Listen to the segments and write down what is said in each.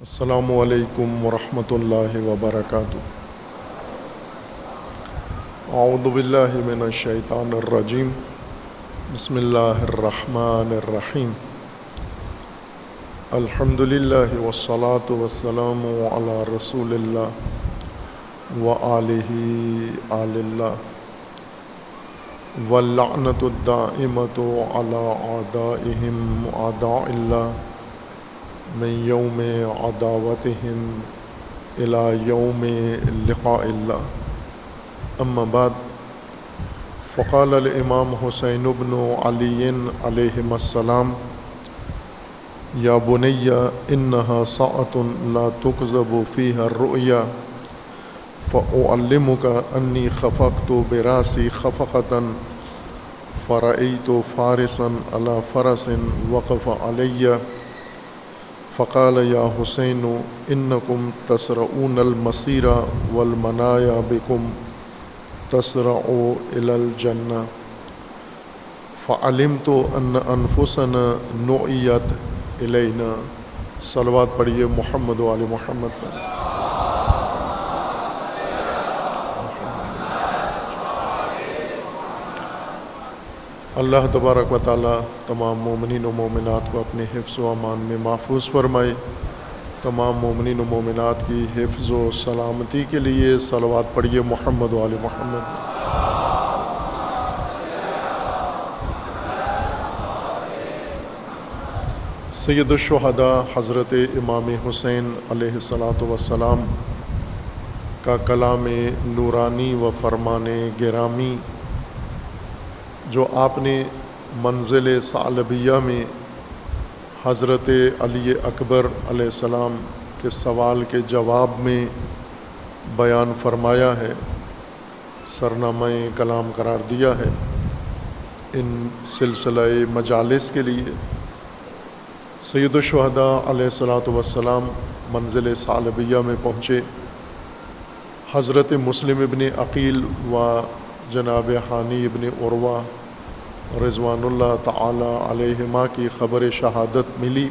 السلام علیکم ورحمۃ اللہ وبرکاتہ۔ اعوذ باللہ من الشیطان الرجیم، بسم اللہ الرحمن الرحیم۔ الحمد للہ والصلاة والسلام علی رسول اللہ وآلہ آل اللہ، واللعنۃ الدائمۃ علی اعدائہم اعداء اللہ من یوم عداوتہم الی یوم لقاء اللہ۔ اما بعد، فقال الامام حسین بن علی علیہم السلام: یا بنی انہا ساعۃ لا تکذب فیہا الرؤیا، فاعلمک انی خفقت براسی خفقۃ فرأیت فارسا علی فرس وقف علی، فقال یا حسین انکم تسرعون المسیر والمنایا بکم تسرع الی الجنہ، فعلمت ان انفسنا نعیت الینا۔ صلوات پڑھیے محمد و آل محمد پر۔ اللہ تبارک و تعالی تمام مومنین و مومنات کو اپنے حفظ و امان میں محفوظ فرمائے۔ تمام مومنین و مومنات کی حفظ و سلامتی کے لیے صلوات پڑھیے محمد و آل محمد۔ سید الشہداء حضرت امام حسین علیہ الصلاۃ والسلام کا کلام نورانی و فرمان گرامی جو آپ نے منزل ثعلبیہ میں حضرت علی اکبر علیہ السلام کے سوال کے جواب میں بیان فرمایا ہے، سرنامہ کلام قرار دیا ہے، ان سلسلہ مجالس کے لیے سید الشہداء علیہ الصلاۃ والسلام منزل ثعلبیہ میں پہنچے۔ حضرت مسلم ابن عقیل و جناب ہانی ابن عروہ رضوان اللہ تعالی علیہما کی خبر شہادت ملی،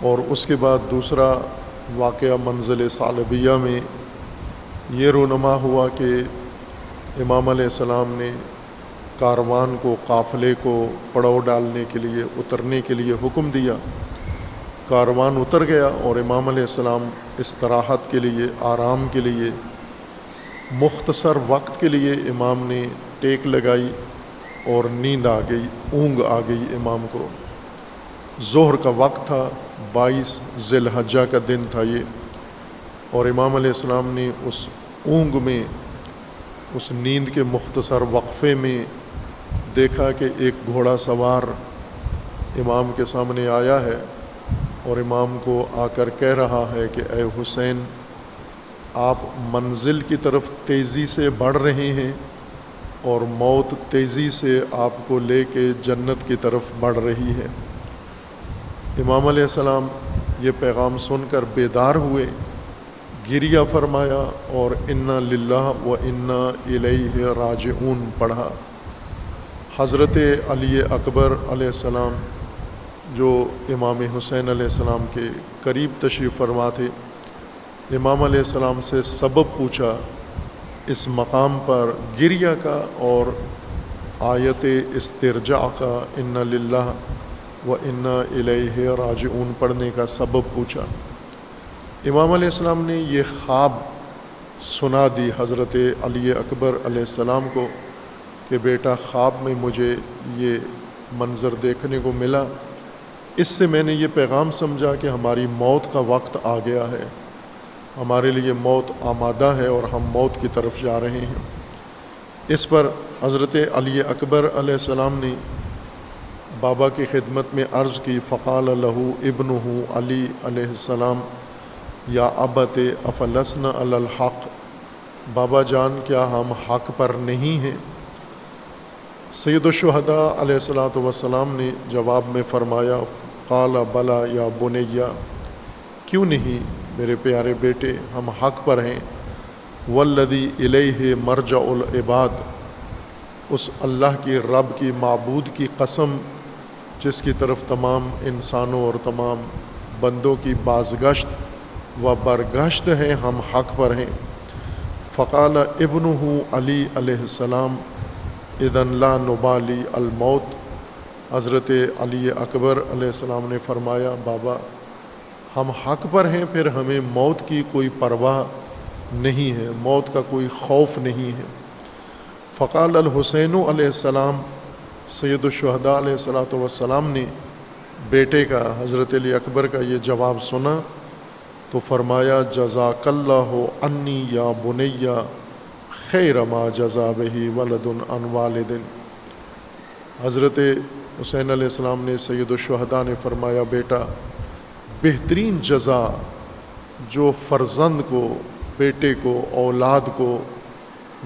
اور اس کے بعد دوسرا واقعہ منزل ثعلبیہ میں یہ رونما ہوا کہ امام علیہ السلام نے کاروان کو، قافلے کو پڑاؤ ڈالنے کے لیے، اترنے کے لیے حکم دیا۔ کاروان اتر گیا اور امام علیہ السلام استراحت کے لیے، آرام کے لیے، مختصر وقت کے لیے امام نے ٹیک لگائی اور نیند آ گئی، اونگ آ گئی امام کو۔ ظہر کا وقت تھا، 22 ذی الحجہ کا دن تھا یہ، اور امام علیہ السلام نے اس اونگ میں، اس نیند کے مختصر وقفے میں دیکھا کہ ایک گھوڑا سوار امام کے سامنے آیا ہے اور امام کو آ کر کہہ رہا ہے کہ اے حسین، آپ منزل کی طرف تیزی سے بڑھ رہے ہیں اور موت تیزی سے آپ کو لے کے جنت کی طرف بڑھ رہی ہے۔ امام علیہ السلام یہ پیغام سن کر بیدار ہوئے، گریہ فرمایا اور انا للہ و انا الیہ راجعون پڑھا۔ حضرت علی اکبر علیہ السلام جو امام حسین علیہ السلام کے قریب تشریف فرما تھے، امام علیہ السلام سے سبب پوچھا اس مقام پر گریہ کا اور آیت استرجاع کا، انا للہ و انا الیہ راجعون پڑھنے کا سبب پوچھا۔ امام علیہ السلام نے یہ خواب سنا دی حضرت علی اکبر علیہ السلام کو کہ بیٹا، خواب میں مجھے یہ منظر دیکھنے کو ملا، اس سے میں نے یہ پیغام سمجھا کہ ہماری موت کا وقت آ گیا ہے، ہمارے لیے موت آمادہ ہے اور ہم موت کی طرف جا رہے ہیں۔ اس پر حضرت علی اکبر علیہ السلام نے بابا کی خدمت میں عرض کی، فقال لہ ابنہ علی علیہ السلام یا ابت افلسنا علی الحق، بابا جان کیا ہم حق پر نہیں ہیں؟ سید الشہداء علیہ الصلاۃ والسلام نے جواب میں فرمایا، قال بلا یا بنیہ، کیوں نہیں میرے پیارے بیٹے، ہم حق پر ہیں۔ والذی الیہ مرجع العباد، اس اللہ کی، رب کی، معبود کی قسم جس کی طرف تمام انسانوں اور تمام بندوں کی بازگشت و برگشت ہے، ہم حق پر ہیں۔ فقال ابنہ علی علیہ السلام اذن لا نبالی الموت، حضرت علی اکبر علیہ السلام نے فرمایا بابا ہم حق پر ہیں، پھر ہمیں موت کی کوئی پرواہ نہیں ہے، موت کا کوئی خوف نہیں ہے۔ فقال الحسین علیہ السلام، سید الشہداء علیہ السلام نے بیٹے کا حضرت علی اکبر کا یہ جواب سنا تو فرمایا جزاک اللہ انی یا بنی خیر ما جزا بہ ولد عن والد۔ حضرت حسین علیہ السلام نے سید الشہداء نے فرمایا بیٹا بہترین جزا جو فرزند کو، بیٹے کو، اولاد کو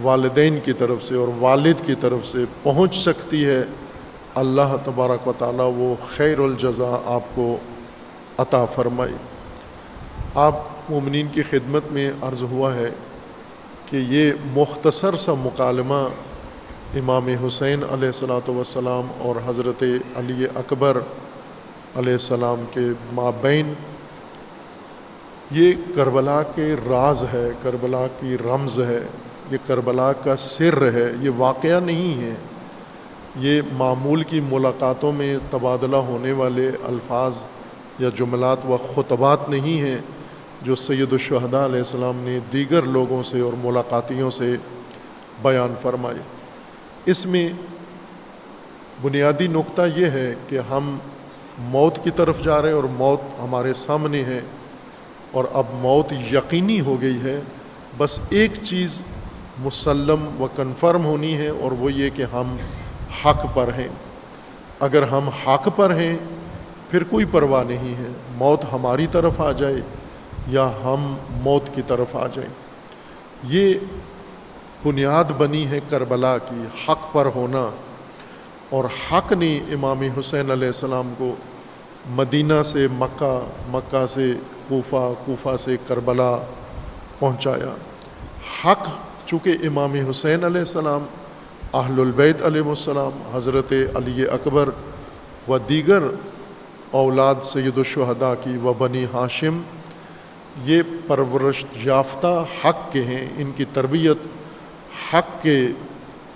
والدین کی طرف سے اور والد کی طرف سے پہنچ سکتی ہے، اللہ تبارک و تعالیٰ وہ خیر الجزا آپ کو عطا فرمائے۔ آپ مومنین کی خدمت میں عرض ہوا ہے کہ یہ مختصر سا مکالمہ امام حسین علیہ السلام اور حضرت علی اکبر علیہ السلام کے مابین یہ کربلا کے راز ہے، کربلا کی رمز ہے، یہ کربلا کا سر ہے، یہ واقعہ نہیں ہے، یہ معمول کی ملاقاتوں میں تبادلہ ہونے والے الفاظ یا جملات و خطبات نہیں ہیں جو سید الشہداء علیہ السلام نے دیگر لوگوں سے اور ملاقاتیوں سے بیان فرمائے۔ اس میں بنیادی نقطہ یہ ہے کہ ہم موت کی طرف جا رہے ہیں اور موت ہمارے سامنے ہے اور اب موت یقینی ہو گئی ہے، بس ایک چیز مسلم و کنفرم ہونی ہے اور وہ یہ کہ ہم حق پر ہیں۔ اگر ہم حق پر ہیں پھر کوئی پرواہ نہیں ہے، موت ہماری طرف آ جائے یا ہم موت کی طرف آ جائیں۔ یہ بنیاد بنی ہے کربلا کی، حق پر ہونا، اور حق نے امام حسین علیہ السلام کو مدینہ سے مکہ، مکہ سے کوفہ، کوفہ سے کربلا پہنچایا۔ حق چونکہ امام حسین علیہ السلام، اہل البیت علیہ السلام، حضرت علی اکبر و دیگر اولاد سید الشہداء کی و بنی ہاشم یہ پرورش یافتہ حق کے ہیں، ان کی تربیت حق کے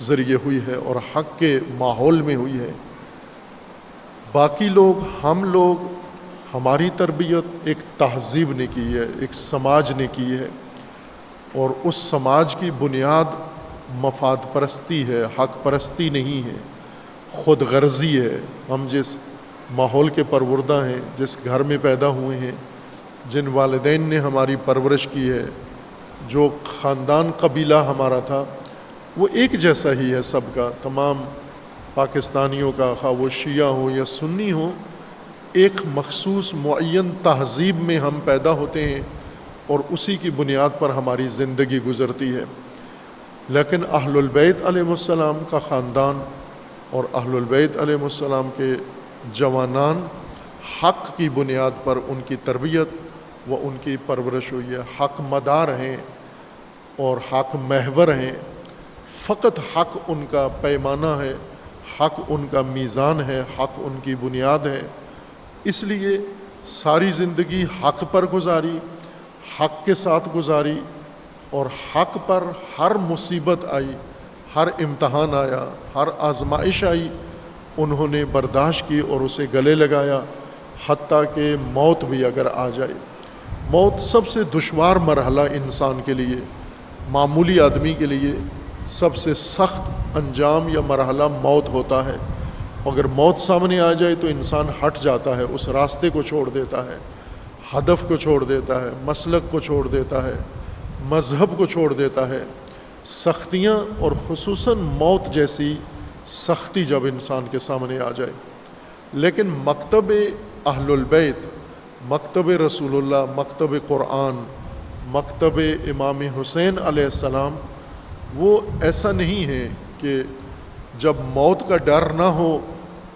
ذریعے ہوئی ہے اور حق کے ماحول میں ہوئی ہے۔ باقی لوگ، ہم لوگ، ہماری تربیت ایک تہذیب نے کی ہے، ایک سماج نے کی ہے، اور اس سماج کی بنیاد مفاد پرستی ہے، حق پرستی نہیں ہے، خود غرضی ہے۔ ہم جس ماحول کے پروردہ ہیں، جس گھر میں پیدا ہوئے ہیں، جن والدین نے ہماری پرورش کی ہے، جو خاندان قبیلہ ہمارا تھا، وہ ایک جیسا ہی ہے سب کا، تمام پاکستانیوں کا، خواہ وہ شیعہ ہوں یا سنی ہوں، ایک مخصوص معین تہذیب میں ہم پیدا ہوتے ہیں اور اسی کی بنیاد پر ہماری زندگی گزرتی ہے۔ لیکن اہل البیت علیہ السلام کا خاندان اور اہل البیت علیہ السلام کے جوانان حق کی بنیاد پر ان کی تربیت و ان کی پرورش ہوئی ہے، حق مدار ہیں اور حق محور ہیں، فقط حق ان کا پیمانہ ہے، حق ان کا میزان ہے، حق ان کی بنیاد ہے۔ اس لیے ساری زندگی حق پر گزاری، حق کے ساتھ گزاری، اور حق پر ہر مصیبت آئی، ہر امتحان آیا، ہر آزمائش آئی، انہوں نے برداشت کی اور اسے گلے لگایا، حتیٰ کہ موت بھی اگر آ جائے۔ موت سب سے دشوار مرحلہ انسان کے لیے، معمولی آدمی کے لیے سب سے سخت انجام یا مرحلہ موت ہوتا ہے۔ اگر موت سامنے آ جائے تو انسان ہٹ جاتا ہے، اس راستے کو چھوڑ دیتا ہے، ہدف کو چھوڑ دیتا ہے، مسلک کو چھوڑ دیتا ہے، مذہب کو چھوڑ دیتا ہے۔ سختیاں اور خصوصاً موت جیسی سختی جب انسان کے سامنے آ جائے، لیکن مکتب اہل البیت، مکتب رسول اللہ، مکتب قرآن، مکتب امام حسین علیہ السلام، وہ ایسا نہیں ہے کہ جب موت کا ڈر نہ ہو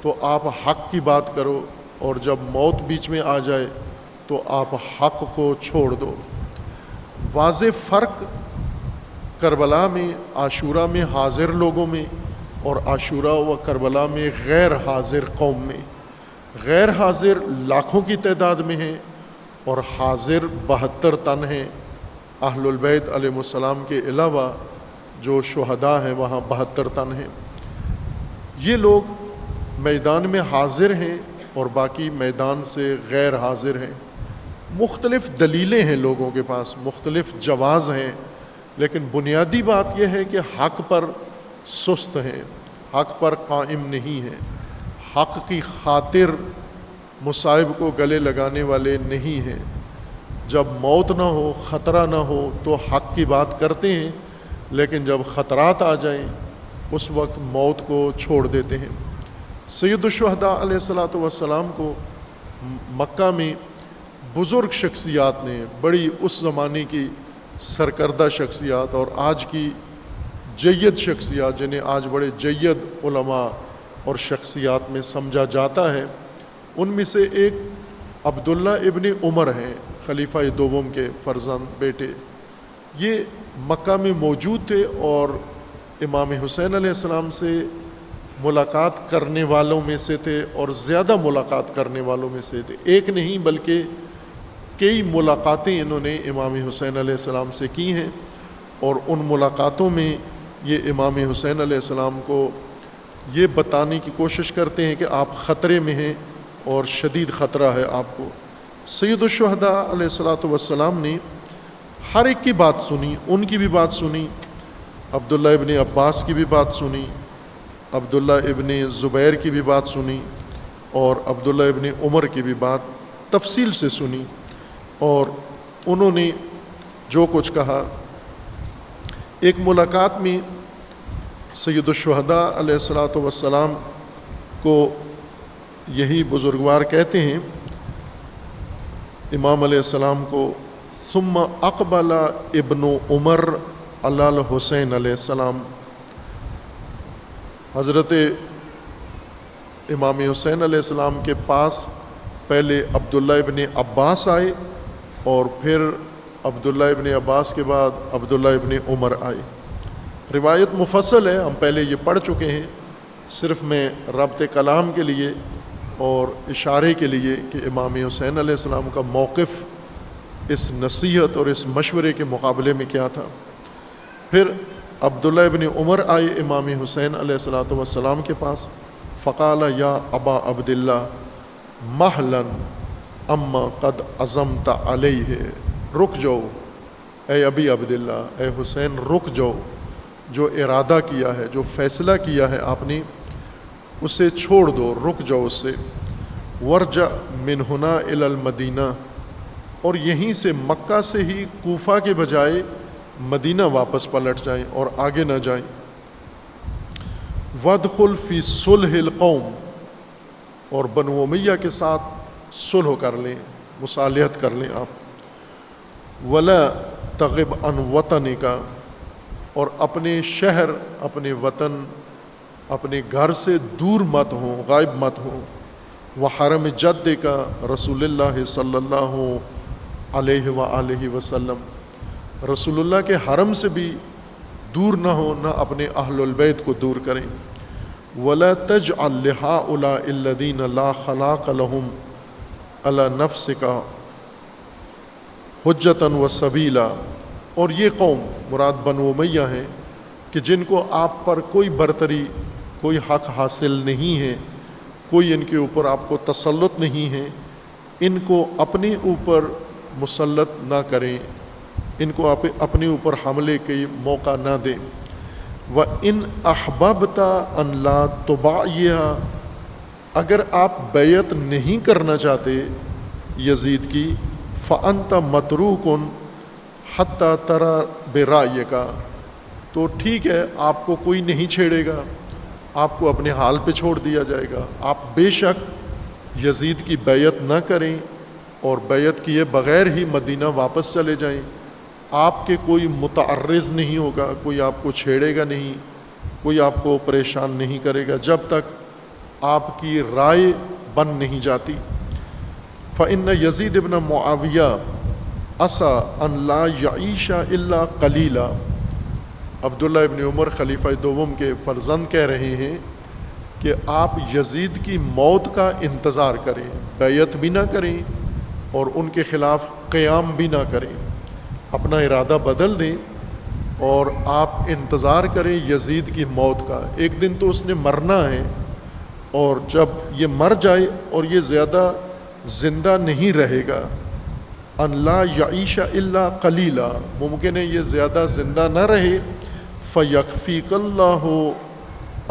تو آپ حق کی بات کرو اور جب موت بیچ میں آ جائے تو آپ حق کو چھوڑ دو۔ واضح فرق کربلا میں، عاشورہ میں حاضر لوگوں میں اور عاشورہ و کربلا میں غیر حاضر قوم میں۔ غیر حاضر لاکھوں کی تعداد میں ہیں، اور حاضر 72 تن ہیں، اہل البیت علیہ السلام کے علاوہ جو شہداء ہیں وہاں 72 تن ہیں۔ یہ لوگ میدان میں حاضر ہیں اور باقی میدان سے غیر حاضر ہیں۔ مختلف دلیلیں ہیں لوگوں کے پاس، مختلف جواز ہیں، لیکن بنیادی بات یہ ہے کہ حق پر سست ہیں، حق پر قائم نہیں ہیں، حق کی خاطر مصائب کو گلے لگانے والے نہیں ہیں۔ جب موت نہ ہو، خطرہ نہ ہو تو حق کی بات کرتے ہیں، لیکن جب خطرات آ جائیں اس وقت موت کو چھوڑ دیتے ہیں۔ سید الشہداء علیہ السلام کو مکہ میں بزرگ شخصیات نے، بڑی اس زمانے کی سرکردہ شخصیات اور آج کی جید شخصیات، جنہیں آج بڑے جید علماء اور شخصیات میں سمجھا جاتا ہے، ان میں سے ایک عبداللہ ابن عمر ہیں، خلیفہ دوم کے فرزند بیٹے۔ یہ مکہ میں موجود تھے اور امام حسین علیہ السلام سے ملاقات کرنے والوں میں سے تھے، اور زیادہ ملاقات کرنے والوں میں سے تھے۔ ایک نہیں بلکہ کئی ملاقاتیں انہوں نے امام حسین علیہ السلام سے کی ہیں، اور ان ملاقاتوں میں یہ امام حسین علیہ السلام کو یہ بتانے کی کوشش کرتے ہیں کہ آپ خطرے میں ہیں اور شدید خطرہ ہے آپ کو۔ سید الشہداء علیہ السلام نے ہر ایک کی بات سنی، ان کی بھی بات سنی، عبداللہ ابن عباس کی بھی بات سنی، عبداللہ ابن زبیر کی بھی بات سنی، اور عبداللہ ابن عمر کی بھی بات تفصیل سے سنی، اور انہوں نے جو کچھ کہا۔ ایک ملاقات میں سید الشہداء علیہ السلام کو یہی بزرگوار کہتے ہیں امام علیہ السلام کو، ثم اقبل ابن عمر علی الحسین علیہ السلام۔ حضرت امام حسین علیہ السلام کے پاس پہلے عبداللہ ابن عباس آئے، اور پھر عبداللہ ابن عباس کے بعد عبداللہ ابن عمر آئے۔ روایت مفصل ہے، ہم پہلے یہ پڑھ چکے ہیں، صرف میں ربط کلام کے لیے اور اشارے کے لیے کہ امام حسین علیہ السلام کا موقف اس نصیحت اور اس مشورے کے مقابلے میں کیا تھا۔ پھر عبداللہ ابن عمر آئے امام حسین علیہ السلام کے پاس، فقال یا ابا عبداللہ مہلا اما قد عزمت علیہ، رک جاؤ اے ابی عبداللہ، اے حسین رک جاؤ، جو ارادہ کیا ہے، جو فیصلہ کیا ہے آپ نے، اسے چھوڑ دو، رک جاؤ اس سے۔ ورجع من ہنا الی المدینہ، اور یہیں سے مکہ سے ہی کوفہ کے بجائے مدینہ واپس پلٹ جائیں اور آگے نہ جائیں۔ وادخل فی صلح القوم، اور بنو امیہ کے ساتھ صلح کر لیں، مصالحت کر لیں آپ۔ ولا تغب عن وطنک، اور اپنے شہر، اپنے وطن، اپنے گھر سے دور مت ہوں، غائب مت ہوں۔ وحرم جدک رسول اللہ صلی اللہ علیہ وآلہ وسلم، رسول اللہ کے حرم سے بھی دور نہ ہو، نہ اپنے اہل البیت کو دور کریں۔ ولا تجعل لہؤلاء الذین لا خلاق لهم علی نفسک حجۃ وسبیلا، اور یہ قوم مراد بنو امیہ ہیں کہ جن کو آپ پر کوئی برتری، کوئی حق حاصل نہیں ہے، کوئی ان کے اوپر آپ کو تسلط نہیں ہے، ان کو اپنے اوپر مسلط نہ کریں، ان کو آپ اپنے اوپر حملے کے موقع نہ دیں۔ وَإِنْ أَحْبَبْتَ أَنْ لَا تُبَايِعَ، اگر آپ بیعت نہیں کرنا چاہتے یزید کی، فَأَنْتَ مَتْرُوكٌ حَتَّى تَرَى بِرَأْيِكَ، تو ٹھیک ہے، آپ کو کوئی نہیں چھیڑے گا، آپ کو اپنے حال پہ چھوڑ دیا جائے گا۔ آپ بے شک یزید کی بیعت نہ کریں اور بیعت کیے بغیر ہی مدینہ واپس چلے جائیں، آپ کے کوئی متعرض نہیں ہوگا، کوئی آپ کو چھیڑے گا نہیں، کوئی آپ کو پریشان نہیں کرے گا جب تک آپ کی رائے بن نہیں جاتی۔ فإن یزید ابن معاویہ عسیٰ ان لا یعیش الا قلیلا، عبداللہ ابن عمر خلیفہ دوم کے فرزند کہہ رہے ہیں کہ آپ یزید کی موت کا انتظار کریں، بیعت بھی نہ کریں اور ان کے خلاف قیام بھی نہ کریں، اپنا ارادہ بدل دیں اور آپ انتظار کریں یزید کی موت کا۔ ایک دن تو اس نے مرنا ہے، اور جب یہ مر جائے اور یہ زیادہ زندہ نہیں رہے گا، ان لا یعیش الا قلیلا، ممکن ہے یہ زیادہ زندہ نہ رہے، فیکفیک اللہ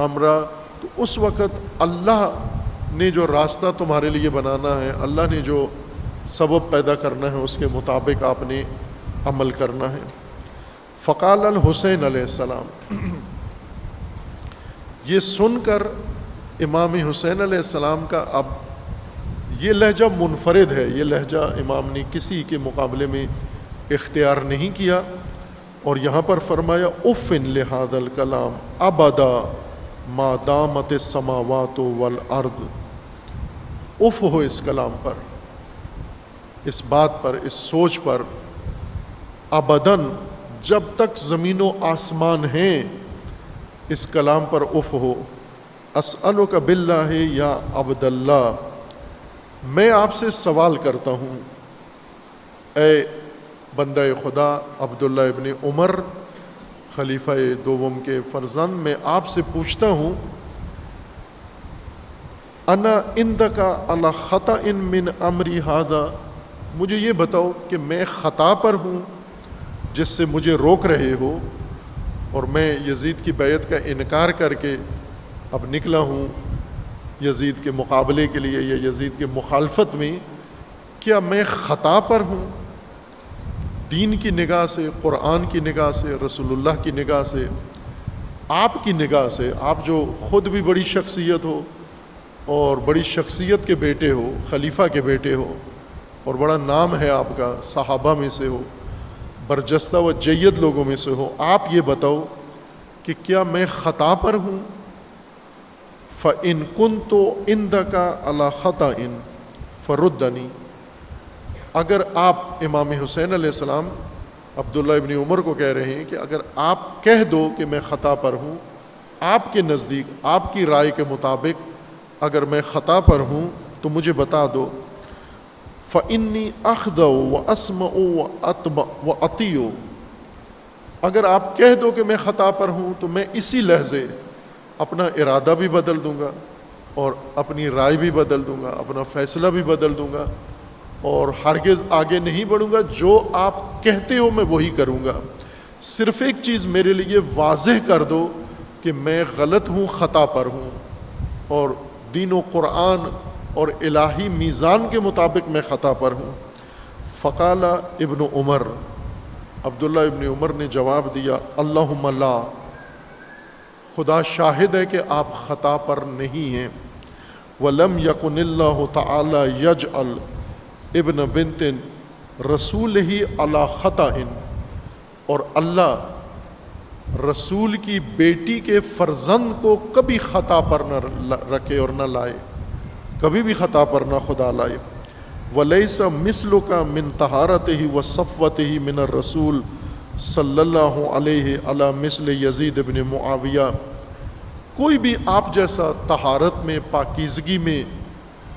امرا، تو اس وقت اللہ نے جو راستہ تمہارے لیے بنانا ہے، اللہ نے جو سبب پیدا کرنا ہے، اس کے مطابق آپ نے عمل کرنا ہے۔ فقال الحسین علیہ السلام، یہ سن کر امام حسین علیہ السلام کا اب یہ لہجہ منفرد ہے، یہ لہجہ امام نے کسی کے مقابلے میں اختیار نہیں کیا، اور یہاں پر فرمایا اف لہذا الکلام ابدا ما دامت السماوات والارض، اف ہو اس کلام پر، اس بات پر، اس سوچ پر، ابداً جب تک زمین و آسمان ہیں، اس کلام پر اف ہو۔ اسألک باللہ یا عبداللہ، میں آپ سے سوال کرتا ہوں اے بندہ خدا عبداللہ ابن عمر خلیفہ دوم کے فرزند، میں آپ سے پوچھتا ہوں، انا عندک علی خطأ من امری ھذا، مجھے یہ بتاؤ کہ میں خطا پر ہوں جس سے مجھے روک رہے ہو، اور میں یزید کی بیعت کا انکار کر کے اب نکلا ہوں یزید کے مقابلے کے لیے یا یزید کے مخالفت میں، کیا میں خطا پر ہوں؟ دین کی نگاہ سے، قرآن کی نگاہ سے، رسول اللہ کی نگاہ سے، آپ کی نگاہ سے، آپ جو خود بھی بڑی شخصیت ہو اور بڑی شخصیت کے بیٹے ہو، خلیفہ کے بیٹے ہو، اور بڑا نام ہے آپ کا، صحابہ میں سے ہو، برجستہ و جید لوگوں میں سے ہو، آپ یہ بتاؤ کہ کیا میں خطا پر ہوں؟ فَإِن كُنْتُ عِنْدَكَ عَلَى خَطَئٍ فَرُدَّنِي، اگر آپ امام حسین علیہ السلام عبداللہ ابن عمر کو کہہ رہے ہیں کہ اگر آپ کہہ دو کہ میں خطا پر ہوں، آپ کے نزدیک، آپ کی رائے کے مطابق اگر میں خطا پر ہوں تو مجھے بتا دو۔ فَإِنِّي أَخْضَعُ وَأَسْمَعُ وَأَطِيعُ، اگر آپ کہہ دو کہ میں خطا پر ہوں تو میں اسی لحظے اپنا ارادہ بھی بدل دوں گا اور اپنی رائے بھی بدل دوں گا، اپنا فیصلہ بھی بدل دوں گا، اور ہرگز آگے نہیں بڑھوں گا، جو آپ کہتے ہو میں وہی کروں گا۔ صرف ایک چیز میرے لیے واضح کر دو کہ میں غلط ہوں، خطا پر ہوں، اور دین و قرآن اور الہی میزان کے مطابق میں خطا پر ہوں۔ فقال ابن عمر، عبداللہ ابن عمر نے جواب دیا، اللہم لا، خدا شاہد ہے کہ آپ خطا پر نہیں ہیں۔ وَلَمْ يَكُنِ اللَّهُ تَعَالَى يَجْعَلْ ابن بنت رسول ہی علی خطأ، اور اللہ رسول کی بیٹی کے فرزند کو کبھی خطا پر نہ رکھے اور نہ لائے، کبھی بھی خطا پر نہ خدا لائے۔ وَلَيْسَ مِثْلُكَ مِنْ طَهَارَتِهِ وَصَفْوَتِهِ مِنَ الرَّسُولِ صلی اللہ علیہ علی مثل یزید ابن معاویہ، کوئی بھی آپ جیسا طہارت میں، پاکیزگی میں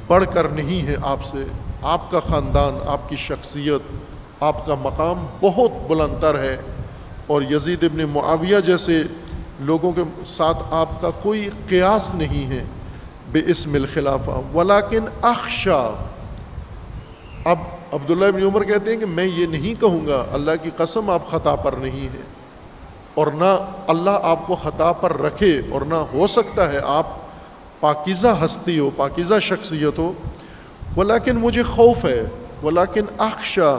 بڑھ کر نہیں ہے آپ سے۔ آپ کا خاندان، آپ کی شخصیت، آپ کا مقام بہت بلند تر ہے، اور یزید ابن معاویہ جیسے لوگوں کے ساتھ آپ کا کوئی قیاس نہیں ہے باسم الخلافہ۔ ولیکن اخشا، اب عبداللہ ابن عمر کہتے ہیں کہ میں یہ نہیں کہوں گا، اللہ کی قسم آپ خطا پر نہیں ہیں، اور نہ اللہ آپ کو خطا پر رکھے، اور نہ ہو سکتا ہے آپ پاکیزہ ہستی ہو، پاکیزہ شخصیت ہو، ولیکن مجھے خوف ہے، ولیکن اخشا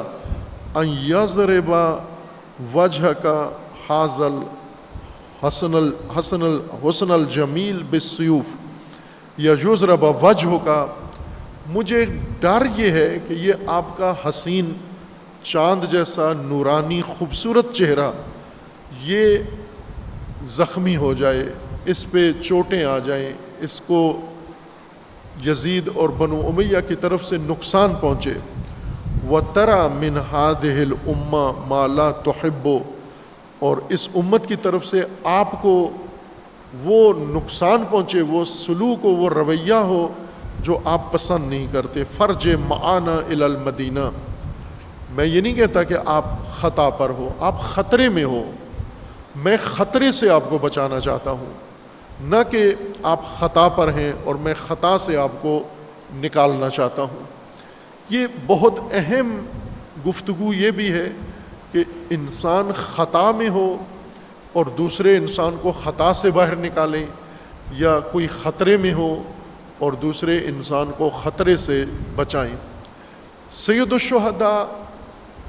ان یضرب وجہک حاذل حسن الجمیل بالسیوف یا یضرب وجہک، مجھے ڈر یہ ہے کہ یہ آپ کا حسین چاند جیسا نورانی خوبصورت چہرہ یہ زخمی ہو جائے، اس پہ چوٹیں آ جائیں، اس کو یزید اور بنو امیہ کی طرف سے نقصان پہنچے۔ وَتَرَى مِنْ هَذِهِ الْأُمَّةِ مَا لَا تُحِبُّ، اور اس امت کی طرف سے آپ کو وہ نقصان پہنچے، وہ سلوک ہو، وہ رویہ ہو جو آپ پسند نہیں کرتے. فرج معانا الی المدینہ. میں یہ نہیں کہتا کہ آپ خطا پر ہو، آپ خطرے میں ہو. میں خطرے سے آپ کو بچانا چاہتا ہوں، نہ کہ آپ خطا پر ہیں اور میں خطا سے آپ کو نکالنا چاہتا ہوں. یہ بہت اہم گفتگو یہ بھی ہے کہ انسان خطا میں ہو اور دوسرے انسان کو خطا سے باہر نکالیں، یا کوئی خطرے میں ہو اور دوسرے انسان کو خطرے سے بچائیں. سید الشہداء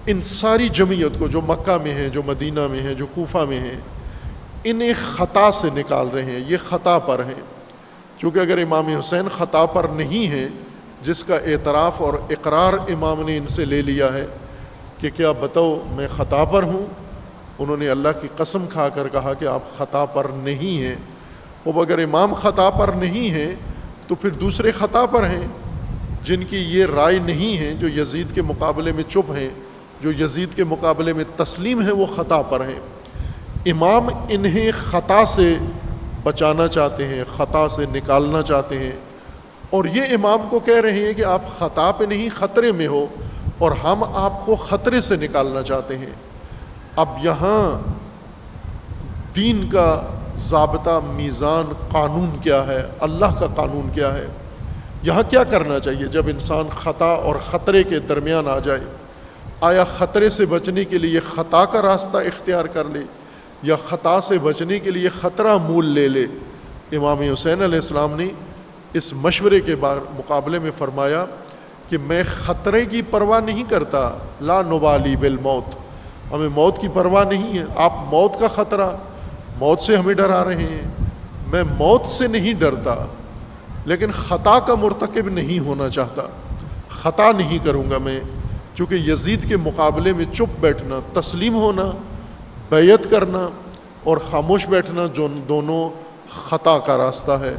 ان ساری جمعیت کو جو مکہ میں ہیں، جو مدینہ میں ہیں، جو کوفہ میں ہیں، انہیں خطا سے نکال رہے ہیں. یہ خطا پر ہیں. چونکہ اگر امام حسین خطا پر نہیں ہیں، جس کا اعتراف اور اقرار امام نے ان سے لے لیا ہے کہ کیا بتاؤ میں خطا پر ہوں، انہوں نے اللہ کی قسم کھا کر کہا کہ آپ خطا پر نہیں ہیں. اب اگر امام خطا پر نہیں ہیں تو پھر دوسرے خطا پر ہیں جن کی یہ رائے نہیں ہے، جو یزید کے مقابلے میں چپ ہیں، جو یزید کے مقابلے میں تسلیم ہیں، وہ خطا پر ہیں. امام انہیں خطا سے بچانا چاہتے ہیں، خطا سے نکالنا چاہتے ہیں، اور یہ امام کو کہہ رہے ہیں کہ آپ خطا پہ نہیں خطرے میں ہو اور ہم آپ کو خطرے سے نکالنا چاہتے ہیں. اب یہاں دین کا ضابطہ، میزان، قانون کیا ہے، اللہ کا قانون کیا ہے؟ یہاں کیا کرنا چاہیے جب انسان خطا اور خطرے کے درمیان آ جائے؟ آیا خطرے سے بچنے کے لیے خطا کا راستہ اختیار کر لے یا خطا سے بچنے کے لیے خطرہ مول لے لے؟ امام حسین علیہ السلام نے اس مشورے کے مقابلے میں فرمایا کہ میں خطرے کی پرواہ نہیں کرتا. لا نبالی بالموت. ہمیں موت کی پرواہ نہیں ہے. آپ موت کا خطرہ، موت سے ہمیں ڈرا رہے ہیں. میں موت سے نہیں ڈرتا، لیکن خطا کا مرتکب نہیں ہونا چاہتا. خطا نہیں کروں گا میں، چونکہ یزید کے مقابلے میں چپ بیٹھنا، تسلیم ہونا، بیعت کرنا اور خاموش بیٹھنا، جو دونوں خطا کا راستہ ہے.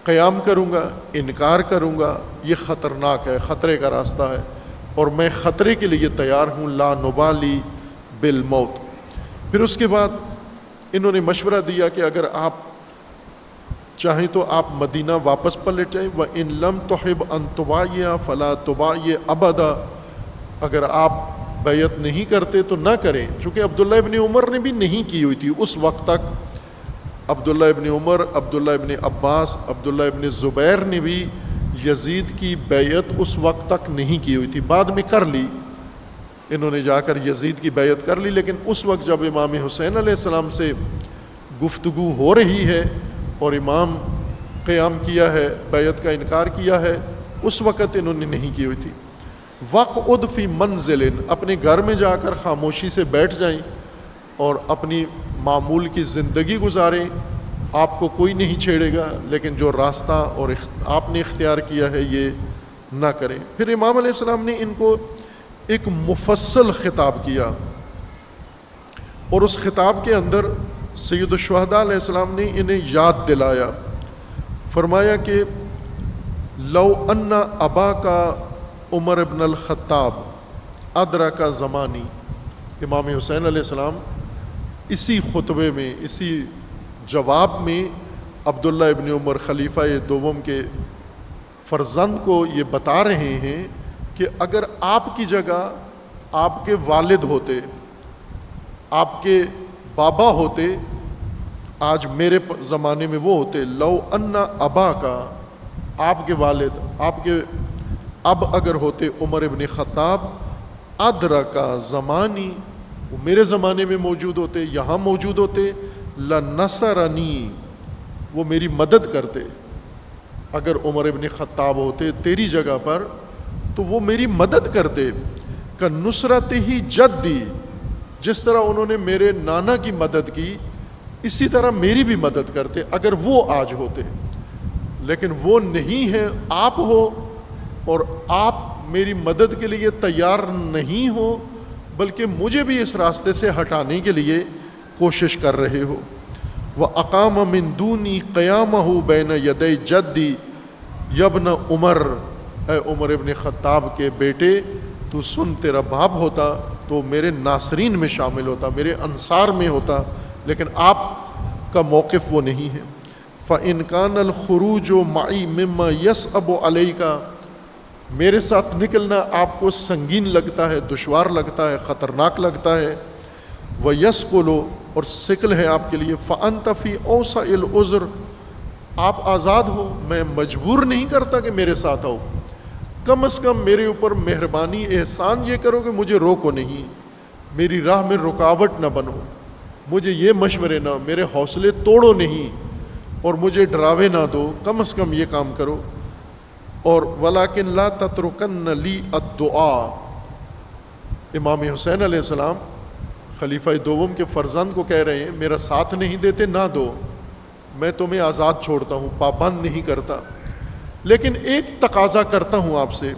قیام کروں گا، انکار کروں گا، یہ خطرناک ہے، خطرے کا راستہ ہے، اور میں خطرے کے لیے تیار ہوں. لا نبالی بالموت. پھر اس کے بعد انہوں نے مشورہ دیا کہ اگر آپ چاہیں تو آپ مدینہ واپس پلٹ جائیں. وَإِن لَمْ تُحِبْ أَن تُبَايِعَ فَلَا تُبَايِعْ أَبَدًا. اگر آپ بیعت نہیں کرتے تو نہ کریں، چونکہ عبداللہ ابن عمر نے بھی نہیں کی ہوئی تھی اس وقت تک. عبداللہ ابن عمر، عبداللہ ابن عباس، عبداللہ ابن زبیر نے بھی یزید کی بیعت اس وقت تک نہیں کی ہوئی تھی. بعد میں کر لی، انہوں نے جا کر یزید کی بیعت کر لی، لیکن اس وقت جب امام حسین علیہ السلام سے گفتگو ہو رہی ہے اور امام قیام کیا ہے، بیعت کا انکار کیا ہے، اس وقت انہوں نے نہیں کی ہوئی تھی. وَقْعُدْ فِي مَنزِلٍ. اپنے گھر میں جا کر خاموشی سے بیٹھ جائیں اور اپنی معمول کی زندگی گزاریں. آپ کو کوئی نہیں چھیڑے گا، لیکن جو راستہ اور آپ نے اختیار کیا ہے یہ نہ کریں. پھر امام علیہ السلام نے ان کو ایک مفصل خطاب کیا، اور اس خطاب کے اندر سید الشہداء علیہ السلام نے انہیں یاد دلایا. فرمایا کہ لو ان ابا کا عمر ابن الخطاب ادرک زمانی. امام حسین علیہ السلام اسی خطبے میں، اسی جواب میں عبداللہ ابن عمر خلیفہ دوم کے فرزند کو یہ بتا رہے ہیں کہ اگر آپ کی جگہ آپ کے والد ہوتے، آپ کے بابا ہوتے، آج میرے زمانے میں وہ ہوتے، لو ان ابا کا، آپ کے والد، آپ کے اب اگر ہوتے عمر ابن خطاب، ادرکا زمانی، وہ میرے زمانے میں موجود ہوتے، یہاں موجود ہوتے، لنصرنی، وہ میری مدد کرتے. اگر عمر ابن خطاب ہوتے تیری جگہ پر تو وہ میری مدد کرتے. کہ نصرت ہی جدی، جس طرح انہوں نے میرے نانا کی مدد کی اسی طرح میری بھی مدد کرتے اگر وہ آج ہوتے. لیکن وہ نہیں ہیں، آپ ہو، اور آپ میری مدد کے لیے تیار نہیں ہو، بلکہ مجھے بھی اس راستے سے ہٹانے کے لیے کوشش کر رہے ہو. وَأَقَامَ مِن دُونِي قِيَامَهُ بَيْنَ يَدَيْ جَدِّي یبن عمر. اے عمر ابن خطاب کے بیٹے، تو سن، تیرا باپ ہوتا تو میرے ناصرین میں شامل ہوتا، میرے انصار میں ہوتا، لیکن آپ کا موقف وہ نہیں ہے. فَإِنْ كَانَ الْخُرُوجُ مَعِي مِمَّا يَصْعَبُ عَلَيْكَ، میرے ساتھ نکلنا آپ کو سنگین لگتا ہے، دشوار لگتا ہے، خطرناک لگتا ہے، وَيَسْقُلُ، اور سکل ہے آپ کے لیے، فَأَنْتَ فِي أَوْسَعِ الْعُذْرِ، آپ آزاد ہو، میں مجبور نہیں کرتا کہ میرے ساتھ آؤ، کم از کم میرے اوپر مہربانی احسان یہ کرو کہ مجھے روکو نہیں، میری راہ میں رکاوٹ نہ بنو، مجھے یہ مشورے نہ، میرے حوصلے توڑو نہیں اور مجھے ڈراوے نہ دو، کم از کم یہ کام کرو۔ اور وَلَكِنْ لَا تَتْرُكَنَّ لِي الدُّعَاء، امام حسین علیہ السلام خلیفہ دوم کے فرزند کو کہہ رہے ہیں میرا ساتھ نہیں دیتے، نہ دو، میں تمہیں آزاد چھوڑتا ہوں، پابند نہیں کرتا، لیکن ایک تقاضا کرتا ہوں آپ سے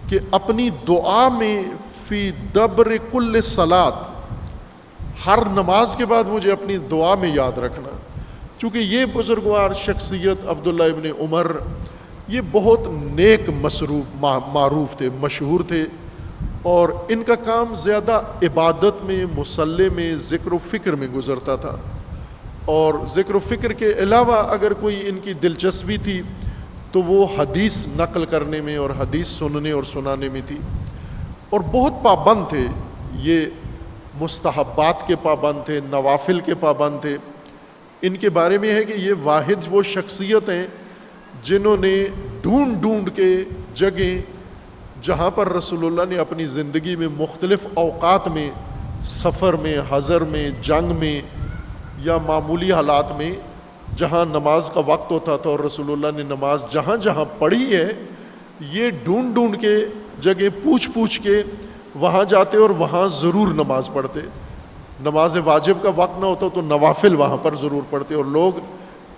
کہ اپنی دعا میں فی دبر کل صلاۃ، ہر نماز کے بعد مجھے اپنی دعا میں یاد رکھنا، چونکہ یہ بزرگوار شخصیت عبداللہ ابن عمر یہ بہت نیک معروف تھے، مشہور تھے، اور ان کا کام زیادہ عبادت میں، مصلی میں، ذکر و فکر میں گزرتا تھا، اور ذکر و فکر کے علاوہ اگر کوئی ان کی دلچسپی تھی تو وہ حدیث نقل کرنے میں اور حدیث سننے اور سنانے میں تھی، اور بہت پابند تھے، یہ مستحبات کے پابند تھے، نوافل کے پابند تھے۔ ان کے بارے میں ہے کہ یہ واحد وہ شخصیت ہیں جنہوں نے ڈھونڈ ڈھونڈ کے جگہیں جہاں پر رسول اللہ نے اپنی زندگی میں مختلف اوقات میں، سفر میں، حضر میں، جنگ میں یا معمولی حالات میں، جہاں نماز کا وقت ہوتا تھا اور رسول اللہ نے نماز جہاں جہاں پڑھی ہے، یہ ڈھونڈ ڈھونڈ کے جگہ پوچھ پوچھ کے وہاں جاتے اور وہاں ضرور نماز پڑھتے، نماز واجب کا وقت نہ ہوتا تو نوافل وہاں پر ضرور پڑھتے، اور لوگ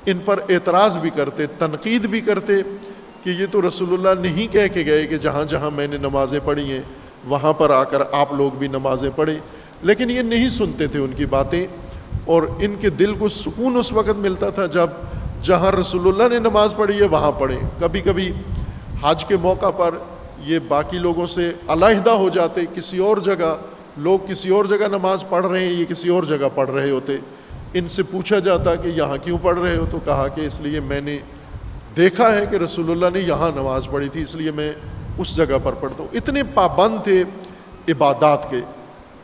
ان پر اعتراض بھی کرتے، تنقید بھی کرتے کہ یہ تو رسول اللہ نہیں کہہ کے گئے کہ جہاں جہاں میں نے نمازیں پڑھی ہیں وہاں پر آ کر آپ لوگ بھی نمازیں پڑھیں، لیکن یہ نہیں سنتے تھے ان کی باتیں، اور ان کے دل کو سکون اس وقت ملتا تھا جب جہاں رسول اللہ نے نماز پڑھی ہے وہاں پڑھیں۔ کبھی کبھی حج کے موقع پر یہ باقی لوگوں سے علیحدہ ہو جاتے، کسی اور جگہ، لوگ کسی اور جگہ نماز پڑھ رہے ہیں، یہ کسی اور جگہ پڑھ رہے ہوتے، ان سے پوچھا جاتا کہ یہاں کیوں پڑھ رہے ہو، تو کہا کہ اس لیے میں نے دیکھا ہے کہ رسول اللہ نے یہاں نماز پڑھی تھی، اس لیے میں اس جگہ پر پڑھتا ہوں۔ اتنے پابند تھے عبادات کے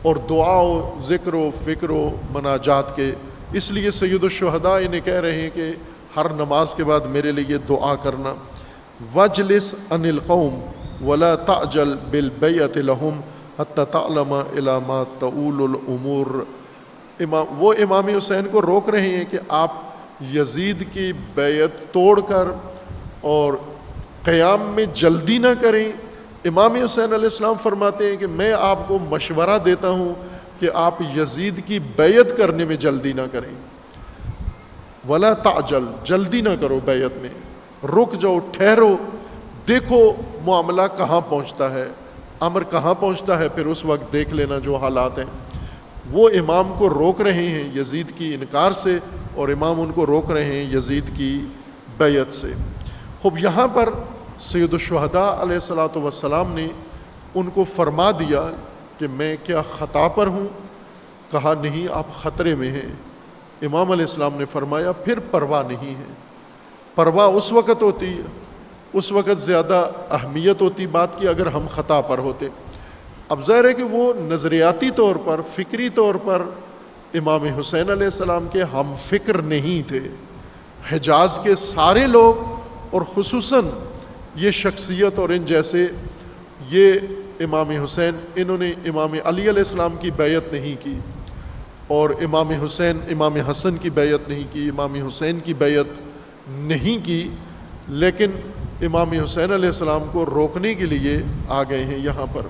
اور دعا و ذکر و فکر و مناجات کے، اس لیے سید الشہداء انہیں کہہ رہے ہیں کہ ہر نماز کے بعد میرے لیے دعا کرنا۔ وَاجْلِسْ عَنِ الْقَوْمِ وَلَا تَعْجَلْ بِالْبَيْعَةِ لَهُمْ حَتَّى تَعْلَمَ إِلَى مَا تَؤُولُ الْأُمُورُ، وہ امام حسین کو روک رہے ہیں کہ آپ یزید کی بیعت توڑ کر اور قیام میں جلدی نہ کریں۔ امام حسین علیہ السلام فرماتے ہیں کہ میں آپ کو مشورہ دیتا ہوں کہ آپ یزید کی بیعت کرنے میں جلدی نہ کریں، ولا تعجل، جلدی نہ کرو بیعت میں، رک جاؤ، ٹھہرو، دیکھو معاملہ کہاں پہنچتا ہے، امر کہاں پہنچتا ہے، پھر اس وقت دیکھ لینا جو حالات ہیں۔ وہ امام کو روک رہے ہیں یزید کی انکار سے، اور امام ان کو روک رہے ہیں یزید کی بیعت سے۔ خوب یہاں پر سید الشہداء علیہ الصلاۃ والسلام نے ان کو فرما دیا کہ میں کیا خطا پر ہوں؟ کہا نہیں، آپ خطرے میں ہیں۔ امام علیہ السلام نے فرمایا پھر پرواہ نہیں ہے، پرواہ اس وقت ہوتی ہے، اس وقت زیادہ اہمیت ہوتی بات کی اگر ہم خطا پر ہوتے۔ اب ظاہر ہے کہ وہ نظریاتی طور پر، فکری طور پر امام حسین علیہ السلام کے ہم فکر نہیں تھے۔ حجاز کے سارے لوگ اور خصوصاً یہ شخصیت اور ان جیسے، یہ امام حسین، انہوں نے امام علی علیہ السلام کی بیعت نہیں کی، اور امام حسن کی بیعت نہیں کی، امام حسین کی بیعت نہیں کی، لیکن امام حسین علیہ السلام کو روکنے کے لیے آ گئے ہیں یہاں پر۔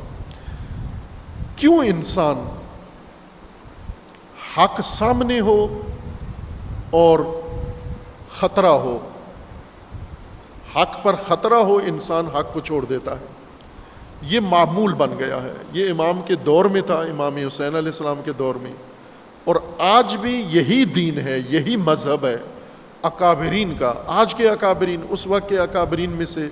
کیوں انسان حق سامنے ہو اور خطرہ ہو، حق پر خطرہ ہو، انسان حق کو چھوڑ دیتا ہے، یہ معمول بن گیا ہے۔ یہ امام کے دور میں تھا، امام حسین علیہ السلام کے دور میں، اور آج بھی یہی دین ہے، یہی مذہب ہے اکابرین کا۔ آج کے اکابرین، اس وقت کے اکابرین میں سے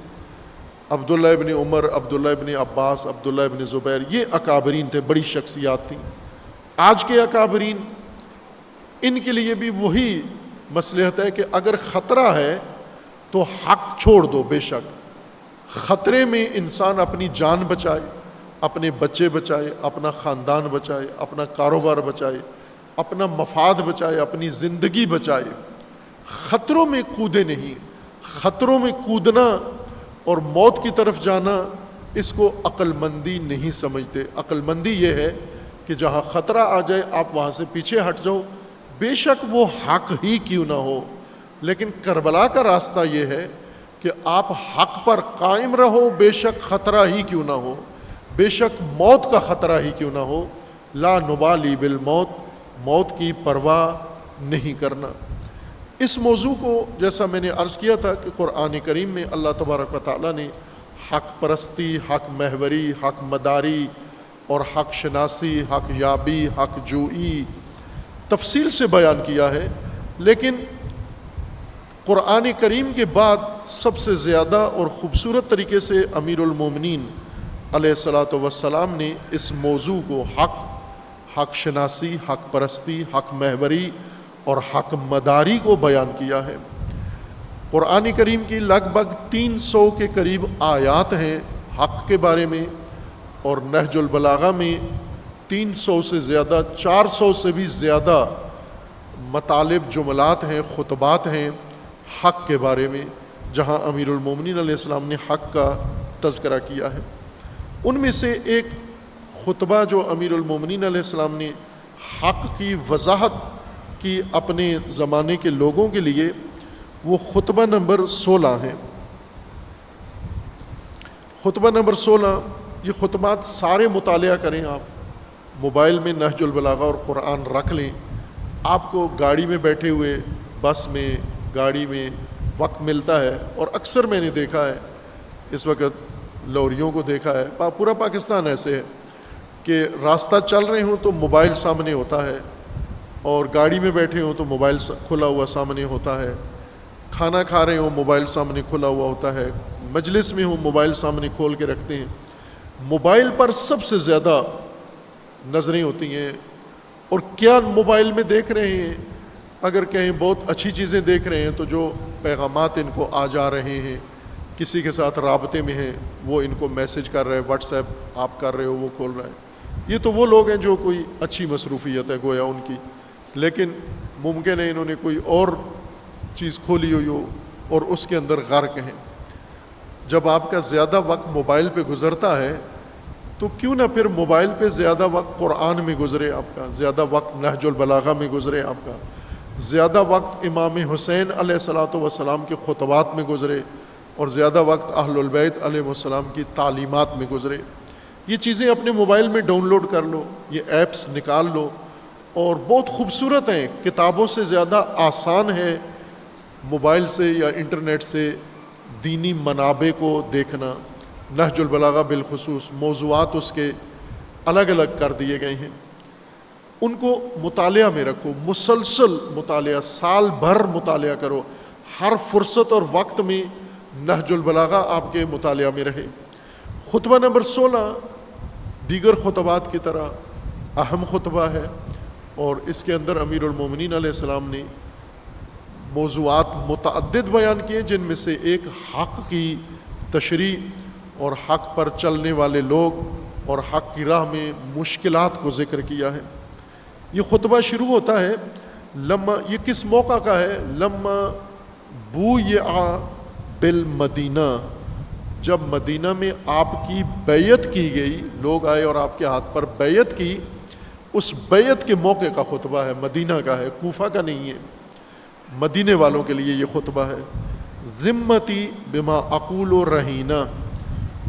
عبداللہ ابن عمر، عبداللہ ابن عباس، عبداللہ ابن زبیر، یہ اکابرین تھے، بڑی شخصیات تھیں۔ آج کے اکابرین، ان کے لیے بھی وہی مصلحت ہے کہ اگر خطرہ ہے تو حق چھوڑ دو. بے شک خطرے میں انسان اپنی جان بچائے, اپنے بچے بچائے, اپنا خاندان بچائے, اپنا کاروبار بچائے, اپنا مفاد بچائے, اپنی زندگی بچائے. خطروں میں کودے نہیں. خطروں میں کودنا اور موت کی طرف جانا اس کو عقل مندی نہیں سمجھتے. عقل مندی یہ ہے کہ جہاں خطرہ آ جائے آپ وہاں سے پیچھے ہٹ جاؤ, بے شک وہ حق ہی کیوں نہ ہو. لیکن کربلا کا راستہ یہ ہے کہ آپ حق پر قائم رہو, بے شک خطرہ ہی کیوں نہ ہو, بے شک موت کا خطرہ ہی کیوں نہ ہو. لا نبالی بالموت, موت کی پرواہ نہیں کرنا. اس موضوع کو جیسا میں نے عرض کیا تھا کہ قرآن کریم میں اللہ تبارک و تعالیٰ نے حق پرستی, حق محوری, حق مداری اور حق شناسی, حق یابی, حق جوئی تفصیل سے بیان کیا ہے. لیکن قرآن کریم کے بعد سب سے زیادہ اور خوبصورت طریقے سے امیر المومنین علیہ الصلاۃ والسلام نے اس موضوع کو حق شناسی, حق پرستی, حق محوری اور حق مداری کو بیان کیا ہے. قرآن کریم کی لگ بھگ 300 کے قریب آیات ہیں حق کے بارے میں, اور نہج البلاغہ میں 300 سے زیادہ, 400 سے بھی زیادہ مطالب, جملات ہیں, خطبات ہیں حق کے بارے میں, جہاں امیر المومنین علیہ السلام نے حق کا تذکرہ کیا ہے. ان میں سے ایک خطبہ جو امیر المومنین علیہ السلام نے حق کی وضاحت کی اپنے زمانے کے لوگوں کے لیے, وہ خطبہ نمبر 16 ہے. خطبہ نمبر 16, یہ خطبات سارے مطالعہ کریں آپ. موبائل میں نہج البلاغہ اور قرآن رکھ لیں. آپ کو گاڑی میں بیٹھے ہوئے, بس میں, گاڑی میں وقت ملتا ہے, اور اکثر میں نے دیکھا ہے اس وقت لوریوں کو دیکھا ہے, پورا پاکستان ایسے ہے کہ راستہ چل رہے ہوں تو موبائل سامنے ہوتا ہے, اور گاڑی میں بیٹھے ہوں تو موبائل کھلا ہوا سامنے ہوتا ہے, کھانا کھا رہے ہوں موبائل سامنے کھلا ہوا ہوتا ہے, مجلس میں ہوں موبائل سامنے کھول کے رکھتے ہیں. موبائل پر سب سے زیادہ نظریں ہوتی ہیں. اور کیا موبائل میں دیکھ رہے ہیں؟ اگر کہیں بہت اچھی چیزیں دیکھ رہے ہیں تو جو پیغامات ان کو آ جا رہے ہیں, کسی کے ساتھ رابطے میں ہیں, وہ ان کو میسج کر رہے ہیں, واٹس ایپ آپ کر رہے ہو وہ کھول رہا ہے. یہ تو وہ لوگ ہیں جو کوئی اچھی مصروفیت ہے گویا ان کی, لیکن ممکن ہے انہوں نے کوئی اور چیز کھولی ہوئی ہو اور اس کے اندر غرق ہیں. جب آپ کا زیادہ وقت موبائل پہ گزرتا ہے تو کیوں نہ پھر موبائل پہ زیادہ وقت قرآن میں گزرے آپ کا, زیادہ وقت نہج البلاغہ میں گزرے آپ کا, زیادہ وقت امام حسین علیہ الصلاۃ والسلام کے خطبات میں گزرے, اور زیادہ وقت اہل البیت علیہ السلام کی تعلیمات میں گزرے. یہ چیزیں اپنے موبائل میں ڈاؤن لوڈ کر لو, یہ ایپس نکال لو, اور بہت خوبصورت ہیں. کتابوں سے زیادہ آسان ہے موبائل سے یا انٹرنیٹ سے دینی منابع کو دیکھنا. نہج البلاغہ بالخصوص موضوعات اس کے الگ الگ کر دیے گئے ہیں, ان کو مطالعہ میں رکھو, مسلسل مطالعہ, سال بھر مطالعہ کرو, ہر فرصت اور وقت میں نہج البلاغہ آپ کے مطالعہ میں رہے. خطبہ نمبر 16 دیگر خطبات کی طرح اہم خطبہ ہے, اور اس کے اندر امیر المومنین علیہ السلام نے موضوعات متعدد بیان کیے, جن میں سے ایک حق کی تشریح اور حق پر چلنے والے لوگ اور حق کی راہ میں مشکلات کو ذکر کیا ہے. یہ خطبہ شروع ہوتا ہے یہ کس موقع کا ہے؟ لما بویع بالمدینہ, جب مدینہ میں آپ کی بیعت کی گئی, لوگ آئے اور آپ کے ہاتھ پر بیعت کی, اس بیعت کے موقع کا خطبہ ہے, مدینہ کا ہے, کوفہ کا نہیں ہے, مدینے والوں کے لیے یہ خطبہ ہے. ذمتی بما اقول رہینہ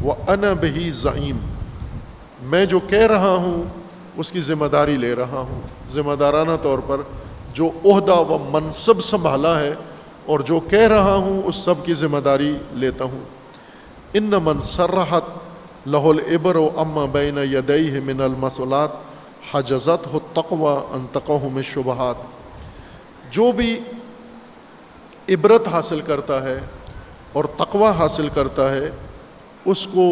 وانا بہ زعیم, میں جو کہہ رہا ہوں اس کی ذمہ داری لے رہا ہوں, ذمہ دارانہ طور پر جو عہدہ و منصب سنبھالا ہے اور جو کہہ رہا ہوں اس سب کی ذمہ داری لیتا ہوں. ان من صرحت لہ العبر اما بین یدیہ من المسئلات حجزتہ التقوی عن تقوم الشبہات, جو بھی عبرت حاصل کرتا ہے اور تقوی حاصل کرتا ہے اس کو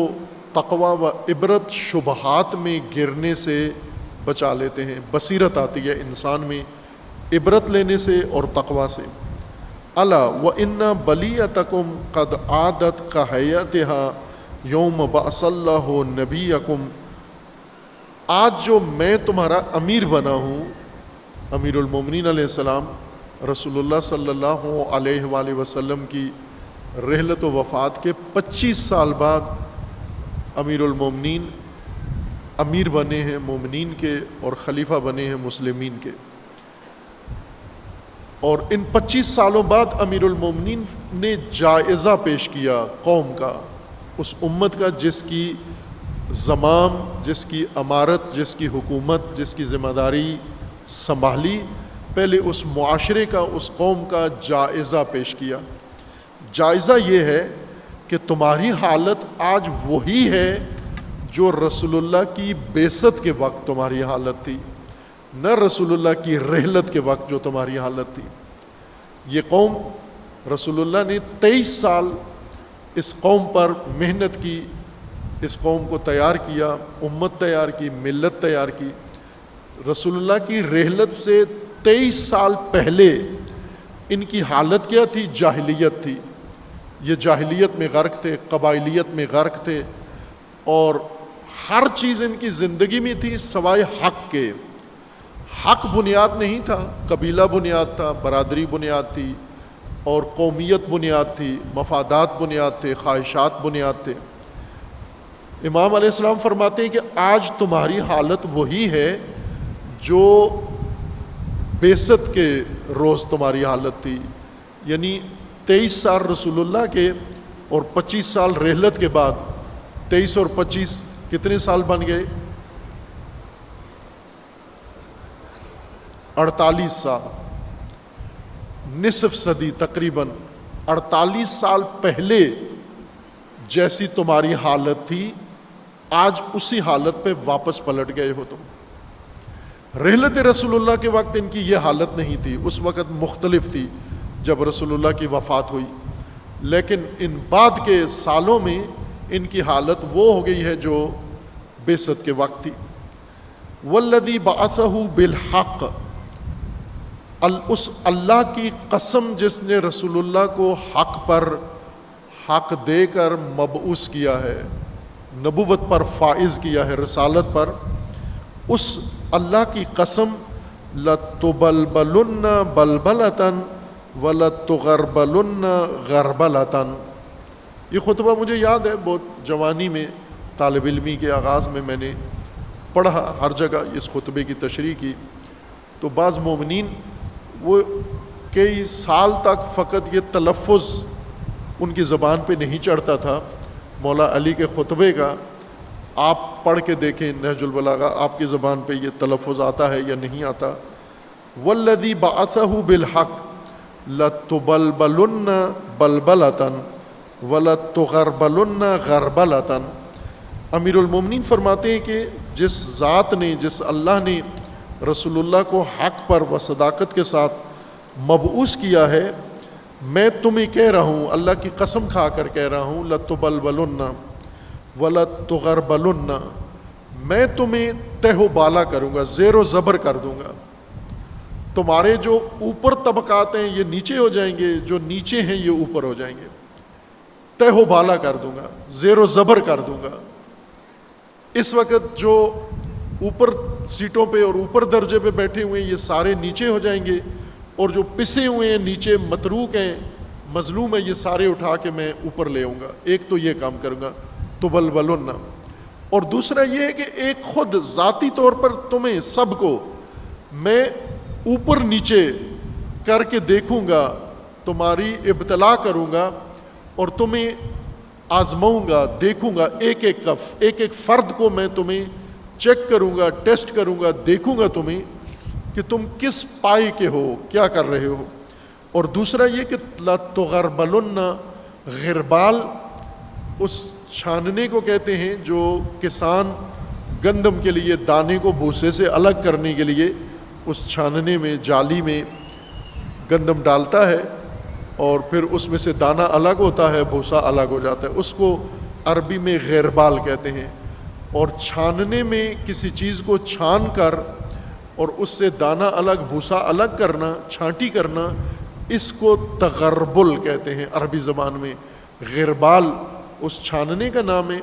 تقوی و عبرت شبہات میں گرنے سے بچا لیتے ہیں. بصیرت آتی ہے انسان میں عبرت لینے سے اور تقوی سے۔ الا وان بلیتکم قد عادت کہیئتها یوم بعث اللہ نبیکم، آج جو میں تمہارا امیر بنا ہوں، امیر المومنین علیہ السلام رسول اللہ صلی اللہ علیہ وآلہ وسلم کی رحلت و وفات کے 25 سال بعد امیر المومنین امیر بنے ہیں مومنین کے اور خلیفہ بنے ہیں مسلمین کے، اور ان 25 سالوں بعد امیر المومنین نے جائزہ پیش کیا قوم کا، اس امت کا جس کی زمام، جس کی امارت، جس کی حکومت، جس کی ذمہ داری سنبھالی، پہلے اس معاشرے کا، اس قوم کا جائزہ پیش کیا۔ جائزہ یہ ہے کہ تمہاری حالت آج وہی ہے جو رسول اللہ کی بعثت کے وقت تمہاری حالت تھی، نہ رسول اللہ کی رحلت کے وقت جو تمہاری حالت تھی۔ یہ قوم، رسول اللہ نے 23 سال اس قوم پر محنت کی، اس قوم کو تیار کیا، امت تیار کی، ملت تیار کی۔ رسول اللہ کی رحلت سے 23 سال پہلے ان کی حالت کیا تھی؟ جاہلیت تھی۔ یہ جاہلیت میں غرق تھے، قبائلیت میں غرق تھے، اور ہر چیز ان کی زندگی میں تھی سوائے حق کے۔ حق بنیاد نہیں تھا، قبیلہ بنیاد تھا، برادری بنیاد تھی، اور قومیت بنیاد تھی، مفادات بنیاد تھے، خواہشات بنیاد تھے۔ امام علیہ السلام فرماتے ہیں کہ آج تمہاری حالت وہی ہے جو بعثت کے روز تمہاری حالت تھی، یعنی 23 سال رسول اللہ کے اور 25 سال رحلت کے بعد، 23 اور 25 کتنے سال بن گئے؟ 48 سال، نصف صدی تقریباً 48 سال پہلے جیسی تمہاری حالت تھی، آج اسی حالت پہ واپس پلٹ گئے ہو تم۔ رحلت رسول اللہ کے وقت ان کی یہ حالت نہیں تھی، اس وقت مختلف تھی جب رسول اللہ کی وفات ہوئی، لیکن ان بعد کے سالوں میں ان کی حالت وہ ہو گئی ہے جو بعثت کے وقت تھی۔ والذی بعثہ بالحق، اس اللہ کی قسم جس نے رسول اللہ کو حق پر حق دے کر مبعوث کیا ہے، نبوت پر فائز کیا ہے، رسالت پر، اس اللہ کی قسم لَتُبَلْبَلُنَّ بَلْبَلَةً وَلَتُغَرْبَلُنَّ غَرْبَلَةً۔ یہ خطبہ مجھے یاد ہے، بہت جوانی میں طالب علمی کے آغاز میں نے پڑھا، ہر جگہ اس خطبے کی تشریح کی، تو بعض مومنین وہ کئی سال تک فقط یہ تلفظ ان کی زبان پہ نہیں چڑھتا تھا مولا علی کے خطبے کا۔ آپ پڑھ کے دیکھیں نہج البلاغہ، آپ کی زبان پہ یہ تلفظ آتا ہے یا نہیں آتا۔ والذی بعثہ بالحق لتبلبلن بلبلۃ ولتغربلن غربلۃ۔ امیر المومنین فرماتے ہیں کہ جس ذات نے، جس اللہ نے رسول اللہ کو حق پر و صداقت کے ساتھ مبعوث کیا ہے، میں تمہیں کہہ رہا ہوں، اللہ کی قسم کھا کر کہہ رہا ہوں، لتبلبلن وَلَتُغَرْبَلُنَّ، میں تمہیں تہ و بالا کروں گا، زیر و زبر کر دوں گا۔ تمہارے جو اوپر طبقات ہیں یہ نیچے ہو جائیں گے، جو نیچے ہیں یہ اوپر ہو جائیں گے، تہ و بالا کر دوں گا، زیر و زبر کر دوں گا۔ اس وقت جو اوپر سیٹوں پہ اور اوپر درجے پہ بیٹھے ہوئے ہیں یہ سارے نیچے ہو جائیں گے، اور جو پسے ہوئے ہیں نیچے متروک ہیں، مظلوم ہیں، یہ سارے اٹھا کے میں اوپر لے آؤں گا۔ ایک تو یہ کام کروں گا، تبلبلن، اور دوسرا یہ ہے کہ ایک خود ذاتی طور پر تمہیں سب کو میں اوپر نیچے کر کے دیکھوں گا، تمہاری ابتلا کروں گا اور تمہیں آزماؤں گا، دیکھوں گا، ایک ایک فرد کو میں تمہیں چیک کروں گا، ٹیسٹ کروں گا، دیکھوں گا تمہیں کہ تم کس پائے کے ہو، کیا کر رہے ہو۔ اور دوسرا یہ کہ لَتُغَرْبَلُنَّ، غربال اس چھاننے کو کہتے ہیں جو کسان گندم کے لیے دانے کو بھوسے سے الگ کرنے کے لیے اس چھاننے میں، جالی میں گندم ڈالتا ہے اور پھر اس میں سے دانہ الگ ہوتا ہے، بھوسا الگ ہو جاتا ہے، اس کو عربی میں غربال کہتے ہیں۔ اور چھاننے میں کسی چیز کو چھان کر اور اس سے دانہ الگ بھوسا الگ کرنا، چھانٹی کرنا، اس کو تغربل کہتے ہیں عربی زبان میں۔ غربال اس چھاننے کا نام ہے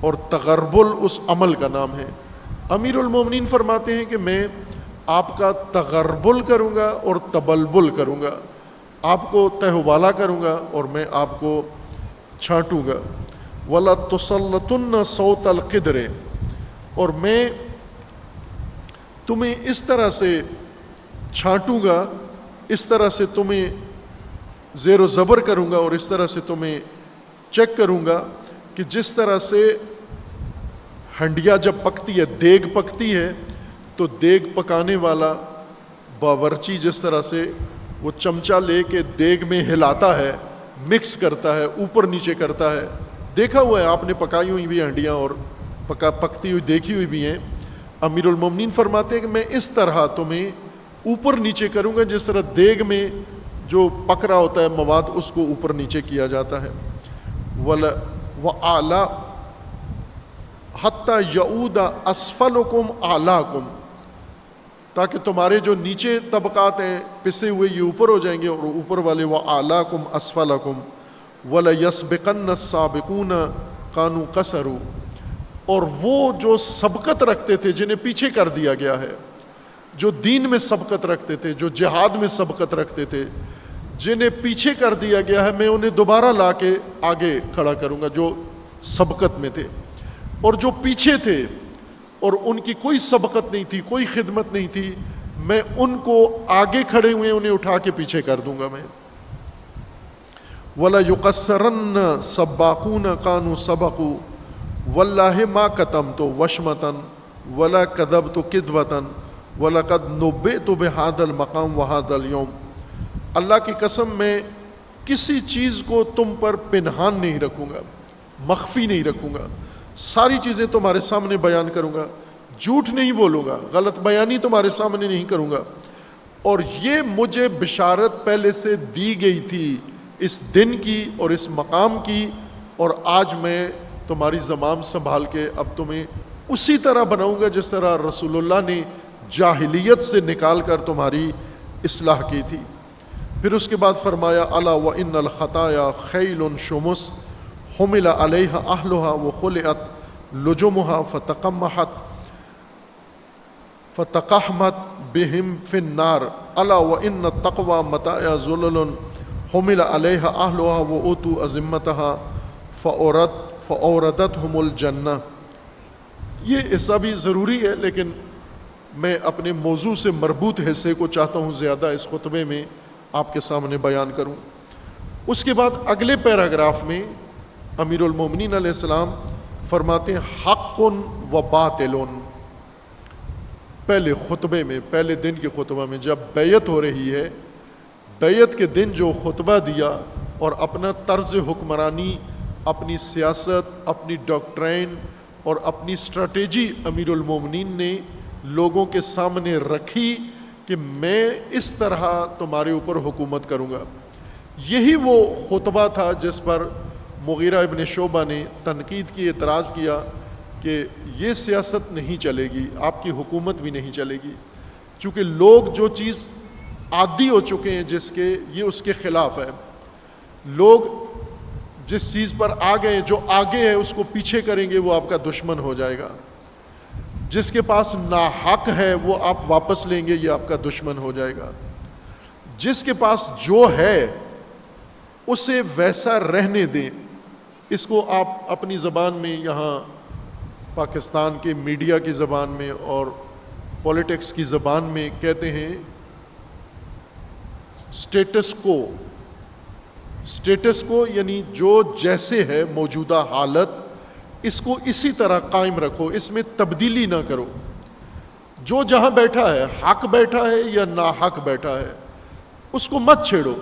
اور تغربل اس عمل کا نام ہے۔ امیر المومنین فرماتے ہیں کہ میں آپ کا تغربل کروں گا اور تبلبل کروں گا، آپ کو تہ و بالا کروں گا اور میں آپ کو چھانٹوں گا۔ وَلَا تُسَلَّطُنَّ صَوْتَ الْقِدْرِ، اور میں تمہیں اس طرح سے چھانٹوں گا، اس طرح سے تمہیں زیر و زبر کروں گا اور اس طرح سے تمہیں چیک کروں گا کہ جس طرح سے ہنڈیا جب پکتی ہے، دیگ پکتی ہے، تو دیگ پکانے والا باورچی جس طرح سے وہ چمچہ لے کے دیگ میں ہلاتا ہے، مکس کرتا ہے، اوپر نیچے کرتا ہے، دیکھا ہوا ہے آپ نے، پکائی ہوئی بھی ہنڈیاں اور پکتی ہوئی دیکھی ہوئی بھی ہیں۔ امیر المومنین فرماتے ہیں کہ میں اس طرح تمہیں اوپر نیچے کروں گا جس طرح دیگ میں جو پک رہا ہوتا ہے مواد، اس کو اوپر نیچے کیا جاتا ہے۔ وَأَعْلَى حَتَّى يَعُودَ أَسْفَلُكُمْ أَعْلَاكُمْ، تاکہ تمہارے جو نیچے طبقات ہیں پسے ہوئے یہ اوپر ہو جائیں گے، اور اوپر والے وَأَعْلَاكُمْ أَسْفَلَكُمْ وَلَيَسْبِقَنَّ السَّابِقُونَ كَانُوا قَصَرُوا، اور وہ جو سبقت رکھتے تھے جنہیں پیچھے کر دیا گیا ہے، جو دین میں سبقت رکھتے تھے، جو جہاد میں سبقت رکھتے تھے، جنہیں پیچھے کر دیا گیا ہے، میں انہیں دوبارہ لا کے آگے کھڑا کروں گا جو سبقت میں تھے۔ اور جو پیچھے تھے اور ان کی کوئی سبقت نہیں تھی، کوئی خدمت نہیں تھی، میں ان کو آگے کھڑے ہوئے انہیں اٹھا کے پیچھے کر دوں گا میں۔ وَلَا يُقَصَّرَنَّ سَبَّاقُونَ كَانُوا سَبَقُوا وَاللَّهِ مَا كَتَمْتُ وَشْمَةً وَلَا كَذَبْتُ كِذْبَةً وَلَقَدْ نُبِّئْتُ بِهَذَا الْمَقَامِ وَهَذَا الْيَوْمِ، اللہ کی قسم میں کسی چیز کو تم پر پنہان نہیں رکھوں گا، مخفی نہیں رکھوں گا، ساری چیزیں تمہارے سامنے بیان کروں گا، جھوٹ نہیں بولوں گا، غلط بیانی تمہارے سامنے نہیں کروں گا۔ اور یہ مجھے بشارت پہلے سے دی گئی تھی اس دن کی اور اس مقام کی، اور آج میں تمہاری زمام سنبھال کے اب تمہیں اسی طرح بناؤں گا جس طرح رسول اللہ نے جاہلیت سے نکال کر تمہاری اصلاح کی تھی۔ پھر اس کے بعد فرمایا الا وان الخطایا خیل شمس حمل علیہا اہلھا وخلعت لجمھا فتقحمت بہم فی النار الا وان التقوی متاع ذلل حمل علیہا اہلھا واوتوا عظمتھا فاوردتہم الجنہ۔ یہ حصہ بھی ضروری ہے، لیکن میں اپنے موضوع سے مربوط حصے کو چاہتا ہوں زیادہ اس خطبے میں آپ کے سامنے بیان کروں۔ اس کے بعد اگلے پیراگراف میں امیر المومنین علیہ السلام فرماتے ہیں حق و باطل۔ پہلے خطبے میں، پہلے دن کے خطبہ میں جب بیعت ہو رہی ہے، بیعت کے دن جو خطبہ دیا اور اپنا طرز حکمرانی، اپنی سیاست، اپنی ڈاکٹرین اور اپنی اسٹریٹجی امیر المومنین نے لوگوں کے سامنے رکھی کہ میں اس طرح تمہارے اوپر حکومت کروں گا۔ یہی وہ خطبہ تھا جس پر مغیرہ ابن شعبہ نے تنقید کی، اعتراض کیا کہ یہ سیاست نہیں چلے گی، آپ کی حکومت بھی نہیں چلے گی، چونکہ لوگ جو چیز عادی ہو چکے ہیں جس کے، یہ اس کے خلاف ہے۔ لوگ جس چیز پر آ گئے، جو آگے ہے اس کو پیچھے کریں گے، وہ آپ کا دشمن ہو جائے گا۔ جس کے پاس ناحق ہے وہ آپ واپس لیں گے، یہ آپ کا دشمن ہو جائے گا۔ جس کے پاس جو ہے اسے ویسا رہنے دیں۔ اس کو آپ اپنی زبان میں، یہاں پاکستان کے میڈیا کی زبان میں اور پولیٹکس کی زبان میں کہتے ہیں سٹیٹس کو۔ سٹیٹس کو یعنی جو جیسے ہے موجودہ حالت، اس کو اسی طرح قائم رکھو، اس میں تبدیلی نہ کرو۔ جو جہاں بیٹھا ہے، حق بیٹھا ہے یا ناحق بیٹھا ہے، اس کو مت چھیڑو۔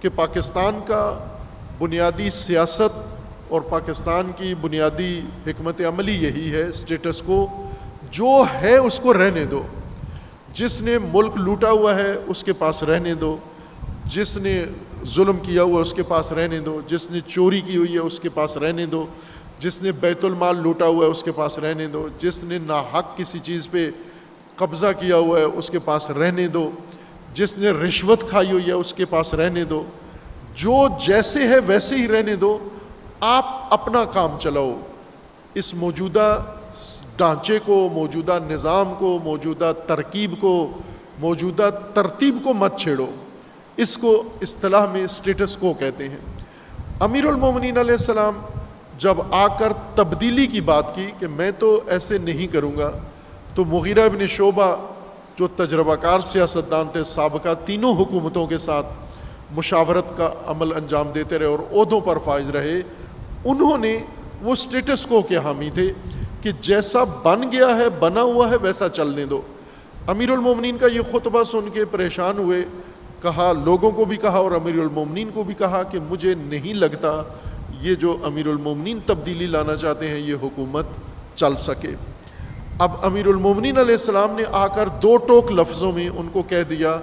کہ پاکستان کا بنیادی سیاست اور پاکستان کی بنیادی حکمت عملی یہی ہے، سٹیٹس کو جو ہے اس کو رہنے دو۔ جس نے ملک لوٹا ہوا ہے اس کے پاس رہنے دو، جس نے ظلم کیا ہوا اس کے پاس رہنے دو، جس نے چوری کی ہوئی ہے اس کے پاس رہنے دو، جس نے بیت المال لوٹا ہوا ہے اس کے پاس رہنے دو، جس نے ناحق کسی چیز پہ قبضہ کیا ہوا ہے اس کے پاس رہنے دو، جس نے رشوت کھائی ہوئی ہے اس کے پاس رہنے دو، جو جیسے ہے ویسے ہی رہنے دو، آپ اپنا کام چلاؤ، اس موجودہ ڈھانچے کو، موجودہ نظام کو، موجودہ ترکیب کو، موجودہ ترتیب کو مت چھیڑو۔ اس کو اصطلاح میں اسٹیٹس کو کہتے ہیں۔ امیر المومنین علیہ السلام جب آ کر تبدیلی کی بات کی کہ میں تو ایسے نہیں کروں گا، تو مغیرہ بن شعبہ جو تجربہ کار سیاستدان تھے، سابقہ تینوں حکومتوں کے ساتھ مشاورت کا عمل انجام دیتے رہے اور عہدوں پر فائز رہے، انہوں نے وہ اسٹیٹس کو کے حامی تھے کہ جیسا بن گیا ہے، بنا ہوا ہے، ویسا چلنے دو۔ امیر المومنین کا یہ خطبہ سن کے پریشان ہوئے، کہا، لوگوں کو بھی کہا اور امیر المومنین کو بھی کہا کہ مجھے نہیں لگتا یہ جو امیر المومنین تبدیلی لانا چاہتے ہیں یہ حکومت چل سکے۔ اب امیر المومنین علیہ السلام نے آ کر دو ٹوک لفظوں میں ان کو کہہ دیا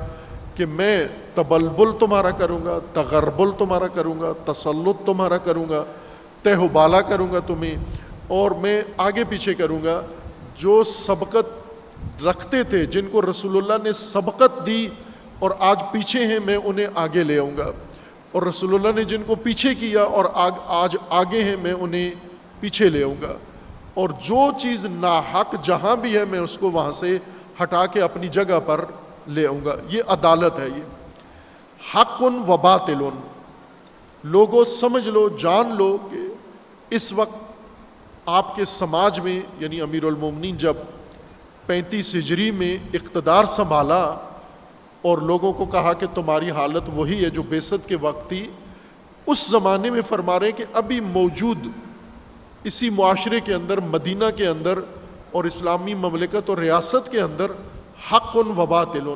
کہ میں تبلبل تمہارا کروں گا، تغربل تمہارا کروں گا، تسلط تمہارا کروں گا، تہ و بالا کروں گا تمہیں، اور میں آگے پیچھے کروں گا۔ جو سبقت رکھتے تھے، جن کو رسول اللہ نے سبقت دی اور آج پیچھے ہیں، میں انہیں آگے لے آؤں گا، اور رسول اللہ نے جن کو پیچھے کیا اور آج آگے ہیں، میں انہیں پیچھے لے آؤں گا، اور جو چیز ناحق جہاں بھی ہے میں اس کو وہاں سے ہٹا کے اپنی جگہ پر لے آؤں گا۔ یہ عدالت ہے۔ یہ حق و باطل، لوگوں سمجھ لو، جان لو کہ اس وقت آپ کے سماج میں، یعنی امیر المومنین جب 35 ہجری میں اقتدار سنبھالا اور لوگوں کو کہا کہ تمہاری حالت وہی ہے جو بعثت کے وقت تھی، اس زمانے میں فرما رہے ہیں کہ ابھی موجود اسی معاشرے کے اندر، مدینہ کے اندر اور اسلامی مملکت اور ریاست کے اندر حق و باطل،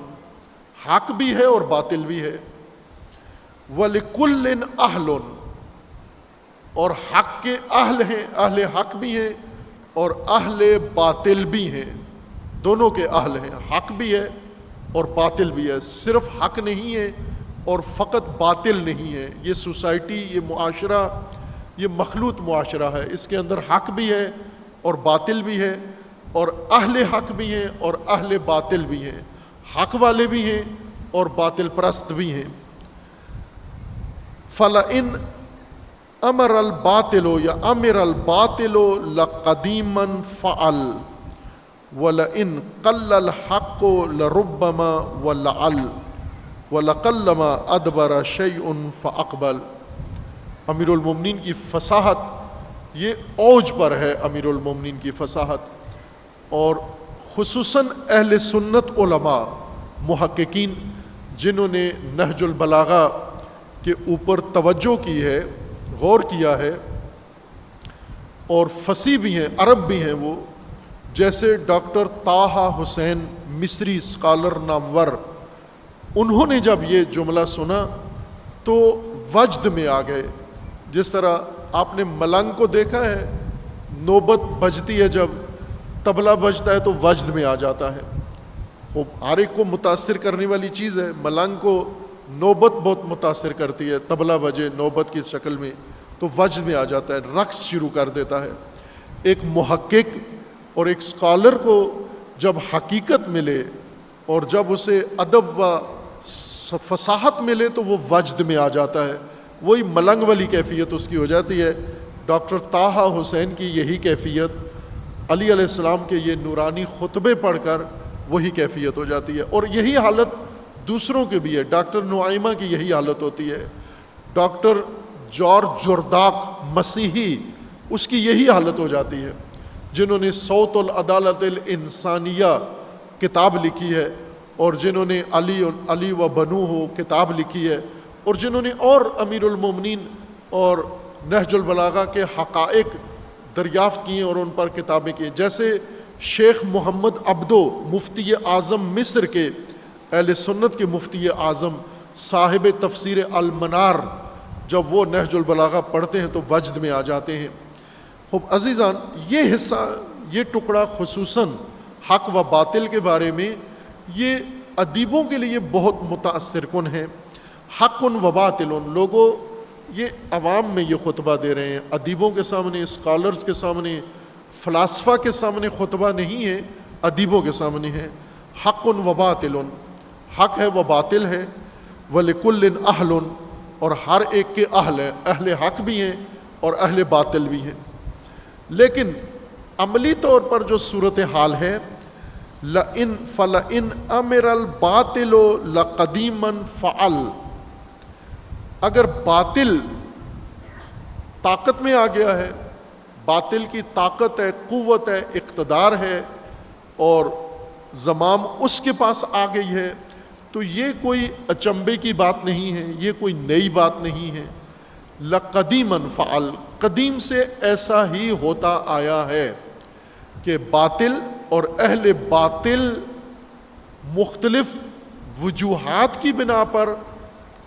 حق بھی ہے اور باطل بھی ہے۔ وَلِكُلٍّ أَهْلٌ، اور حق کے اہل ہیں، اہل حق بھی ہیں اور اہل باطل بھی ہیں، دونوں کے اہل ہیں، حق بھی ہے اور باطل بھی ہے۔ صرف حق نہیں ہے اور فقط باطل نہیں ہے۔ یہ سوسائٹی، یہ معاشرہ، یہ مخلوط معاشرہ ہے، اس کے اندر حق بھی ہے اور باطل بھی ہے، اور اہل حق بھی ہیں اور اہل باطل بھی ہیں، حق والے بھی ہیں اور باطل پرست بھی ہیں۔ فَلَئِنْ امر الباطل یا امر الباطل لقدیما فعل ولئن قل الحق لربما ولعل ولقلما ادبر شیء فاقبل۔ امیر المومنین کی فصاحت یہ اوج پر ہے، امیر المومنین کی فصاحت، اور خصوصاً اہل سنت علماء محققین جنہوں نے نہج البلاغہ کے اوپر توجہ کی ہے، غور کیا ہے، اور فصیح بھی ہیں، عرب بھی ہیں وہ، جیسے ڈاکٹر طٰہٰ حسین مصری اسکالر نامور، انہوں نے جب یہ جملہ سنا تو وجد میں آ گئے۔ جس طرح آپ نے ملنگ کو دیکھا ہے، نوبت بجتی ہے، جب طبلہ بجتا ہے تو وجد میں آ جاتا ہے، وہ ہر ایک کو متاثر کرنے والی چیز ہے۔ ملنگ کو نوبت بہت متاثر کرتی ہے، طبلہ بجے نوبت کی شکل میں تو وجد میں آ جاتا ہے، رقص شروع کر دیتا ہے۔ ایک محقق اور ایک اسکالر کو جب حقیقت ملے اور جب اسے ادب و فصاحت ملے تو وہ وجد میں آ جاتا ہے، وہی ملنگ والی کیفیت اس کی ہو جاتی ہے۔ ڈاکٹر طٰہٰ حسین کی یہی کیفیت، علی علیہ السلام کے یہ نورانی خطبے پڑھ کر وہی کیفیت ہو جاتی ہے، اور یہی حالت دوسروں کے بھی ہے۔ ڈاکٹر نعیمہ کی یہی حالت ہوتی ہے، ڈاکٹر جارج جرداق مسیحی، اس کی یہی حالت ہو جاتی ہے، جنہوں نے صوت العدالت الانسانیہ کتاب لکھی ہے، اور جنہوں نے علی و بنوہ کتاب لکھی ہے، اور جنہوں نے اور امیر المومنین اور نہج البلاغہ کے حقائق دریافت کیے اور ان پر کتابیں کی، جیسے شیخ محمد عبدو، مفتی اعظم مصر کے، اہل سنت کے مفتی اعظم، صاحب تفسیر المنار، جب وہ نہج البلاغہ پڑھتے ہیں تو وجد میں آ جاتے ہیں۔ خوب عزیزان، یہ حصہ، یہ ٹکڑا خصوصاً حق و باطل کے بارے میں، یہ ادیبوں کے لیے بہت متاثر کن ہے۔ حق و باطل، لوگوں یہ عوام میں یہ خطبہ دے رہے ہیں، ادیبوں کے سامنے، اسکالرز کے سامنے، فلاسفہ کے سامنے خطبہ نہیں ہے، ادیبوں کے سامنے ہے۔ حق و باطل، حق ہے و باطل ہے، وَلِكُلٍّ أَهْلٌ، اور ہر ایک کے اہل ہیں، اہل حق بھی ہیں اور اہل باطل بھی ہیں۔ لیکن عملی طور پر جو صورتحال ہے، فَلَئِنْ أَمِرَ الْبَاطِلُ لَقَدِيمًا فَعَلْ، اگر باطل طاقت میں آ گیا ہے، باطل کی طاقت ہے، قوت ہے، اقتدار ہے اور زمام اس کے پاس آ گئی ہے، تو یہ کوئی اچنبے کی بات نہیں ہے، یہ کوئی نئی بات نہیں ہے۔ لَقَدِيمًا فَعَلْ، قدیم سے ایسا ہی ہوتا آیا ہے کہ باطل اور اہل باطل مختلف وجوہات کی بنا پر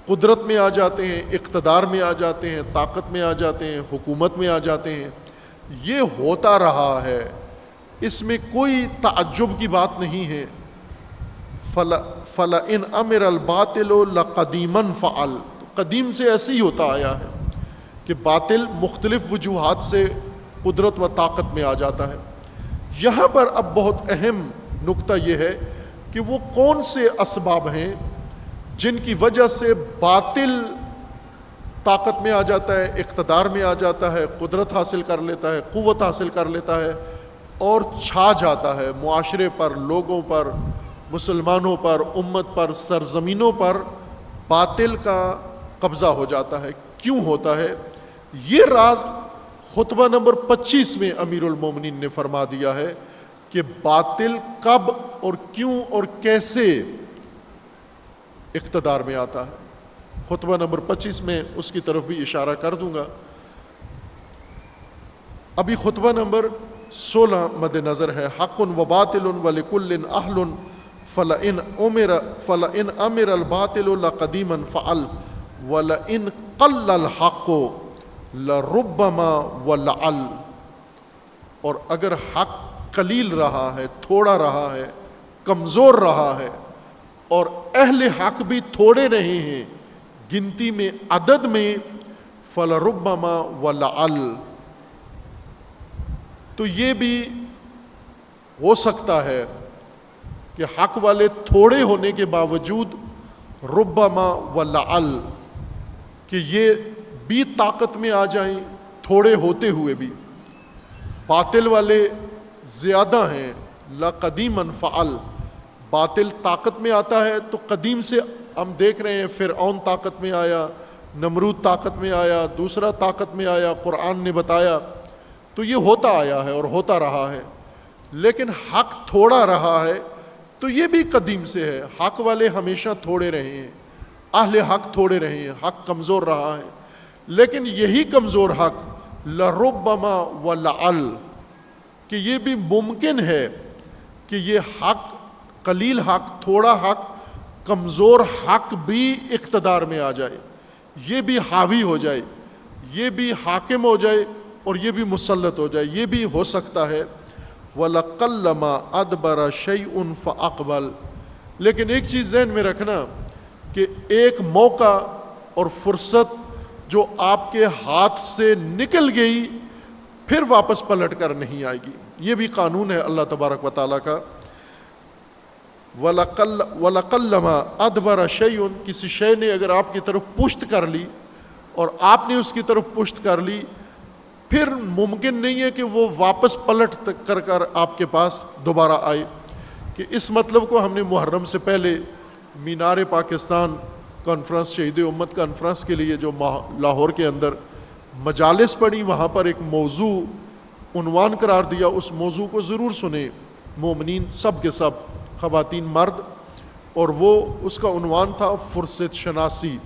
قدرت میں آ جاتے ہیں، اقتدار میں آ جاتے ہیں، طاقت میں آ جاتے ہیں، حکومت میں آ جاتے ہیں۔ یہ ہوتا رہا ہے، اس میں کوئی تعجب کی بات نہیں ہے۔ فَلَئِنْ أَمِرَ الْبَاطِلُ لَقَدِيمًا فَعَلْ، قدیم سے ایسے ہی ہوتا آیا ہے کہ باطل مختلف وجوہات سے قدرت و طاقت میں آ جاتا ہے۔ یہاں پر اب بہت اہم نکتہ یہ ہے کہ وہ کون سے اسباب ہیں جن کی وجہ سے باطل طاقت میں آ جاتا ہے، اقتدار میں آ جاتا ہے، قدرت حاصل کر لیتا ہے، قوت حاصل کر لیتا ہے اور چھا جاتا ہے معاشرے پر، لوگوں پر، مسلمانوں پر، امت پر، سرزمینوں پر باطل کا قبضہ ہو جاتا ہے۔ کیوں ہوتا ہے؟ یہ راز خطبہ نمبر 25 میں امیر المومنین نے فرما دیا ہے کہ باطل کب اور کیوں اور کیسے اقتدار میں آتا ہے۔ خطبہ نمبر 25 میں اس کی طرف بھی اشارہ کر دوں گا۔ ابھی خطبہ نمبر 16 مد نظر ہے، حق و باطل وَلِكُلٍّ أَهْلٌ فَلَئِنْ أَمِرَ الْبَاطِلُ لَقَدِيمًا فَعَلْ وَلَئِنْ قَلَّ الْحَقُّ لَرُبَّمَا وَلَعَلْ، اور اگر حق قلیل رہا ہے، تھوڑا رہا ہے، کمزور رہا ہے اور اہل حق بھی تھوڑے رہے ہیں گنتی میں، عدد میں، فَلَرُبَّمَا وَلَعَلْ، تو یہ بھی ہو سکتا ہے کہ حق والے تھوڑے ہونے کے باوجود ربما ولعل کہ یہ بھی طاقت میں آ جائیں تھوڑے ہوتے ہوئے بھی۔ باطل والے زیادہ ہیں، لقدیماً فعل، باطل طاقت میں آتا ہے تو قدیم سے ہم دیکھ رہے ہیں، فرعون طاقت میں آیا، نمرود طاقت میں آیا، دوسرا طاقت میں آیا، قرآن نے بتایا، تو یہ ہوتا آیا ہے اور ہوتا رہا ہے۔ لیکن حق تھوڑا رہا ہے تو یہ بھی قدیم سے ہے، حق والے ہمیشہ تھوڑے رہے ہیں، اہل حق تھوڑے رہے ہیں، حق کمزور رہا ہے۔ لیکن یہی کمزور حق لربما ولعل کہ یہ بھی ممکن ہے کہ یہ حق، قلیل حق، تھوڑا حق، کمزور حق بھی اقتدار میں آ جائے، یہ بھی حاوی ہو جائے، یہ بھی حاکم ہو جائے اور یہ بھی مسلط ہو جائے، یہ بھی ہو سکتا ہے۔ وَلَقَلَّمَا أَدْبَرَ شَيْءٌ فَأَقْبَلَ، لیکن ایک چیز ذہن میں رکھنا کہ ایک موقع اور فرصت جو آپ کے ہاتھ سے نکل گئی پھر واپس پلٹ کر نہیں آئے گی، یہ بھی قانون ہے اللہ تبارک و تعالیٰ کا۔ وَلَقَلَّمَا أَدْبَرَ شَيْءٌ، کسی شے نے اگر آپ کی طرف پشت کر لی اور آپ نے اس کی طرف پشت کر لی، پھر ممکن نہیں ہے کہ وہ واپس پلٹ کر آپ کے پاس دوبارہ آئے۔ کہ اس مطلب کو ہم نے محرم سے پہلے مینار پاکستان کانفرنس، شہید امت کانفرنس کے لیے جو لاہور کے اندر مجالس پڑھی، وہاں پر ایک موضوع عنوان قرار دیا، اس موضوع کو ضرور سنیں مومنین سب کے سب، خواتین مرد، اور وہ اس کا عنوان تھا فرصت شناسی،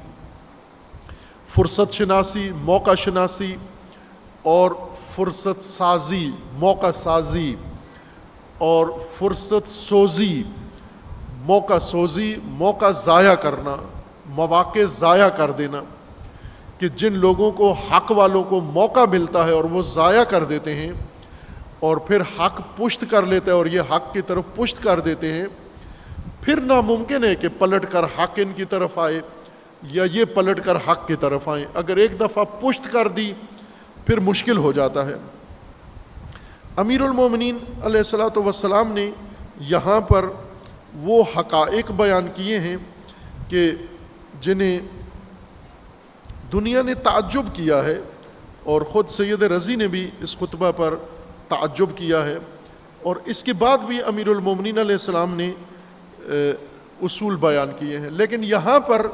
فرصت شناسی، موقع شناسی اور فرصت سازی، موقع سازی اور فرصت سوزی، موقع سوزی، موقع ضائع کرنا، مواقع ضائع کر دینا، کہ جن لوگوں کو، حق والوں کو موقع ملتا ہے اور وہ ضائع کر دیتے ہیں اور پھر حق پشت کر لیتا ہے اور یہ حق کی طرف پشت کر دیتے ہیں، پھر ناممکن ہے کہ پلٹ کر حق ان کی طرف آئے یا یہ پلٹ کر حق کی طرف آئیں۔ اگر ایک دفعہ پشت کر دی پھر مشکل ہو جاتا ہے۔ امیر المومنین علیہ الصلوۃ والسلام نے یہاں پر وہ حقائق بیان کیے ہیں کہ جنہیں دنیا نے تعجب کیا ہے، اور خود سید رضی نے بھی اس خطبہ پر تعجب کیا ہے، اور اس کے بعد بھی امیر المومنین علیہ السلام نے اصول بیان کیے ہیں۔ لیکن یہاں پر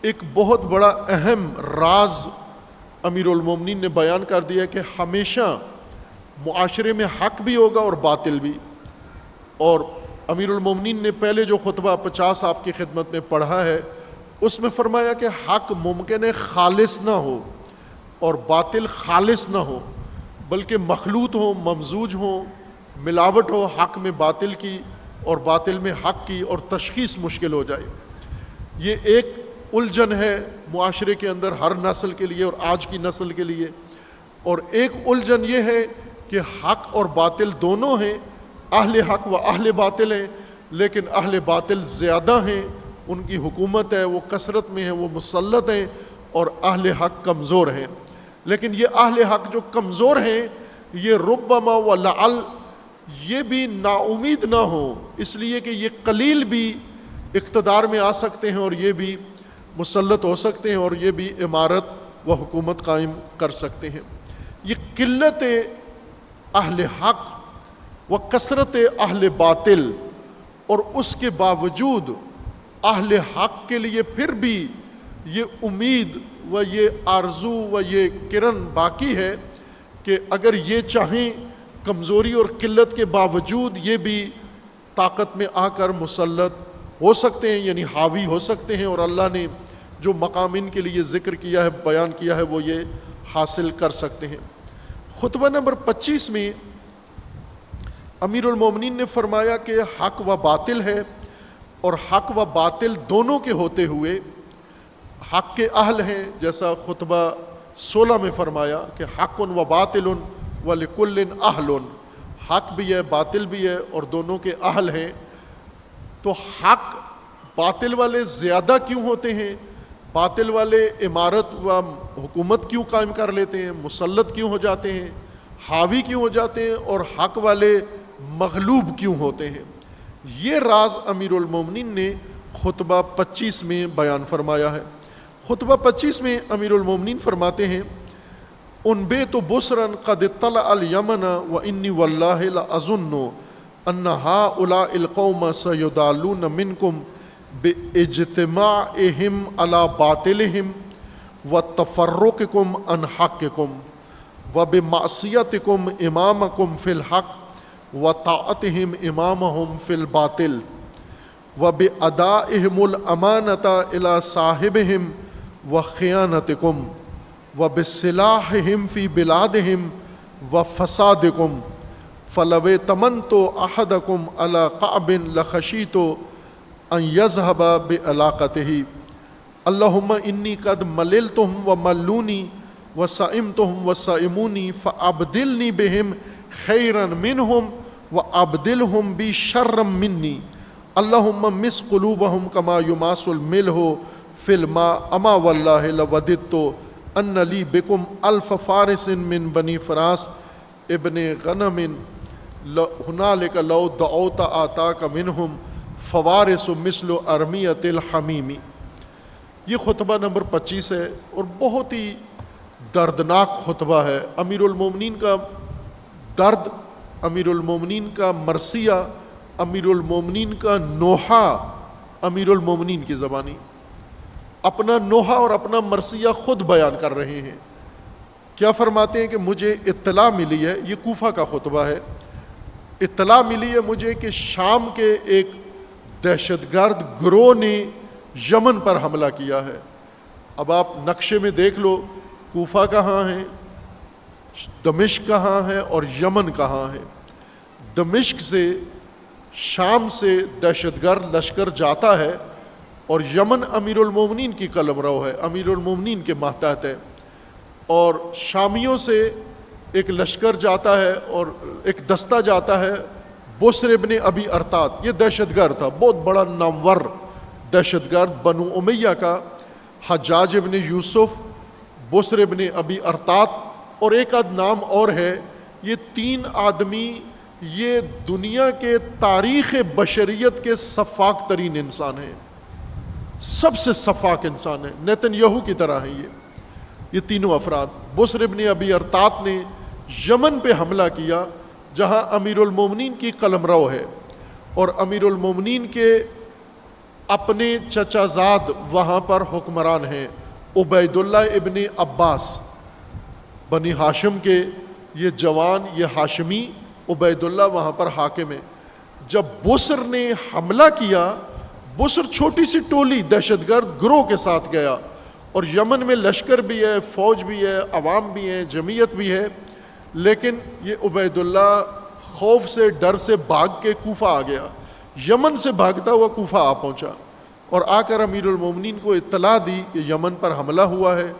ایک بہت بڑا اہم راز امیر المومنین نے بیان کر دیا کہ ہمیشہ معاشرے میں حق بھی ہوگا اور باطل بھی۔ اور امیر المومنین نے پہلے جو خطبہ 50 آپ کی خدمت میں پڑھا ہے اس میں فرمایا کہ حق ممکن ہے خالص نہ ہو اور باطل خالص نہ ہو، بلکہ مخلوط ہو، ممزوج ہو، ملاوٹ ہو حق میں باطل کی اور باطل میں حق کی، اور تشخیص مشکل ہو جائے۔ یہ ایک الجھن ہے معاشرے کے اندر ہر نسل کے لیے اور آج کی نسل کے لیے، اور ایک الجھن یہ ہے کہ حق اور باطل دونوں ہیں، اہل حق و اہل باطل ہیں، لیکن اہل باطل زیادہ ہیں، ان کی حکومت ہے، وہ کثرت میں ہے، وہ مسلط ہیں، اور اہل حق کمزور ہیں۔ لیکن یہ اہل حق جو کمزور ہیں یہ ربما و لعل یہ بھی نا امید نہ ہو، اس لیے کہ یہ قلیل بھی اقتدار میں آ سکتے ہیں اور یہ بھی مسلط ہو سکتے ہیں اور یہ بھی عمارت و حکومت قائم کر سکتے ہیں۔ یہ قلت اہل حق و کثرت اہل باطل، اور اس کے باوجود اہل حق کے لیے پھر بھی یہ امید و یہ آرزو و یہ کرن باقی ہے کہ اگر یہ چاہیں کمزوری اور قلت کے باوجود یہ بھی طاقت میں آ کر مسلط ہو سکتے ہیں، یعنی حاوی ہو سکتے ہیں، اور اللہ نے جو مقام ان کے لیے ذکر کیا ہے، بیان کیا ہے، وہ یہ حاصل کر سکتے ہیں۔ خطبہ نمبر 25 میں امیر المومنین نے فرمایا کہ حق و باطل ہے، اور حق و باطل دونوں کے ہوتے ہوئے حق کے اہل ہیں، جیسا خطبہ 16 میں فرمایا کہ حق و باطل وَلِكُلٍّ أَهْلٌ، حق بھی ہے باطل بھی ہے اور دونوں کے اہل ہیں۔ تو حق باطل والے زیادہ کیوں ہوتے ہیں؟ باطل والے عمارت و حکومت کیوں قائم کر لیتے ہیں؟ مسلط کیوں ہو جاتے ہیں؟ حاوی کیوں ہو جاتے ہیں؟ اور حق والے مغلوب کیوں ہوتے ہیں؟ یہ راز امیر المومنین نے خطبہ 25 میں بیان فرمایا ہے۔ خطبہ 25 میں امیر المومنین فرماتے ہیں انبیت بسرا قد اطلع الیمن وانی واللہ لأظن ان ہؤلاء القوم سیضالون منکم باجتماعہم علی باطلہم وتفرقکم عن حقکم وبمعصیتکم امامکم فی الحق وطاعتہم امامہم فی الباطل وبأدائہم الامانۃ الی صاحبہم وخیانتکم وبصلاحہم فی بلادہم وفسادکم فلو تمنت احدکم علی قعب لخشیت ان یذهب بعلاقتہ اللہم انی قد مللتہم وملونی وسئمتہم وسئمونی فابدلنی بہم خیرا منہم وابدلہم بی شرا منی اللہم مس قلوبہم کما یماس الملح فی الماء اما واللہ لوددت ان لی بکم الف فارس من بنی فراس ابن غنم ہنالک لو دعوت آتاک منہم فوارس مثل ارمیۃ الحمیم۔ یہ خطبہ نمبر 25 ہے اور بہت ہی دردناک خطبہ ہے۔ امیر المومنین کا درد، امیر المومنین کا مرثیہ، امیر المومنین کا نوحہ، امیر المومنین کی زبانی اپنا نوحہ اور اپنا مرثیہ خود بیان کر رہے ہیں۔ کیا فرماتے ہیں کہ مجھے اطلاع ملی ہے، یہ کوفہ کا خطبہ ہے، اطلاع ملی ہے مجھے کہ شام کے ایک دہشت گرد گروہ نے یمن پر حملہ کیا ہے۔ اب آپ نقشے میں دیکھ لو کوفہ کہاں ہے، دمشق کہاں ہے اور یمن کہاں ہے۔ دمشق سے، شام سے دہشت گرد لشکر جاتا ہے اور یمن امیر المومنین کی قلمرو ہے، امیر المومنین کے ماتحت ہے، اور شامیوں سے ایک لشکر جاتا ہے اور ایک دستہ جاتا ہے بسر ابن ابی ارطات، یہ دہشت گرد تھا، بہت بڑا نامور دہشت گرد بنو امیہ کا، حجاج ابن یوسف، بسر ابن ابی ارطات اور ایک آدھ نام اور ہے۔ یہ 3 آدمی یہ دنیا کے تاریخ بشریت کے سفاک ترین انسان ہیں، سب سے سفاک انسان ہیں، نیتن یہو کی طرح ہیں یہ تینوں افراد۔ بسر ابن ابی ارطاط نے یمن پہ حملہ کیا جہاں امیر المومنین کی قلمرو ہے، اور امیر المومنین کے اپنے چچا زاد وہاں پر حکمران ہیں، عبید اللہ ابن عباس، بنی ہاشم کے یہ جوان، یہ ہاشمی عبید اللہ وہاں پر حاکم ہے۔ جب بسر نے حملہ کیا، بسر چھوٹی سی ٹولی دہشت گرد گروہ کے ساتھ گیا، اور یمن میں لشکر بھی ہے، فوج بھی ہے، عوام بھی ہے، جمعیت بھی ہے، لیکن یہ عبید اللہ خوف سے ڈر سے بھاگ کے کوفہ آ گیا، یمن سے بھاگتا ہوا کوفہ آ پہنچا، اور آ کر امیر المومنین کو اطلاع دی کہ یمن پر حملہ ہوا ہے۔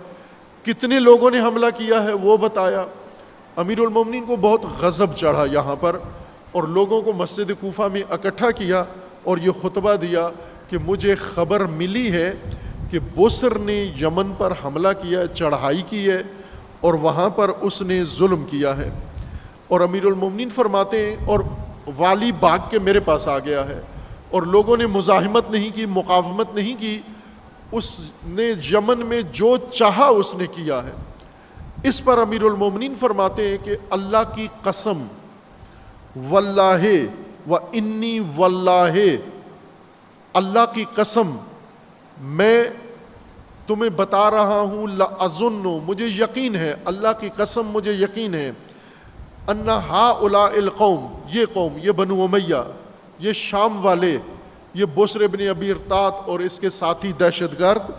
کتنے لوگوں نے حملہ کیا ہے وہ بتایا۔ امیر المومنین کو بہت غضب چڑھا یہاں پر، اور لوگوں کو مسجد کوفہ میں اکٹھا کیا اور یہ خطبہ دیا کہ مجھے خبر ملی ہے کہ بسر نے یمن پر حملہ کیا ہے، چڑھائی کی ہے، اور وہاں پر اس نے ظلم کیا ہے۔ اور امیر المومنین فرماتے ہیں اور والی بھاگ کے میرے پاس آ گیا ہے، اور لوگوں نے مزاحمت نہیں کی، مقاومت نہیں کی، اس نے یمن میں جو چاہا اس نے کیا ہے۔ اس پر امیر المومنین فرماتے ہیں کہ اللہ کی قسم، واللہ و انی واللہ، اللہ کی قسم میں تمہیں بتا رہا ہوں، لأظن، مجھے یقین ہے، اللہ کی قسم مجھے یقین ہے، ان ہؤلاء القوم، یہ قوم، یہ بنو امیہ، یہ شام والے، یہ بسر ابن ابی ارطاط اور اس کے ساتھی دہشت گرد،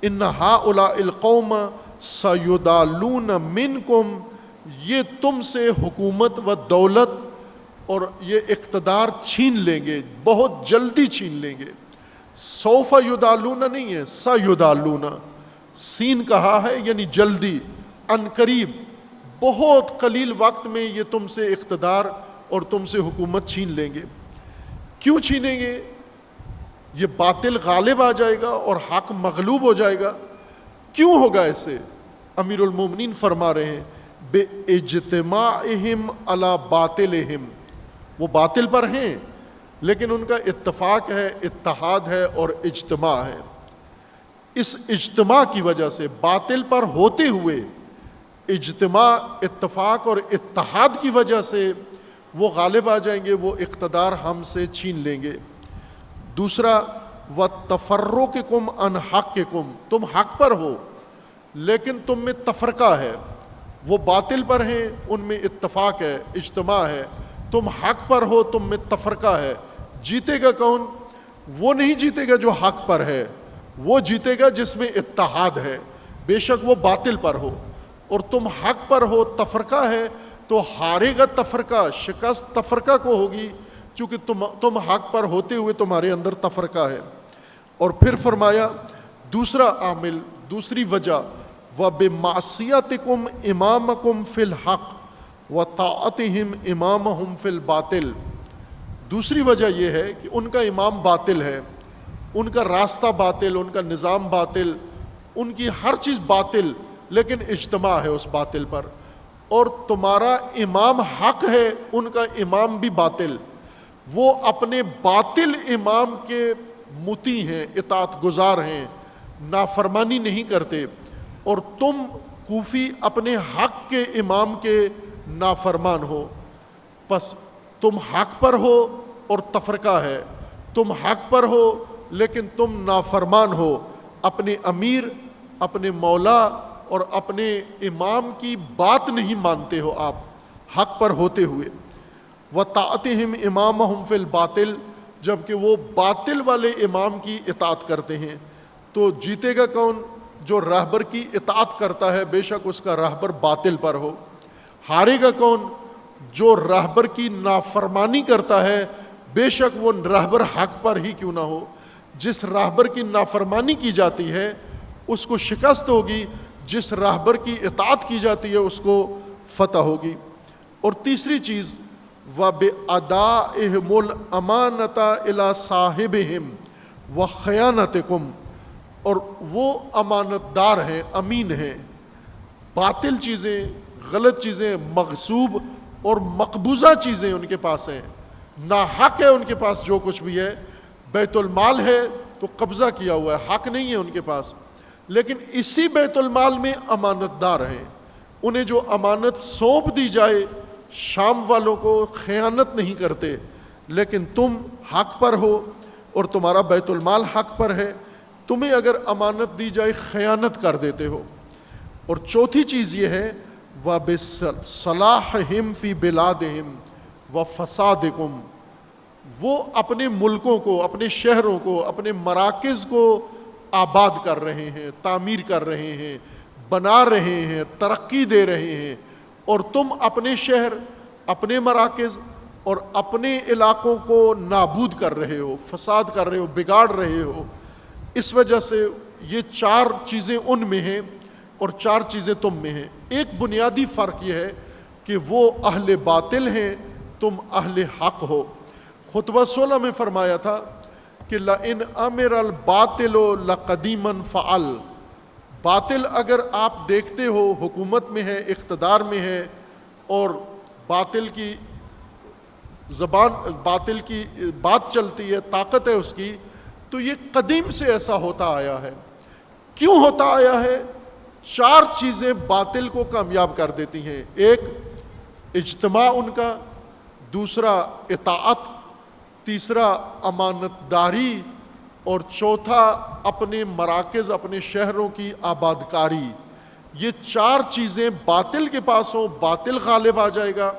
ان ہؤلاء القوم سیدالون منکم، یہ تم سے حکومت و دولت اور یہ اقتدار چھین لیں گے، بہت جلدی چھین لیں گے۔ سوف یدالون نہیں ہے، سیدالون، سین کہا ہے یعنی جلدی، ان قریب، بہت قلیل وقت میں یہ تم سے اقتدار اور تم سے حکومت چھین لیں گے۔ کیوں چھینیں گے؟ یہ باطل غالب آ جائے گا اور حق مغلوب ہو جائے گا۔ کیوں ہوگا ایسے؟ امیر المومنین فرما رہے ہیں بے اجتماعہم علی باطلہم، وہ باطل پر ہیں لیکن ان کا اتفاق ہے، اتحاد ہے اور اجتماع ہے۔ اس اجتماع کی وجہ سے، باطل پر ہوتے ہوئے اجتماع، اتفاق اور اتحاد کی وجہ سے وہ غالب آ جائیں گے، وہ اقتدار ہم سے چھین لیں گے۔ دوسرا، وَتَفَرُّقِكُمْ عَنْ حَقِّكُمْ، تم حق پر ہو لیکن تم میں تفرقہ ہے، وہ باطل پر ہیں ان میں اتفاق ہے، اجتماع ہے، تم حق پر ہو تم میں تفرقہ ہے۔ جیتے گا کون؟ وہ نہیں جیتے گا جو حق پر ہے، وہ جیتے گا جس میں اتحاد ہے، بے شک وہ باطل پر ہو، اور تم حق پر ہو، تفرقہ ہے، تو ہارے گا تفرقہ، شکست تفرقہ کو ہوگی، چونکہ تم حق پر ہوتے ہوئے تمہارے اندر تفرقہ ہے۔ اور پھر فرمایا دوسرا عامل، دوسری وجہ، وَبِمَعْصِيَتِكُمْ إِمَامَكُمْ فِي الْحَقِّ وَطَاعَتِهِمْ إِمَامَهُمْ فِي الْبَاطِلِ، دوسری وجہ یہ ہے کہ ان کا امام باطل ہے، ان کا راستہ باطل، ان کا نظام باطل، ان کی ہر چیز باطل، لیکن اجتماع ہے اس باطل پر، اور تمہارا امام حق ہے، ان کا امام بھی باطل، وہ اپنے باطل امام کے مطیع ہیں، اطاعت گزار ہیں، نافرمانی نہیں کرتے، اور تم کوفی اپنے حق کے امام کے نافرمان ہو۔ پس تم حق پر ہو اور تفرقہ ہے، تم حق پر ہو لیکن تم نافرمان ہو، اپنے امیر، اپنے مولا اور اپنے امام کی بات نہیں مانتے ہو آپ حق پر ہوتے ہوئے۔ وَطَاعَتِهِمْ إِمَامَهُمْ فِي الْبَاطِلِ، جبکہ وہ باطل والے امام کی اطاعت کرتے ہیں۔ تو جیتے گا کون؟ جو رہبر کی اطاعت کرتا ہے، بے شک اس کا رہبر باطل پر ہو۔ ہارے گا کون؟ جو رہبر کی نافرمانی کرتا ہے، بے شک وہ رہبر حق پر ہی کیوں نہ ہو۔ جس رہبر کی نافرمانی کی جاتی ہے اس کو شکست ہوگی، جس رہبر کی اطاعت کی جاتی ہے اس کو فتح ہوگی۔ اور تیسری چیز، وَبِأَدَائِهِمُ الْأَمَانَةَ إِلَى صَاحِبِهِمْ وَخِيَانَتِكُمْ، اور وہ امانت دار ہیں، امین ہیں، باطل چیزیں، غلط چیزیں، مغصوب اور مقبوضہ چیزیں ان کے پاس ہیں، ناحق ہے ان کے پاس جو کچھ بھی ہے، بیت المال ہے تو قبضہ کیا ہوا ہے، حق نہیں ہے ان کے پاس، لیکن اسی بیت المال میں امانت دار ہیں، انہیں جو امانت سونپ دی جائے شام والوں کو خیانت نہیں کرتے، لیکن تم حق پر ہو اور تمہارا بیت المال حق پر ہے، تمہیں اگر امانت دی جائے خیانت کر دیتے ہو۔ اور چوتھی چیز یہ ہے وَبِصَلَاحِهِمْ فِي بِلَادِهِمْ وَفَسَادِكُمْ، وہ اپنے ملکوں کو، اپنے شہروں کو، اپنے مراکز کو آباد کر رہے ہیں، تعمیر کر رہے ہیں، بنا رہے ہیں، ترقی دے رہے ہیں، اور تم اپنے شہر، اپنے مراکز اور اپنے علاقوں کو نابود کر رہے ہو، فساد کر رہے ہو، بگاڑ رہے ہو۔ اس وجہ سے یہ چار چیزیں ان میں ہیں اور چار چیزیں تم میں ہیں۔ ایک بنیادی فرق یہ ہے کہ وہ اہل باطل ہیں، تم اہل حق ہو۔ خطبہ 16 میں فرمایا تھا کہ لَإِنْ أَمِرَ الْبَاطِلُ لَقَدِيمًا فَعَلْ، باطل اگر آپ دیکھتے ہو حکومت میں ہے، اقتدار میں ہے، اور باطل کی زبان، باطل کی بات چلتی ہے، طاقت ہے اس کی، تو یہ قدیم سے ایسا ہوتا آیا ہے۔ کیوں ہوتا آیا ہے؟ چار چیزیں باطل کو کامیاب کر دیتی ہیں۔ ایک اجتماع ان کا، دوسرا اطاعت، تیسرا امانت داری، اور چوتھا اپنے مراکز، اپنے شہروں کی آباد کاری۔ یہ چار چیزیں باطل کے پاس ہوں، باطل غالب آ جائے گا،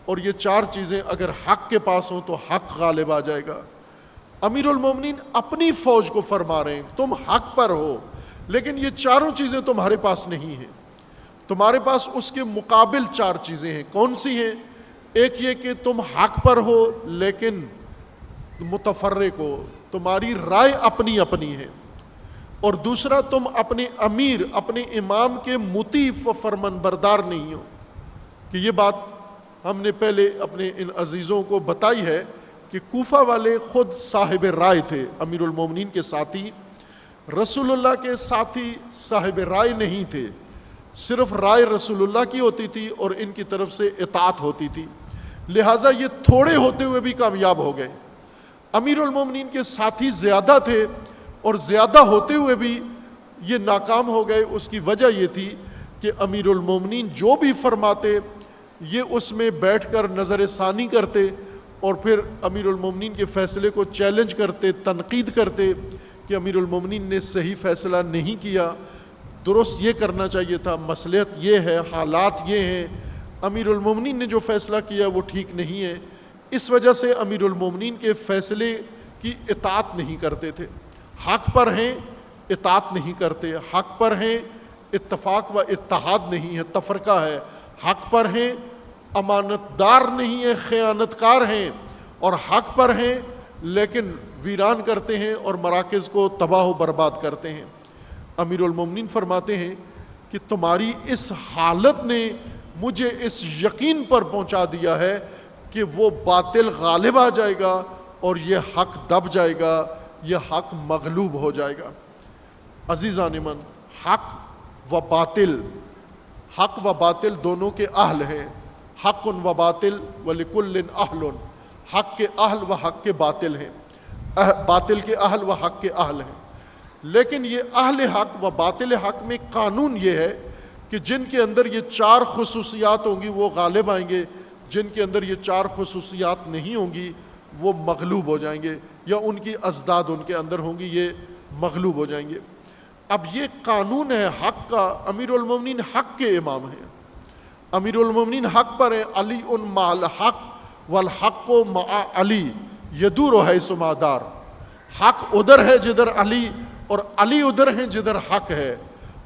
اور یہ چار چیزیں اگر حق کے پاس ہوں تو حق غالب آ جائے گا۔ امیر المومنین اپنی فوج کو فرما رہے ہیں تم حق پر ہو، لیکن یہ چاروں چیزیں تمہارے پاس نہیں ہیں، تمہارے پاس اس کے مقابل چار چیزیں ہیں۔ کون سی ہیں؟ ایک یہ کہ تم حق پر ہو لیکن متفرق ہو، تمہاری رائے اپنی اپنی ہے، اور دوسرا تم اپنے امیر، اپنے امام کے مطیع و فرمان بردار نہیں ہو۔ کہ یہ بات ہم نے پہلے اپنے ان عزیزوں کو بتائی ہے کہ کوفہ والے خود صاحب رائے تھے، امیر المومنین کے ساتھی، رسول اللہ کے ساتھی صاحب رائے نہیں تھے، صرف رائے رسول اللہ کی ہوتی تھی اور ان کی طرف سے اطاعت ہوتی تھی، لہٰذا یہ تھوڑے ہوتے ہوئے بھی کامیاب ہو گئے۔ امیر المومنین کے ساتھی زیادہ تھے اور زیادہ ہوتے ہوئے بھی یہ ناکام ہو گئے۔ اس کی وجہ یہ تھی کہ امیر المومنین جو بھی فرماتے یہ اس میں بیٹھ کر نظر ثانی کرتے اور پھر امیر المومنین کے فیصلے کو چیلنج کرتے، تنقید کرتے کہ امیر المومنین نے صحیح فیصلہ نہیں کیا، درست یہ کرنا چاہیے تھا، مصلحت یہ ہے، حالات یہ ہیں، امیر المومنین نے جو فیصلہ کیا وہ ٹھیک نہیں ہے۔ اس وجہ سے امیر المومنین کے فیصلے کی اطاعت نہیں کرتے تھے۔ حق پر ہیں، اطاعت نہیں کرتے، حق پر ہیں، اتفاق و اتحاد نہیں ہے، تفرقہ ہے، حق پر ہیں، امانت دار نہیں ہے، خیانت کار ہیں، اور حق پر ہیں لیکن ویران کرتے ہیں اور مراکز کو تباہ و برباد کرتے ہیں۔ امیر المومنین فرماتے ہیں کہ تمہاری اس حالت نے مجھے اس یقین پر پہنچا دیا ہے کہ وہ باطل غالب آ جائے گا اور یہ حق دب جائے گا، یہ حق مغلوب ہو جائے گا۔ عزیزان من، حق و باطل دونوں کے اہل ہیں، حق و باطل وَلِكُلٍّ أَهْلٌ، حق کے اہل و حق کے باطل ہیں، باطل کے اہل و حق کے اہل ہیں۔ لیکن یہ اہل حق و باطل حق میں قانون یہ ہے کہ جن کے اندر یہ چار خصوصیات ہوں گی وہ غالب آئیں گے، جن کے اندر یہ چار خصوصیات نہیں ہوں گی وہ مغلوب ہو جائیں گے، یا ان کی ازداد ان کے اندر ہوں گی، یہ مغلوب ہو جائیں گے۔ اب یہ قانون ہے حق کا۔ امیر المومنین حق کے امام ہیں، امیر المومنین حق پر ہیں۔ علی مع الحق والحق مع علی یدور حیث ما دار، حق ادھر ہے جدھر علی، اور علی ادھر ہیں جدھر حق ہے،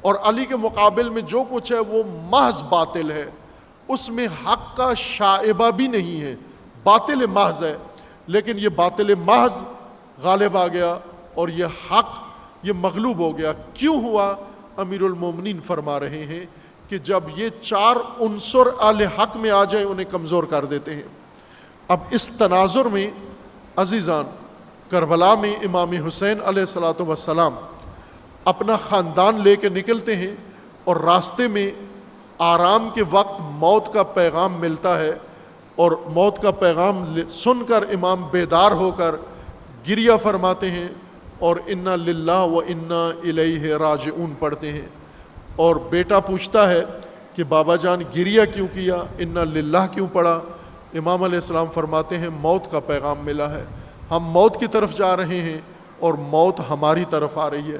اور علی کے مقابل میں جو کچھ ہے وہ محض باطل ہے، اس میں حق کا شائبہ بھی نہیں ہے، باطل محض ہے۔ لیکن یہ باطل محض غالب آ گیا اور یہ حق یہ مغلوب ہو گیا۔ کیوں ہوا؟ امیر المومنین فرما رہے ہیں کہ جب یہ چار عنصر اہل حق میں آ جائیں انہیں کمزور کر دیتے ہیں۔ اب اس تناظر میں عزیزان، کربلا میں امام حسین علیہ الصلوۃ والسلام اپنا خاندان لے کے نکلتے ہیں، اور راستے میں آرام کے وقت موت کا پیغام ملتا ہے اور موت کا پیغام سن کر امام بیدار ہو کر گریہ فرماتے ہیں اور انا للہ و انا الیہ راجعون پڑھتے ہیں. اور بیٹا پوچھتا ہے کہ بابا جان گریہ کیوں کیا, انا للہ کیوں پڑھا؟ امام علیہ السلام فرماتے ہیں موت کا پیغام ملا ہے, ہم موت کی طرف جا رہے ہیں اور موت ہماری طرف آ رہی ہے.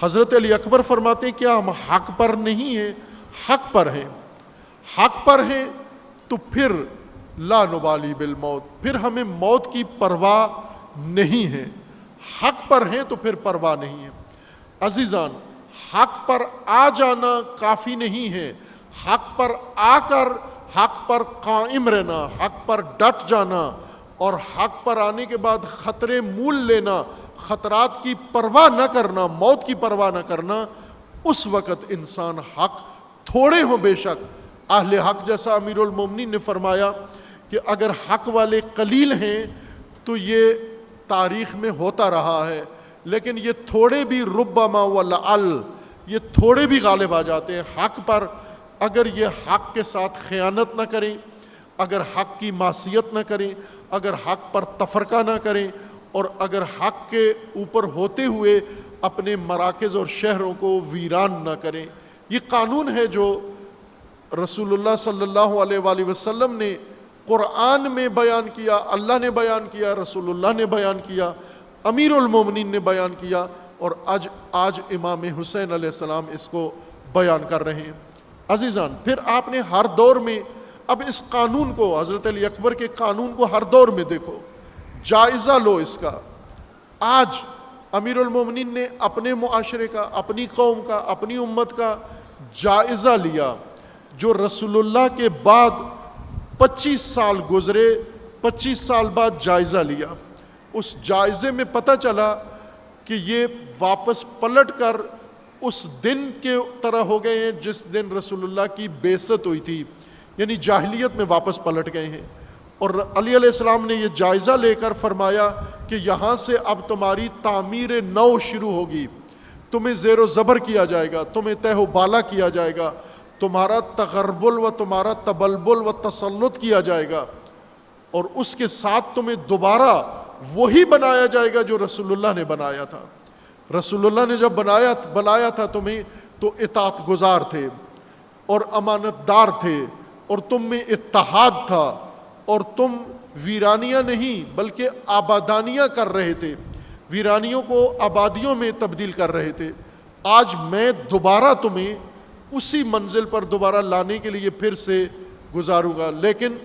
حضرت علی اکبر فرماتے ہیں کیا ہم حق پر نہیں ہیں؟ حق پر ہیں. حق پر ہیں تو پھر لا نبالی بالموت, پھر ہمیں موت کی پرواہ نہیں ہے. حق پر ہیں تو پھر پرواہ نہیں ہے. عزیزان, حق پر آ جانا کافی نہیں ہے, حق پر آ کر حق پر قائم رہنا, حق پر ڈٹ جانا اور حق پر آنے کے بعد خطرے مول لینا, خطرات کی پرواہ نہ کرنا, موت کی پرواہ نہ کرنا, اس وقت انسان حق تھوڑے ہوں بے شک. اہل حق جیسا امیر المومنین نے فرمایا کہ اگر حق والے قلیل ہیں تو یہ تاریخ میں ہوتا رہا ہے, لیکن یہ تھوڑے بھی ربما ولعل, یہ تھوڑے بھی غالب آ جاتے ہیں حق پر. اگر یہ حق کے ساتھ خیانت نہ کریں, اگر حق کی معصیت نہ کریں, اگر حق پر تفرقہ نہ کریں, اور اگر حق کے اوپر ہوتے ہوئے اپنے مراکز اور شہروں کو ویران نہ کریں. یہ قانون ہے جو رسول اللہ صلی اللہ علیہ وآلہ وسلم نے قرآن میں بیان کیا, اللہ نے بیان کیا, رسول اللہ نے بیان کیا, امیر المومنین نے بیان کیا, اور آج امام حسین علیہ السلام اس کو بیان کر رہے ہیں. عزیزان, پھر آپ نے ہر دور میں اب اس قانون کو, حضرت علی اکبر کے قانون کو ہر دور میں دیکھو, جائزہ لو اس کا. آج امیر المومنین نے اپنے معاشرے کا, اپنی قوم کا, اپنی امت کا جائزہ لیا. جو رسول اللہ کے بعد 25 سال گزرے, 25 سال بعد جائزہ لیا. اس جائزے میں پتہ چلا کہ یہ واپس پلٹ کر اس دن کے طرح ہو گئے ہیں جس دن رسول اللہ کی بعثت ہوئی تھی, یعنی جاہلیت میں واپس پلٹ گئے ہیں. اور علی علیہ السلام نے یہ جائزہ لے کر فرمایا کہ یہاں سے اب تمہاری تعمیر نو شروع ہوگی, تمہیں زیر و زبر کیا جائے گا, تمہیں تہ و بالا کیا جائے گا, تمہارا تغربل و تمہارا تبلبل و تسلط کیا جائے گا, اور اس کے ساتھ تمہیں دوبارہ وہی بنایا جائے گا جو رسول اللہ نے بنایا تھا. رسول اللہ نے جب بنایا تھا تمہیں تو اطاعت گزار تھے اور امانت دار تھے, اور تم میں اتحاد تھا, اور تم ویرانیاں نہیں بلکہ آبادانیاں کر رہے تھے, ویرانیوں کو آبادیوں میں تبدیل کر رہے تھے. آج میں دوبارہ تمہیں اسی منزل پر دوبارہ لانے کے لیے پھر سے گزاروں گا. لیکن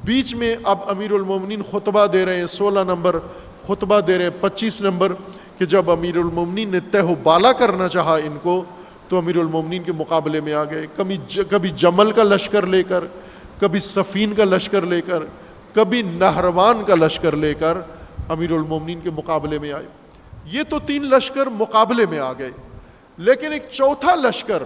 بیچ میں اب امیر المومنین خطبہ دے رہے ہیں, 16 نمبر خطبہ دے رہے ہیں, 25 نمبر, کہ جب امیر المومنین نے تہ و بالا کرنا چاہا ان کو تو امیر المومنین کے مقابلے میں آ گئے. کبھی جمل کا لشکر لے کر, کبھی صفین کا لشکر لے کر, کبھی نہروان کا لشکر لے کر امیر المومنین کے مقابلے میں آئے. یہ تو 3 لشکر مقابلے میں آ گئے, لیکن ایک چوتھا لشکر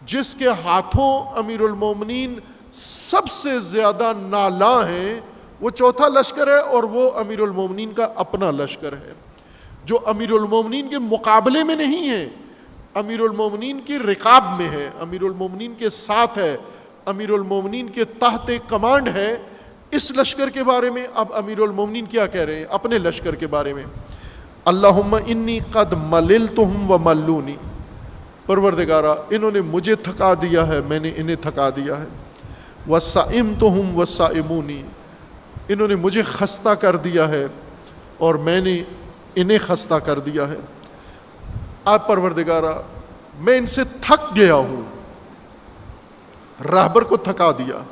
جس کے ہاتھوں امیر المومنین سب سے زیادہ نالاں ہیں, وہ چوتھا لشکر ہے, اور وہ امیر المومنین کا اپنا لشکر ہے, جو امیر المومنین کے مقابلے میں نہیں ہے, امیر المومنین کی رقاب میں ہے, امیر المومنین کے ساتھ ہے, امیر المومنین کے تحت کمانڈ ہے. اس لشکر کے بارے میں اب امیر المومنین کیا کہہ رہے ہیں اپنے لشکر کے بارے میں؟ اللہم انی قد مللتہم و ملونی, پروردگارا انہوں نے مجھے تھکا دیا ہے, میں نے انہیں تھکا دیا ہے. وسائمتہم وسائمونی, انہوں نے مجھے خستہ کر دیا ہے اور میں نے انہیں خستہ کر دیا ہے. آپ پروردگارا میں ان سے تھک گیا ہوں, رہبر کو تھکا دیا,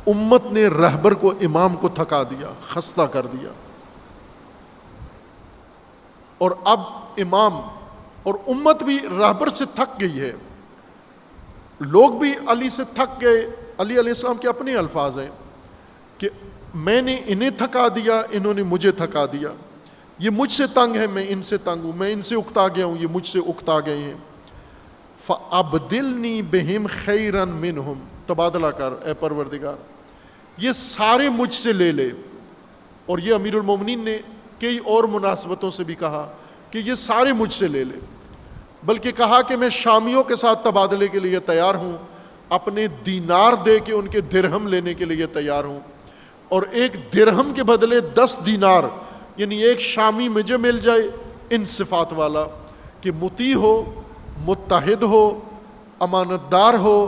امت نے رہبر کو, امام کو تھکا دیا, خستہ کر دیا, اور اب امام اور امت بھی رہبر سے تھک گئی ہے. لوگ بھی علی سے تھک گئے. علی علیہ السلام کے اپنے الفاظ ہیں کہ میں نے انہیں تھکا دیا, انہوں نے مجھے تھکا دیا, یہ مجھ سے تنگ ہے, میں ان سے تنگ ہوں, میں ان سے اکتا گیا ہوں, یہ مجھ سے اکتا گئے ہیں. فَأَبْدِلْنِي بِهِمْ خَيْرًا مِّنْهُمْ, تبادلہ کر اے پروردگار, یہ سارے مجھ سے لے لے. اور یہ امیر المومنین نے کئی اور مناسبتوں سے بھی کہا کہ یہ سارے مجھ سے لے لے, بلکہ کہا کہ میں شامیوں کے ساتھ تبادلے کے لیے تیار ہوں, اپنے دینار دے کے ان کے درہم لینے کے لیے تیار ہوں، اور ایک درہم کے بدلے 10 دینار، یعنی ایک شامی مجھے مل جائے ان صفات والا کہ مطیع ہو، متحد ہو، امانت دار ہو،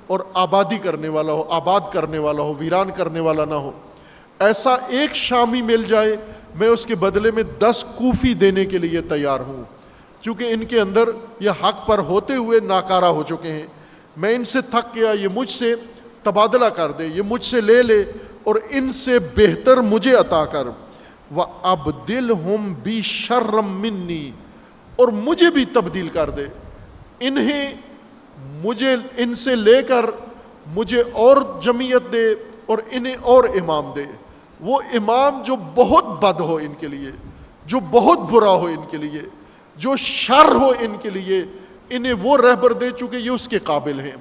اور آبادی کرنے والا ہو، آباد کرنے والا ہو، ویران کرنے والا نہ ہو، ایسا ایک شامی مل جائے، میں اس کے بدلے میں 10 کوفی دینے کے لیے تیار ہوں، چونکہ ان کے اندر یہ حق پر ہوتے ہوئے ناکارہ ہو چکے ہیں۔ میں ان سے تھک گیا، یہ مجھ سے تبادلہ کر دے، یہ مجھ سے لے لے اور ان سے بہتر مجھے عطا کر۔ وَأَبْدِلْهُمْ بِشَرًّا مِّنِّي، اور مجھے بھی تبدیل کر دے، انہیں مجھے ان سے لے کر مجھے اور جمعیت دے اور انہیں اور امام دے، وہ امام جو بہت بد ہو ان کے لیے، جو بہت برا ہو ان کے لیے، جو شر ہو ان کے لیے، انہیں وہ رہبر دے چونکہ یہ اس کے قابل ہیں،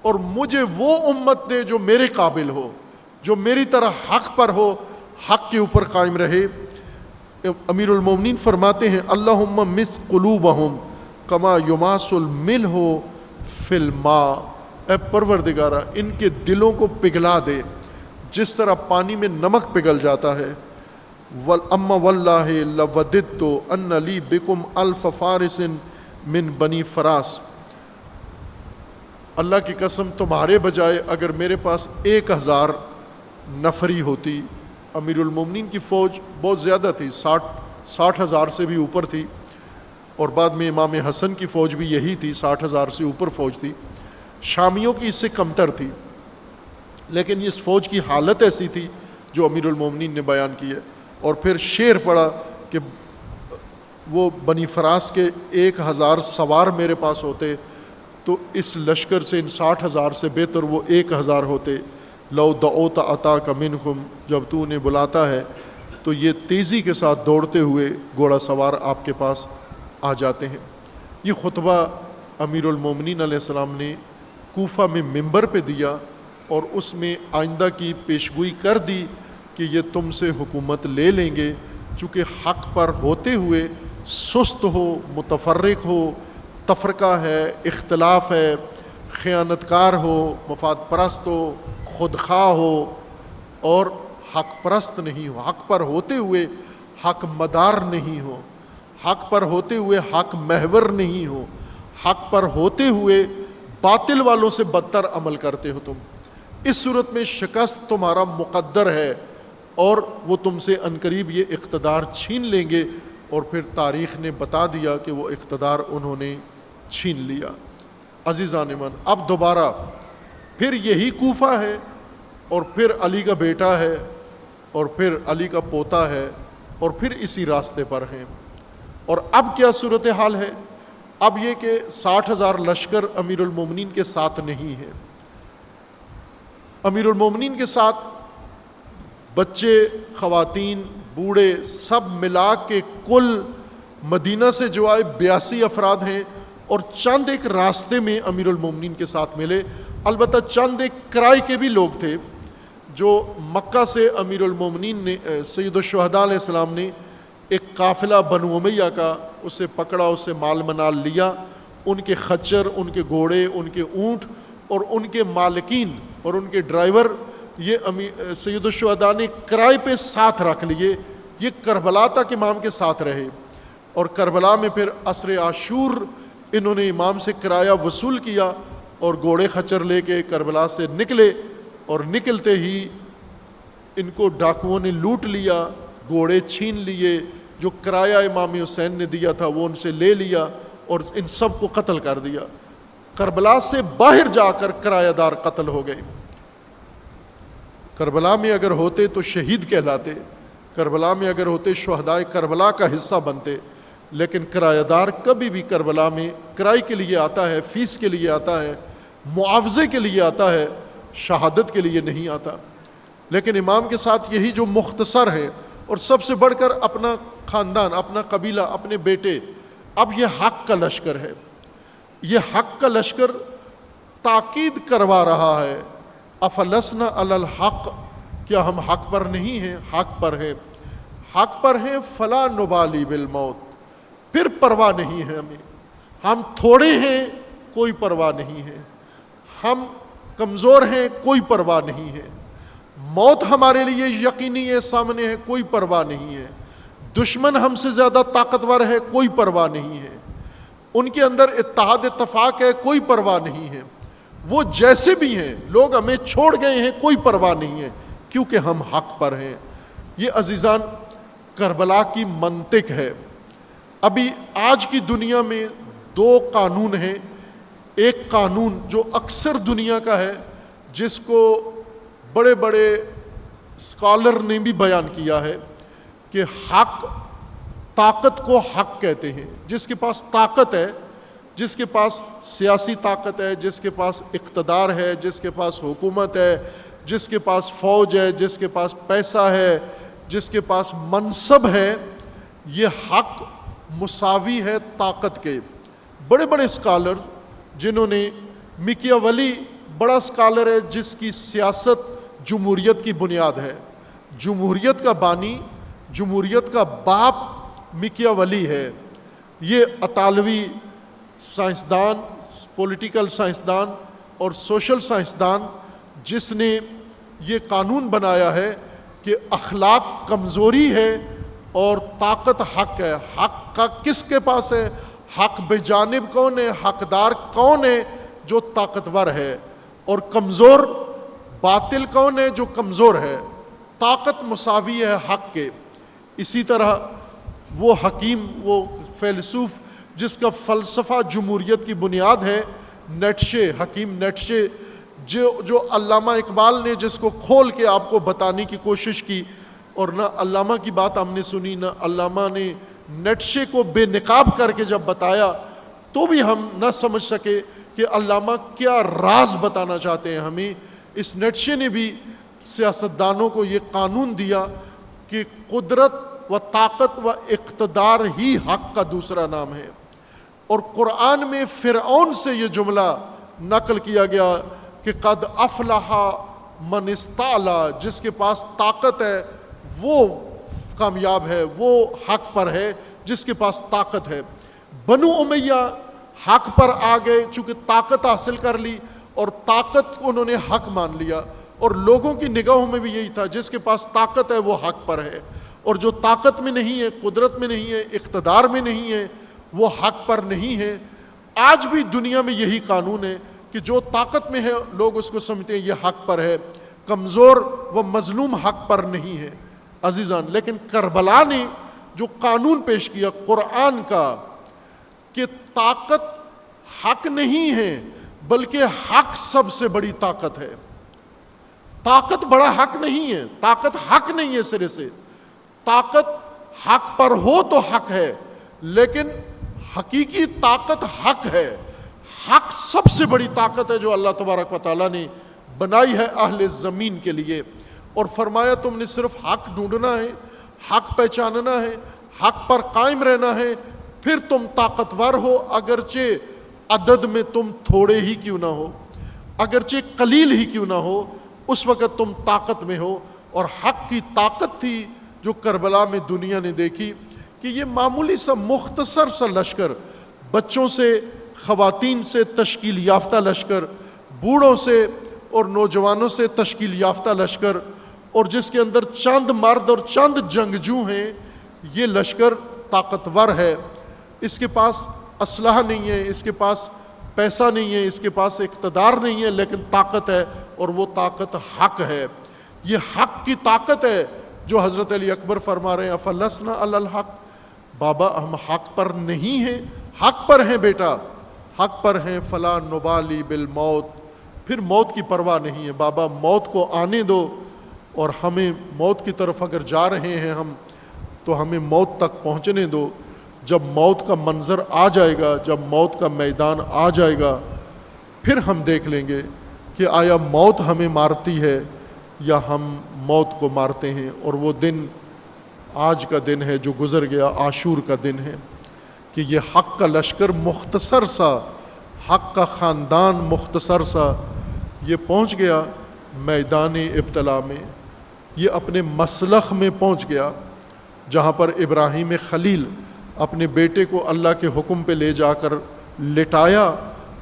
اور مجھے وہ امت دے جو میرے قابل ہو، جو میری طرح حق پر ہو، حق کے اوپر قائم رہے۔ امیر المومنین فرماتے ہیں اللہم مس قلوبہم کما یماس الملح فی الماء، اے پروردگارہ ان کے دلوں کو پگھلا دے جس طرح پانی میں نمک پگھل جاتا ہے۔ اما واللہ لوددت ان لی بکم الف فارس من بنی فراس، اللہ کی قسم تمہارے بجائے اگر میرے پاس 1000 نفری ہوتی۔ امیر المومنین کی فوج بہت زیادہ تھی، 60,000 سے بھی اوپر تھی، اور بعد میں امام حسن کی فوج بھی یہی تھی، 60,000 سے اوپر فوج تھی، شامیوں کی اس سے کمتر تھی، لیکن اس فوج کی حالت ایسی تھی جو امیر المومنین نے بیان کی ہے۔ اور پھر شعر پڑھا کہ وہ بنی فراس کے 1000 سوار میرے پاس ہوتے تو اس لشکر سے، ان 60,000 سے بہتر وہ 1000 ہوتے۔ لو دعوت اتاک منکم، جب تو انہیں بلاتا ہے تو یہ تیزی کے ساتھ دوڑتے ہوئے گھوڑا سوار آپ کے پاس آ جاتے ہیں۔ یہ خطبہ امیر المومنین علیہ السلام نے کوفہ میں منبر پہ دیا، اور اس میں آئندہ کی پیشگوئی کر دی کہ یہ تم سے حکومت لے لیں گے، چونکہ حق پر ہوتے ہوئے سست ہو، متفرق ہو، تفرقہ ہے، اختلاف ہے، خیانت کار ہو، مفاد پرست ہو، خودخواہ ہو، اور حق پرست نہیں ہو، حق پر ہوتے ہوئے حق مدار نہیں ہو، حق پر ہوتے ہوئے حق محور نہیں ہو، حق پر ہوتے ہوئے باطل والوں سے بدتر عمل کرتے ہو تم، اس صورت میں شکست تمہارا مقدر ہے، اور وہ تم سے عنقریب یہ اقتدار چھین لیں گے۔ اور پھر تاریخ نے بتا دیا کہ وہ اقتدار انہوں نے چھین لیا۔ عزیزان من، اب دوبارہ پھر یہی کوفہ ہے، اور پھر علی کا بیٹا ہے، اور پھر علی کا پوتا ہے، اور پھر اسی راستے پر ہیں۔ اور اب کیا صورتحال ہے؟ اب یہ کہ 60,000 لشکر امیر المومنین کے ساتھ نہیں ہے، امیر المومنین کے ساتھ بچے، خواتین، بوڑھے سب ملا کے کل مدینہ سے جو آئے 82 افراد ہیں، اور چند ایک راستے میں امیر المومنین کے ساتھ ملے۔ البتہ چند ایک کرائے کے بھی لوگ تھے جو مکہ سے امیر المومنین نے، سید الشہداء علیہ السلام نے ایک قافلہ بنو امیہ کا اسے پکڑا، اسے مال منال لیا، ان کے خچر، ان کے گھوڑے، ان کے اونٹ اور ان کے مالکین اور ان کے ڈرائیور یہ سید الشہداء نے کرائے پہ ساتھ رکھ لیے۔ یہ کربلا تک امام کے ساتھ رہے، اور کربلا میں پھر عصر عاشور انہوں نے امام سے کرایہ وصول کیا، اور گھوڑے خچر لے کے کربلا سے نکلے، اور نکلتے ہی ان کو ڈاکوؤں نے لوٹ لیا، گھوڑے چھین لیے، جو کرایہ امام حسین نے دیا تھا وہ ان سے لے لیا، اور ان سب کو قتل کر دیا۔ کربلا سے باہر جا کر کرایہ دار قتل ہو گئے۔ کربلا میں اگر ہوتے تو شہید کہلاتے، کربلا میں اگر ہوتے شہدائے کربلا کا حصہ بنتے، لیکن کرایہ دار کبھی بھی کربلا میں کرائے کے لیے آتا ہے، فیس کے لیے آتا ہے، معاوضے کے لیے آتا ہے، شہادت کے لیے نہیں آتا۔ لیکن امام کے ساتھ یہی جو مختصر ہے، اور سب سے بڑھ کر اپنا خاندان، اپنا قبیلہ، اپنے بیٹے، اب یہ حق کا لشکر ہے۔ یہ حق کا لشکر تاکید کروا رہا ہے، افلسنا علی الحق، کیا ہم حق پر نہیں ہیں؟ حق پر ہیں، حق پر ہیں، فلا نبالی بالموت، پھر پرواہ نہیں ہے ہمیں، ہم تھوڑے ہیں کوئی پرواہ نہیں ہے، ہم کمزور ہیں کوئی پرواہ نہیں ہے، موت ہمارے لیے یقینی ہے، سامنے ہے، کوئی پرواہ نہیں ہے، دشمن ہم سے زیادہ طاقتور ہے، کوئی پرواہ نہیں ہے، ان کے اندر اتحاد اتفاق ہے، کوئی پرواہ نہیں ہے، وہ جیسے بھی ہیں، لوگ ہمیں چھوڑ گئے ہیں، کوئی پرواہ نہیں ہے، کیونکہ ہم حق پر ہیں۔ یہ عزیزان کربلا کی منطق ہے۔ ابھی آج کی دنیا میں دو قانون ہیں، ایک قانون جو اکثر دنیا کا ہے، جس کو بڑے بڑے اسکالر نے بھی بیان کیا ہے کہ حق، طاقت کو حق کہتے ہیں۔ جس کے پاس طاقت ہے، جس کے پاس سیاسی طاقت ہے، جس کے پاس اقتدار ہے، جس کے پاس حکومت ہے، جس کے پاس فوج ہے، جس کے پاس پیسہ ہے، جس کے پاس منصب ہے، یہ حق مساوی ہے طاقت کے۔ بڑے بڑے اسکالر جنہوں نے، میکیاولی بڑا اسکالر ہے جس کی سیاست جمہوریت کی بنیاد ہے، جمہوریت کا بانی، جمہوریت کا باپ میکیاولی ہے۔ یہ اطالوی سائنسدان، پولیٹیکل سائنسدان اور سوشل سائنسدان، جس نے یہ قانون بنایا ہے کہ اخلاق کمزوری ہے اور طاقت حق ہے۔ حق کا کس کے پاس ہے؟ حق بجانب کون ہے؟ حقدار کون ہے؟ جو طاقتور ہے۔ اور کمزور، باطل کون ہے؟ جو کمزور ہے۔ طاقت مساوی ہے حق کے۔ اسی طرح وہ حکیم، وہ فیلسوف جس کا فلسفہ جمہوریت کی بنیاد ہے، نیٹشے، حکیم نیٹشے، جو علامہ اقبال نے جس کو کھول کے آپ کو بتانے کی کوشش کی، اور نہ علامہ کی بات ہم نے سنی، نہ علامہ نے نیٹشے کو بے نقاب کر کے جب بتایا تو بھی ہم نہ سمجھ سکے کہ علامہ کیا راز بتانا چاہتے ہیں ہمیں۔ اس نیٹشے نے بھی سیاستدانوں کو یہ قانون دیا کہ قدرت و طاقت و اقتدار ہی حق کا دوسرا نام ہے۔ اور قرآن میں فرعون سے یہ جملہ نقل کیا گیا کہ قد افلح من استعلا، جس کے پاس طاقت ہے وہ کامیاب ہے، وہ حق پر ہے جس کے پاس طاقت ہے۔ بنو امیہ حق پر آ گئے چونکہ طاقت حاصل کر لی، اور طاقت کو انہوں نے حق مان لیا، اور لوگوں کی نگاہوں میں بھی یہی تھا، جس کے پاس طاقت ہے وہ حق پر ہے، اور جو طاقت میں نہیں ہے، قدرت میں نہیں ہے، اقتدار میں نہیں ہے، وہ حق پر نہیں ہے۔ آج بھی دنیا میں یہی قانون ہے کہ جو طاقت میں ہے لوگ اس کو سمجھتے ہیں یہ حق پر ہے، کمزور و مظلوم حق پر نہیں ہے۔ عزیزان، لیکن کربلا نے جو قانون پیش کیا قرآن کا کہ طاقت حق نہیں ہے بلکہ حق سب سے بڑی طاقت ہے۔ طاقت بڑا حق نہیں ہے، طاقت حق نہیں ہے سرے سے۔ طاقت حق پر ہو تو حق ہے، لیکن حقیقی طاقت حق ہے۔ حق سب سے بڑی طاقت ہے جو اللہ تبارک و تعالیٰ نے بنائی ہے اہل زمین کے لیے، اور فرمایا تم نے صرف حق ڈھونڈنا ہے، حق پہچاننا ہے، حق پر قائم رہنا ہے، پھر تم طاقتور ہو، اگرچہ عدد میں تم تھوڑے ہی کیوں نہ ہو، اگرچہ قلیل ہی کیوں نہ ہو، اس وقت تم طاقت میں ہو۔ اور حق کی طاقت تھی جو کربلا میں دنیا نے دیکھی کہ یہ معمولی سا مختصر سا لشکر، بچوں سے، خواتین سے تشکیل یافتہ لشکر، بوڑھوں سے اور نوجوانوں سے تشکیل یافتہ لشکر، اور جس کے اندر چند مرد اور چند جنگجو ہیں، یہ لشکر طاقتور ہے۔ اس کے پاس اسلحہ نہیں ہے، اس کے پاس پیسہ نہیں ہے، اس کے پاس اقتدار نہیں ہے، لیکن طاقت ہے، اور وہ طاقت حق ہے۔ یہ حق کی طاقت ہے جو حضرت علی اکبر فرما رہے ہیں افلسنا علی الحق، بابا ہم حق پر نہیں ہیں، حق پر ہیں بیٹا، حق پر ہیں، فلا نبالی بالموت، پھر موت کی پرواہ نہیں ہے بابا، موت کو آنے دو، اور ہمیں موت کی طرف اگر جا رہے ہیں ہم تو ہمیں موت تک پہنچنے دو۔ جب موت کا منظر آ جائے گا، جب موت کا میدان آ جائے گا، پھر ہم دیکھ لیں گے کہ آیا موت ہمیں مارتی ہے یا ہم موت کو مارتے ہیں۔ اور وہ دن آج کا دن ہے جو گزر گیا، عاشور کا دن ہے، کہ یہ حق کا لشکر مختصر سا، حق کا خاندان مختصر سا، یہ پہنچ گیا میدان ابتلا میں، یہ اپنے مسلخ میں پہنچ گیا، جہاں پر ابراہیم خلیل اپنے بیٹے کو اللہ کے حکم پہ لے جا کر لٹایا۔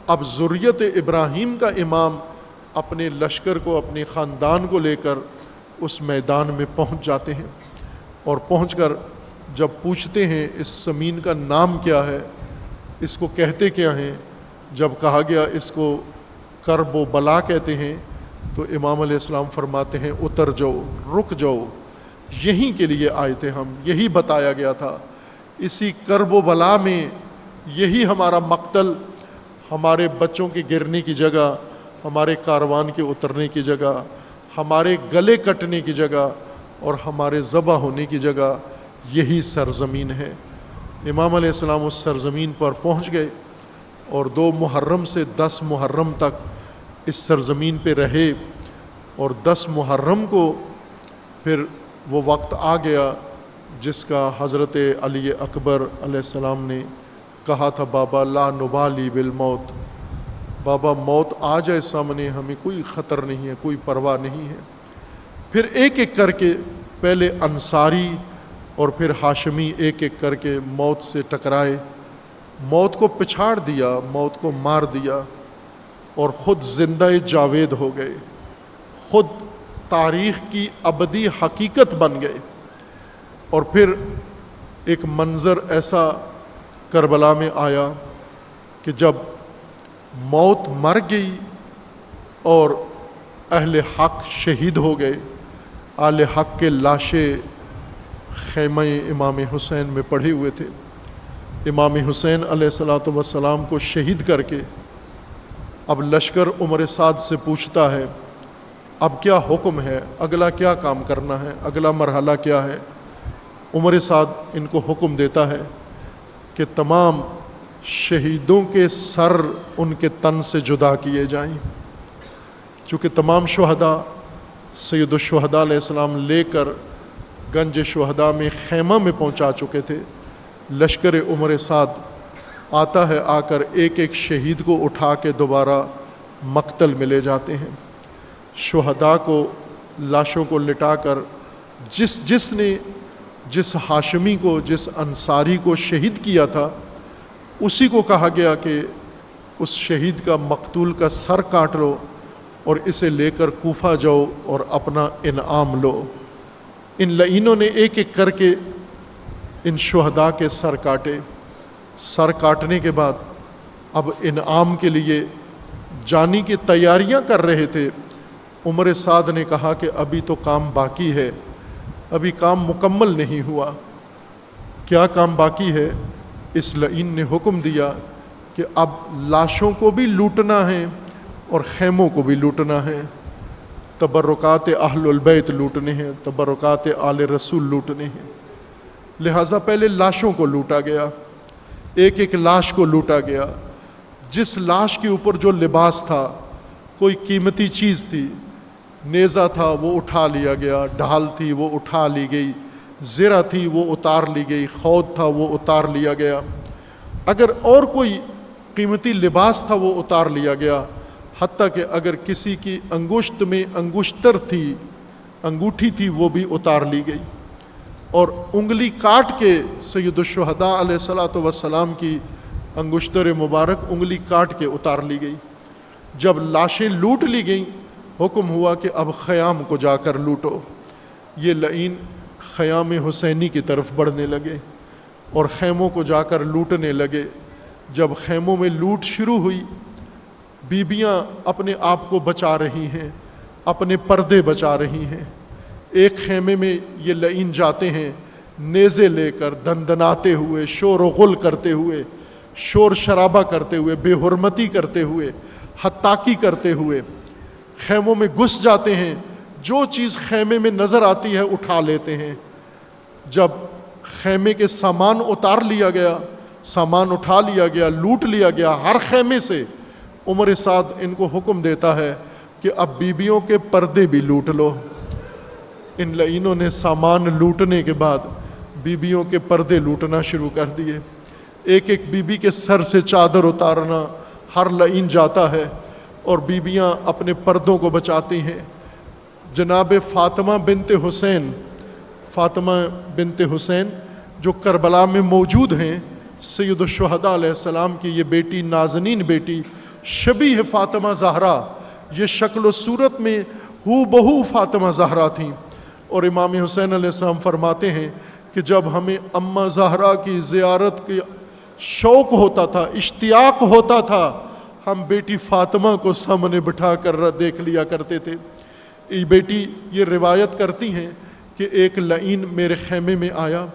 اب ذریت ابراہیم کا امام اپنے لشکر کو، اپنے خاندان کو لے کر اس میدان میں پہنچ جاتے ہیں، اور پہنچ کر جب پوچھتے ہیں اس زمین کا نام کیا ہے، اس کو کہتے کیا ہیں، جب کہا گیا اس کو کرب و بلا کہتے ہیں، تو امام علیہ السلام فرماتے ہیں اتر جاؤ، رک جاؤ، یہیں کے لیے آئے تھے ہم، یہی بتایا گیا تھا، اسی کرب و بلا میں یہی ہمارا مقتل، ہمارے بچوں کے گرنے کی جگہ، ہمارے کاروان کے اترنے کی جگہ، ہمارے گلے کٹنے کی جگہ اور ہمارے ذبح ہونے کی جگہ یہی سرزمین ہے۔ امام علیہ السلام اس سرزمین پر پہنچ گئے اور 2 محرم سے 10 محرم تک اس سرزمین پہ رہے، اور 10 محرم کو پھر وہ وقت آ گیا جس کا حضرت علی اکبر علیہ السلام نے کہا تھا، بابا لا نبالی بالموت، بابا موت آ جائے سامنے ہمیں کوئی خطر نہیں ہے، کوئی پرواہ نہیں ہے۔ پھر ایک ایک کر کے پہلے انصاری اور پھر ہاشمی ایک ایک کر کے موت سے ٹکرائے، موت کو پچھاڑ دیا، موت کو مار دیا، اور خود زندہ جاوید ہو گئے، خود تاریخ کی ابدی حقیقت بن گئے۔ اور پھر ایک منظر ایسا کربلا میں آیا کہ جب موت مر گئی اور اہل حق شہید ہو گئے، آل حق کے لاشیں خیمہ امام حسین میں پڑے ہوئے تھے۔ امام حسین علیہ الصلوۃ والسلام کو شہید کر کے اب لشکر عمر سعد سے پوچھتا ہے اب کیا حکم ہے، اگلا کیا کام کرنا ہے، اگلا مرحلہ کیا ہے۔ عمر سعد ان کو حکم دیتا ہے کہ تمام شہیدوں کے سر ان کے تن سے جدا کیے جائیں، چونکہ تمام شہداء سید الشہداء علیہ السلام لے کر گنج شہداء میں خیمہ میں پہنچا چکے تھے۔ لشکر عمر سعد آتا ہے، آ کر ایک ایک شہید کو اٹھا کے دوبارہ مقتل میں لے جاتے ہیں۔ شہداء کو، لاشوں کو لٹا کر جس نے جس ہاشمی کو، جس انصاری کو شہید کیا تھا، اسی کو کہا گیا کہ اس شہید کا، مقتول کا سر کاٹ لو اور اسے لے کر کوفہ جاؤ اور اپنا انعام لو۔ ان لعینوں نے ایک ایک کر کے ان شہداء کے سر کاٹے۔ سر کاٹنے کے بعد اب انعام کے لیے جانے کی تیاریاں کر رہے تھے۔ عمر سعد نے کہا کہ ابھی تو کام باقی ہے، ابھی کام مکمل نہیں ہوا۔ کیا کام باقی ہے؟ اس لعین نے حکم دیا کہ اب لاشوں کو بھی لوٹنا ہے اور خیموں کو بھی لوٹنا ہے، تبرکات اہل البیت لوٹنے ہیں، تبرکات آل رسول لوٹنے ہیں۔ لہٰذا پہلے لاشوں کو لوٹا گیا، ایک ایک لاش کو لوٹا گیا۔ جس لاش کے اوپر جو لباس تھا، کوئی قیمتی چیز تھی، نیزہ تھا وہ اٹھا لیا گیا، ڈھال تھی وہ اٹھا لی گئی، زرہ تھی وہ اتار لی گئی، خود تھا وہ اتار لیا گیا، اگر اور کوئی قیمتی لباس تھا وہ اتار لیا گیا، حتیٰ کہ اگر کسی کی انگشت میں انگشتر تھی، انگوٹھی تھی، وہ بھی اتار لی گئی، اور انگلی کاٹ کے سید الشہداء علیہ الصلوۃ والسلام کی انگشتر مبارک انگلی کاٹ کے اتار لی گئی۔ جب لاشیں لوٹ لی گئیں، حکم ہوا کہ اب خیام کو جا کر لوٹو۔ یہ لعین خیام حسینی کی طرف بڑھنے لگے اور خیموں کو جا کر لوٹنے لگے۔ جب خیموں میں لوٹ شروع ہوئی، بیبیاں اپنے آپ کو بچا رہی ہیں، اپنے پردے بچا رہی ہیں۔ ایک خیمے میں یہ لعین جاتے ہیں نیزے لے کر، دندناتے ہوئے، شور و غل کرتے ہوئے، شور شرابہ کرتے ہوئے، بے حرمتی کرتے ہوئے، حتاکی کرتے ہوئے خیموں میں گھس جاتے ہیں۔ جو چیز خیمے میں نظر آتی ہے اٹھا لیتے ہیں۔ جب خیمے کے سامان اتار لیا گیا، سامان اٹھا لیا گیا، لوٹ لیا گیا ہر خیمے سے، عمر سعد ان کو حکم دیتا ہے کہ اب بیبیوں کے پردے بھی لوٹ لو۔ ان لعینوں نے سامان لوٹنے کے بعد بیبیوں کے پردے لوٹنا شروع کر دیے۔ ایک ایک بیبی کے سر سے چادر اتارنا ہر لعین جاتا ہے اور بیبیاں اپنے پردوں کو بچاتی ہیں۔ جناب فاطمہ بنت حسین، فاطمہ بنت حسین جو کربلا میں موجود ہیں، سید الشہداء علیہ السلام کی یہ بیٹی، نازنین بیٹی، شبیہ فاطمہ زہرا، یہ شکل و صورت میں ہو بہو فاطمہ زہرا تھیں. اور امام حسین علیہ السلام فرماتے ہیں کہ جب ہمیں اماں زہرا کی زیارت کے شوق ہوتا تھا، اشتیاق ہوتا تھا، ہم بیٹی فاطمہ کو سامنے بٹھا کر دیکھ لیا کرتے تھے. بیٹی یہ روایت کرتی ہیں کہ ایک لعین میرے خیمے میں آیا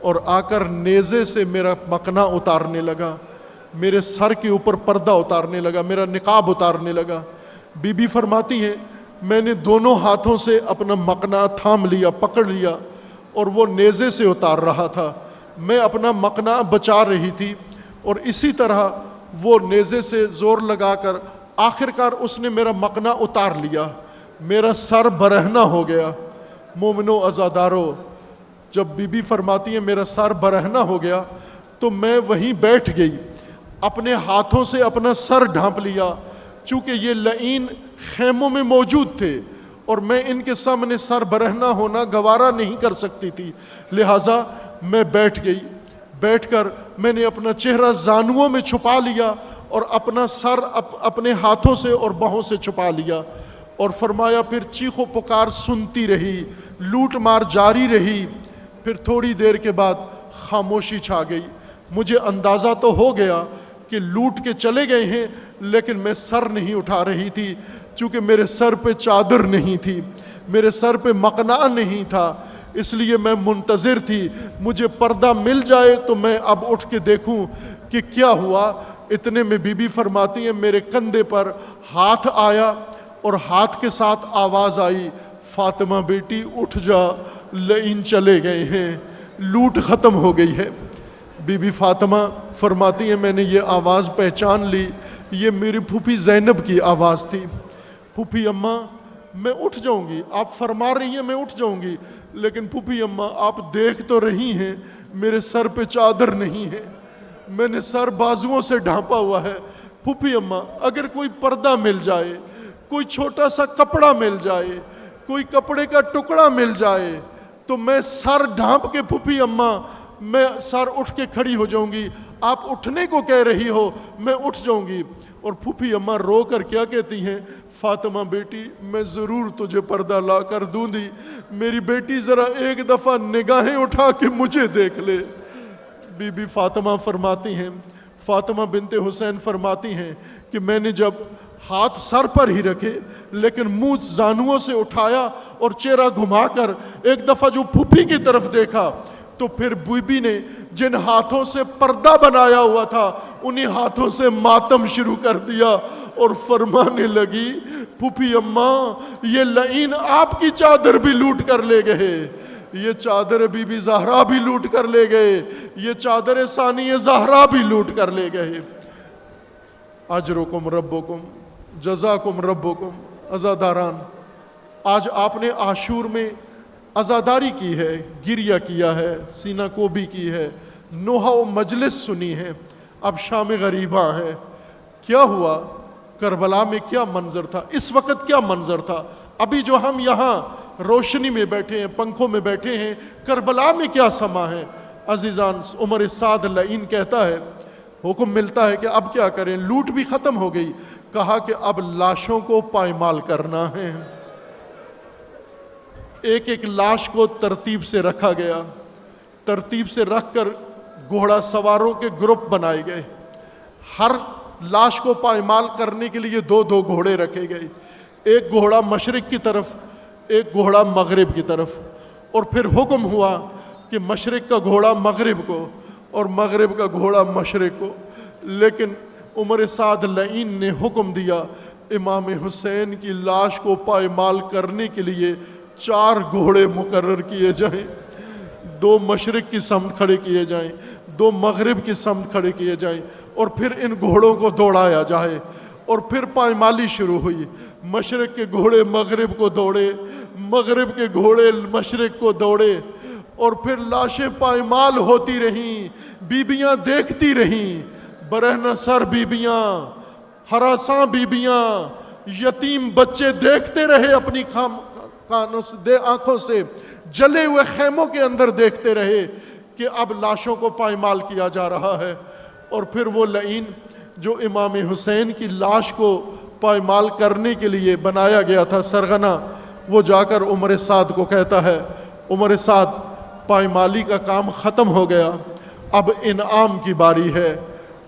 اور آ کر نیزے سے میرا مقنا اتارنے لگا، میرے سر کے اوپر پردہ اتارنے لگا، میرا نقاب اتارنے لگا. بی بی فرماتی ہیں میں نے دونوں ہاتھوں سے اپنا مقنا تھام لیا، پکڑ لیا، اور وہ نیزے سے اتار رہا تھا. میں اپنا مقنا بچا رہی تھی اور اسی طرح وہ نیزے سے زور لگا کر آخرکار اس نے میرا مقنا اتار لیا. میرا سر برہنہ ہو گیا. مومنو عزادارو، جب بی بی فرماتی ہے میرا سر برہنہ ہو گیا تو میں وہیں بیٹھ گئی، اپنے ہاتھوں سے اپنا سر ڈھانپ لیا. چونکہ یہ لعین خیموں میں موجود تھے اور میں ان کے سامنے سر برہنہ ہونا گوارا نہیں کر سکتی تھی، لہٰذا میں بیٹھ گئی. بیٹھ کر میں نے اپنا چہرہ زانوؤں میں چھپا لیا اور اپنا سر اپنے ہاتھوں سے اور باہوں سے چھپا لیا. اور فرمایا پھر چیخ و پکار سنتی رہی، لوٹ مار جاری رہی. پھر تھوڑی دیر کے بعد خاموشی چھا گئی. مجھے اندازہ تو ہو گیا کہ لوٹ کے چلے گئے ہیں، لیکن میں سر نہیں اٹھا رہی تھی چونکہ میرے سر پہ چادر نہیں تھی، میرے سر پہ مقنا نہیں تھا، اس لیے میں منتظر تھی مجھے پردہ مل جائے تو میں اب اٹھ کے دیکھوں کہ کیا ہوا. اتنے میں بی بی فرماتی ہیں میرے کندھے پر ہاتھ آیا اور ہاتھ کے ساتھ آواز آئی، فاطمہ بیٹی اٹھ جا، لعین چلے گئے ہیں، لوٹ ختم ہو گئی ہے. بی بی فاطمہ فرماتی ہیں میں نے یہ آواز پہچان لی، یہ میری پھوپھی زینب کی آواز تھی. پھوپھی اماں میں اٹھ جاؤں گی، آپ فرما رہی ہیں میں اٹھ جاؤں گی، لیکن پھوپھی اماں آپ دیکھ تو رہی ہیں میرے سر پہ چادر نہیں ہے، میں نے سر بازوؤں سے ڈھانپا ہوا ہے. پھوپھی اماں اگر کوئی پردہ مل جائے، کوئی چھوٹا سا کپڑا مل جائے، کوئی کپڑے کا ٹکڑا مل جائے تو میں سر ڈھانپ کے پھوپھی اماں میں سر اٹھ کے کھڑی ہو جاؤں گی. آپ اٹھنے کو کہہ رہی ہو، میں اٹھ جاؤں گی. اور پھوپھی اماں رو کر کیا کہتی ہیں، فاطمہ بیٹی میں ضرور تجھے پردہ لا کر دوں گی، میری بیٹی ذرا ایک دفعہ نگاہیں اٹھا کے مجھے دیکھ لے. بی بی فاطمہ فرماتی ہیں، فاطمہ بنت حسین فرماتی ہیں کہ میں نے جب ہاتھ سر پر ہی رکھے لیکن منہ زانوؤں سے اٹھایا اور چہرہ گھما کر ایک دفعہ جو پھوپھی کی طرف دیکھا تو پھر بی بی نے جن ہاتھوں سے پردہ بنایا ہوا تھا انہی ہاتھوں سے ماتم شروع کر دیا اور فرمانے لگی، پھوپھی اماں یہ لعین آپ کی چادر بھی لوٹ کر لے گئے، یہ چادر بی بی زہرا بھی لوٹ کر لے گئے، یہ چادر ثانی زہرا بھی لوٹ کر لے گئے. اجرکم ربکم جزاکم ربکم. عزاداران، آج آپ نے عاشور میں عزاداری کی ہے، گریہ کیا ہے، سینہ کوبی کی ہے، نوحہ و مجلس سنی ہے، اب شام غریباں ہے. کیا ہوا کربلا میں؟ کیا منظر تھا اس وقت؟ کیا منظر تھا ابھی جو ہم یہاں روشنی میں بیٹھے ہیں، پنکھوں میں بیٹھے ہیں، کربلا میں کیا سما ہے؟ عزیزان، عمر سعد لعین کہتا ہے، حکم ملتا ہے کہ اب کیا کریں، لوٹ بھی ختم ہو گئی، کہا کہ اب لاشوں کو پائمال کرنا ہے. ایک ایک لاش کو ترتیب سے رکھا گیا، ترتیب سے رکھ کر گھوڑا سواروں کے گروپ بنائے گئے، ہر لاش کو پائمال کرنے کے لیے دو دو گھوڑے رکھے گئے، ایک گھوڑا مشرق کی طرف، ایک گھوڑا مغرب کی طرف. اور پھر حکم ہوا کہ مشرق کا گھوڑا مغرب کو اور مغرب کا گھوڑا مشرق کو. لیکن عمر سعد لعین نے حکم دیا امام حسین کی لاش کو پائمال کرنے کے لیے 4 گھوڑے مقرر کیے جائیں، 2 مشرق کی سمت کھڑے کیے جائیں، 2 مغرب کی سمت کھڑے کیے جائیں، اور پھر ان گھوڑوں کو دوڑایا جائے. اور پھر پائمالی شروع ہوئی، مشرق کے گھوڑے مغرب کو دوڑے، مغرب کے گھوڑے مشرق کو دوڑے، اور پھر لاشیں پائمال ہوتی رہیں، بیبیاں دیکھتی رہیں، برہنہ سر بیبیاں، ہراساں بیبیاں، یتیم بچے دیکھتے رہے اپنی آنکھوں سے، جلے ہوئے خیموں کے اندر دیکھتے رہے کہ اب لاشوں کو پائمال کیا جا رہا ہے. اور پھر وہ لعین جو امام حسین کی لاش کو پائمال کرنے کے لیے بنایا گیا تھا سرغنہ، وہ جا کر عمر سعد کو کہتا ہے عمر سعد پائمالی کا کام ختم ہو گیا، اب انعام کی باری ہے۔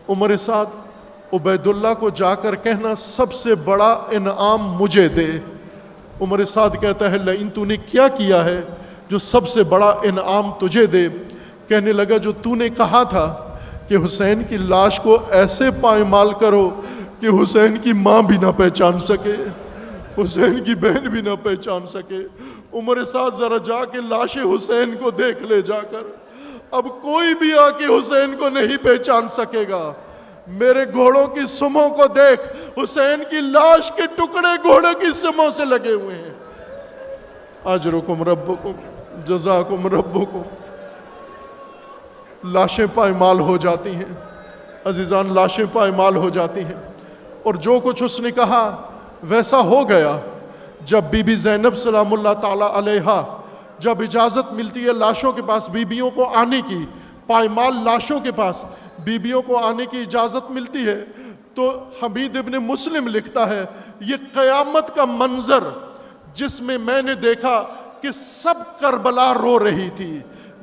عمر سعد عبید اللہ کو جا کر کہنا سب سے بڑا انعام مجھے دے۔ عمر سعد کہتا ہے لئن تو نے کیا کیا ہے جو سب سے بڑا انعام تجھے دے؟ کہنے لگا جو تو نے کہا تھا کہ حسین کی لاش کو ایسے پائمال کرو کہ حسین کی ماں بھی نہ پہچان سکے، حسین کی بہن بھی نہ پہچان سکے۔ عمر سعد ذرا جا کے لاش حسین کو دیکھ لے جا کر، اب کوئی بھی آ کے حسین کو نہیں پہچان سکے گا۔ میرے گھوڑوں کی سموں کو دیکھ، حسین کی لاش کے ٹکڑے گھوڑے کی سموں سے لگے ہوئے ہیں۔ اجرکم ربکم جزاکم ربکم۔ لاشیں پائمال ہو جاتی ہیں عزیزان، لاشیں پائمال ہو جاتی ہیں، اور جو کچھ اس نے کہا ویسا ہو گیا۔ جب بی بی زینب سلام اللہ تعالی علیہا جب اجازت ملتی ہے لاشوں کے پاس بیبیوں کو آنے کی، پائمال لاشوں کے پاس بیبیوں کو آنے کی اجازت ملتی ہے، تو حمید ابن مسلم لکھتا ہے یہ قیامت کا منظر جس میں نے دیکھا کہ سب کربلا رو رہی تھی،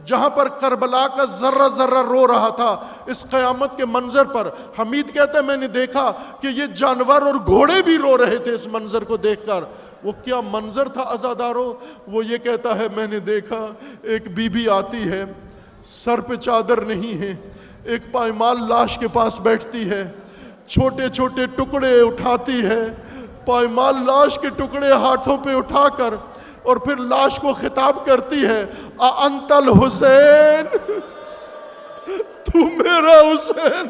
جہاں پر کربلا کا ذرہ ذرہ رو رہا تھا، اس قیامت کے منظر پر حمید کہتا ہے میں نے دیکھا کہ یہ جانور اور گھوڑے بھی رو رہے تھے اس منظر کو دیکھ کر۔ وہ کیا منظر تھا عزادارو؟ وہ یہ کہتا ہے میں نے دیکھا ایک بی بی آتی ہے، سر پہ چادر نہیں ہے، ایک پائمال لاش کے پاس بیٹھتی ہے، چھوٹے چھوٹے ٹکڑے اٹھاتی ہے، پائمال لاش کے ٹکڑے ہاتھوں پہ اٹھا کر، اور پھر لاش کو خطاب کرتی ہے انت الحسین، تو میرا حسین۔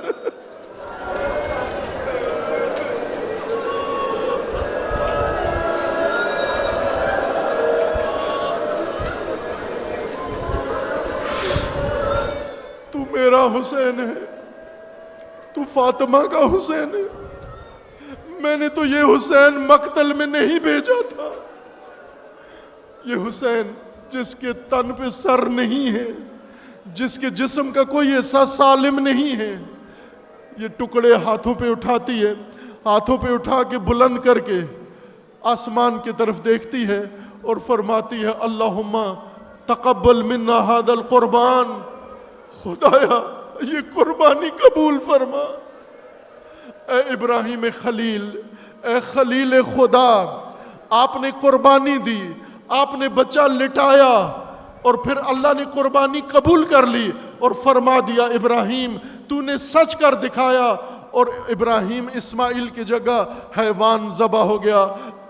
تو میرا حسین ہے، تو فاطمہ کا حسین ہے، میں نے تو یہ حسین مقتل میں نہیں بھیجا تھا، یہ حسین جس کے تن پہ سر نہیں ہے، جس کے جسم کا کوئی حصہ سالم نہیں ہے، یہ ٹکڑے ہاتھوں پہ اٹھاتی ہے، ہاتھوں پہ اٹھا کے بلند کر کے آسمان کی طرف دیکھتی ہے اور فرماتی ہے اللہم تقبل منا ھذا القربان، خدایا یہ قربانی قبول فرما۔ اے ابراہیم خلیل، اے خلیل خدا، آپ نے قربانی دی، آپ نے بچہ لٹایا، اور پھر اللہ نے قربانی قبول کر لی اور فرما دیا ابراہیم تو نے سچ کر دکھایا، اور ابراہیم اسماعیل کی جگہ حیوان ذبح ہو گیا۔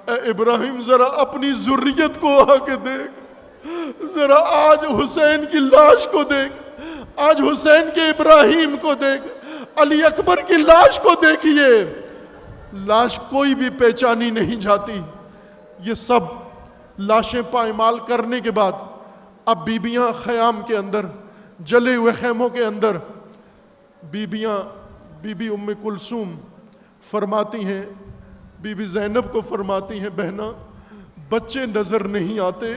اے ابراہیم ذرا اپنی ذریت کو آ کے دیکھ، ذرا آج حسین کی لاش کو دیکھ، آج حسین کے ابراہیم کو دیکھ، علی اکبر کی لاش کو دیکھیے، لاش کوئی بھی پہچانی نہیں جاتی۔ یہ سب لاشیں پائمال کرنے کے بعد اب بیبیاں خیام کے اندر، جلے ہوئے خیموں کے اندر، بیبیاں بی بی ام کلثوم فرماتی ہیں، بی بی زینب کو فرماتی ہیں بہنا بچے نظر نہیں آتے،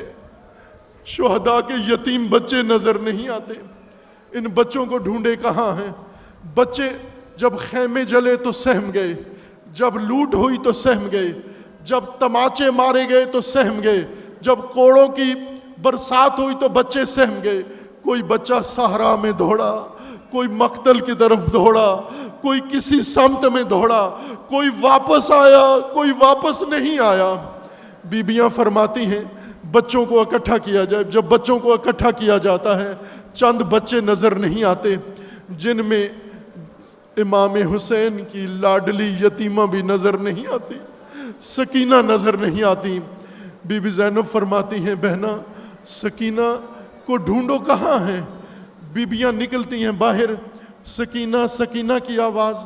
شہداء کے یتیم بچے نظر نہیں آتے، ان بچوں کو ڈھونڈے کہاں ہیں؟ بچے جب خیمے جلے تو سہم گئے، جب لوٹ ہوئی تو سہم گئے، جب تماچے مارے گئے تو سہم گئے، جب کوڑوں کی برسات ہوئی تو بچے سہم گئے۔ کوئی بچہ صحرا میں دوڑا، کوئی مقتل کی طرف دوڑا، کوئی کسی سمت میں دوڑا، کوئی واپس آیا، کوئی واپس نہیں آیا۔ بیبیاں فرماتی ہیں بچوں کو اکٹھا کیا جائے، جب بچوں کو اکٹھا کیا جاتا ہے چند بچے نظر نہیں آتے، جن میں امام حسین کی لاڈلی یتیمہ بھی نظر نہیں آتی، سکینہ نظر نہیں آتی۔ بی بی زینب فرماتی ہیں بہنا سکینہ کو ڈھونڈو کہاں ہیں؟ بیبیاں نکلتی ہیں باہر، سکینہ سکینہ کی آواز،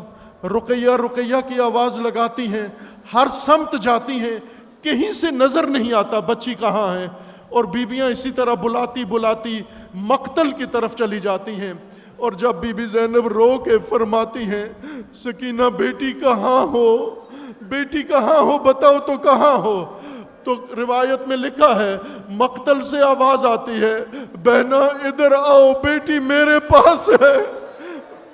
رقیہ رقیہ کی آواز لگاتی ہیں، ہر سمت جاتی ہیں، کہیں سے نظر نہیں آتا بچی کہاں ہے، اور بیبیاں اسی طرح بلاتی بلاتی مقتل کی طرف چلی جاتی ہیں۔ اور جب بی بی زینب رو کے فرماتی ہیں سکینہ بیٹی کہاں ہو، بیٹی کہاں ہو، بتاؤ تو کہاں ہو، تو روایت میں لکھا ہے مقتل سے آواز آتی ہے بہنا ادھر آؤ، بیٹی میرے پاس ہے،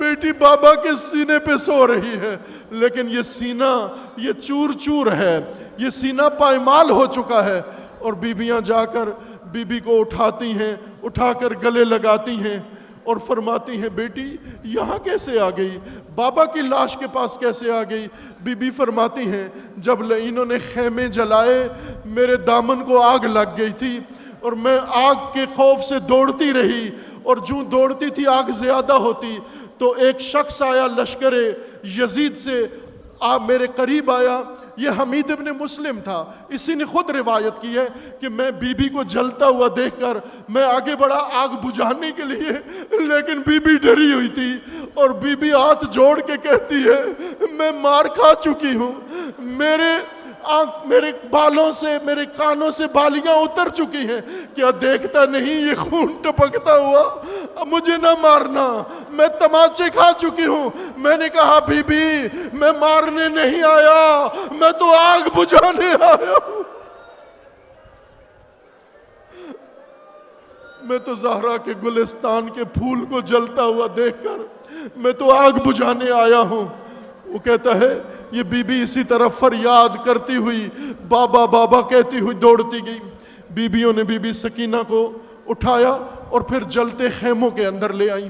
بیٹی بابا کے سینے پہ سو رہی ہے، لیکن یہ سینہ یہ چور چور ہے، یہ سینہ پائمال ہو چکا ہے۔ اور بیویاں جا کر بی کو اٹھاتی ہیں، اٹھا کر گلے لگاتی ہیں اور فرماتی ہیں بیٹی یہاں کیسے آ گئی، بابا کی لاش کے پاس کیسے آ گئی؟ بی فرماتی ہیں جب انہوں نے خیمے جلائے میرے دامن کو آگ لگ گئی تھی اور میں آگ کے خوف سے دوڑتی رہی، اور جو دوڑتی تھی آگ زیادہ ہوتی، تو ایک شخص آیا لشکر یزید سے میرے قریب آیا، یہ حمید ابن مسلم تھا، اسی نے خود روایت کی ہے کہ میں بی کو جلتا ہوا دیکھ کر میں آگے بڑھا آگ بجھانے کے لیے، لیکن بی ڈری ہوئی تھی، اور بی ہاتھ جوڑ کے کہتی ہے میں مار کھا چکی ہوں، میرے بالوں سے میرے کانوں سے بالیاں اتر چکی ہیں، کیا دیکھتا نہیں یہ خون ٹپکتا ہوا؟ مجھے نہ مارنا، میں تماچے کھا چکی ہوں۔ میں نے کہا بی میں مارنے نہیں آیا، میں تو آگ بجھانے آیا ہوں، میں تو زہرا کے گلستان کے پھول کو جلتا ہوا دیکھ کر میں تو آگ بجھانے آیا ہوں۔ وہ کہتا ہے یہ بی اسی طرح فریاد کرتی ہوئی بابا بابا کہتی ہوئی دوڑتی گئی۔ بیویوں نے بی سکینہ کو اٹھایا اور پھر جلتے خیموں کے اندر لے آئیں۔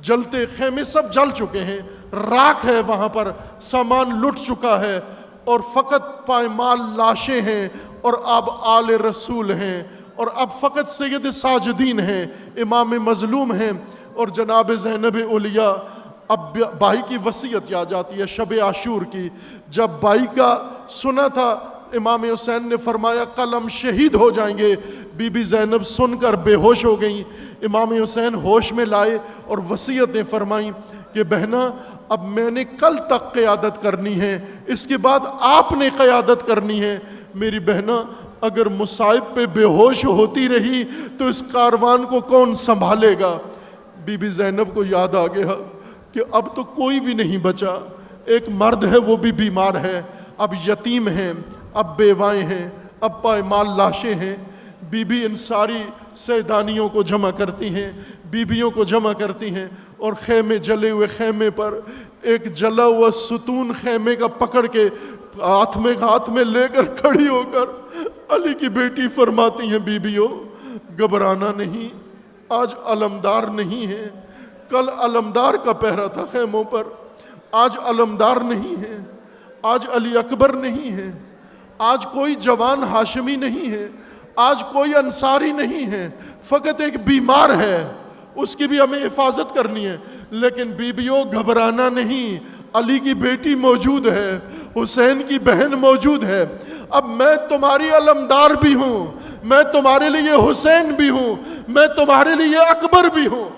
جلتے خیمے سب جل چکے ہیں، راکھ ہے وہاں پر، سامان لٹ چکا ہے، اور فقط پائمال لاشیں ہیں، اور اب آل رسول ہیں، اور اب فقط سید ساجدین ہیں، امام مظلوم ہیں، اور جناب زینب علیہ۔ اب بھائی کی وصیت یاد جاتی ہے شب عاشور کی، جب بھائی کا سنا تھا امام حسین نے فرمایا کل ہم شہید ہو جائیں گے، بی زینب سن کر بے ہوش ہو گئیں۔ امام حسین ہوش میں لائے اور وصیتیں فرمائیں کہ بہنا اب میں نے کل تک قیادت کرنی ہے، اس کے بعد آپ نے قیادت کرنی ہے۔ میری بہنا اگر مصائب پہ بے ہوش ہوتی رہی تو اس کاروان کو کون سنبھالے گا؟ بی زینب کو یاد آ گیا کہ اب تو کوئی بھی نہیں بچا، ایک مرد ہے وہ بھی بیمار ہے، اب یتیم ہیں، اب بیوائیں ہیں، اب پائمال لاشیں ہیں۔ بی ان ساری سیدانیوں کو جمع کرتی ہیں، بیویوں کو جمع کرتی ہیں، اور خیمے جلے ہوئے خیمے پر ایک جلا ہوا ستون خیمے کا پکڑ کے ہاتھ میں لے کر کھڑی ہو کر علی کی بیٹی فرماتی ہیں بیویوں گھبرانا نہیں، آج علمدار نہیں ہے، کل علمدار کا پہرا تھا خیموں پر، آج علمدار نہیں ہے، آج علی اکبر نہیں ہے، آج کوئی جوان ہاشمی نہیں ہے، آج کوئی انصاری نہیں ہے، فقط ایک بیمار ہے، اس کی بھی ہمیں حفاظت کرنی ہے۔ لیکن بیویوں گھبرانا نہیں، علی کی بیٹی موجود ہے، حسین کی بہن موجود ہے، اب میں تمہاری علمدار بھی ہوں، میں تمہارے لیے حسین بھی ہوں، میں تمہارے لیے اکبر بھی ہوں۔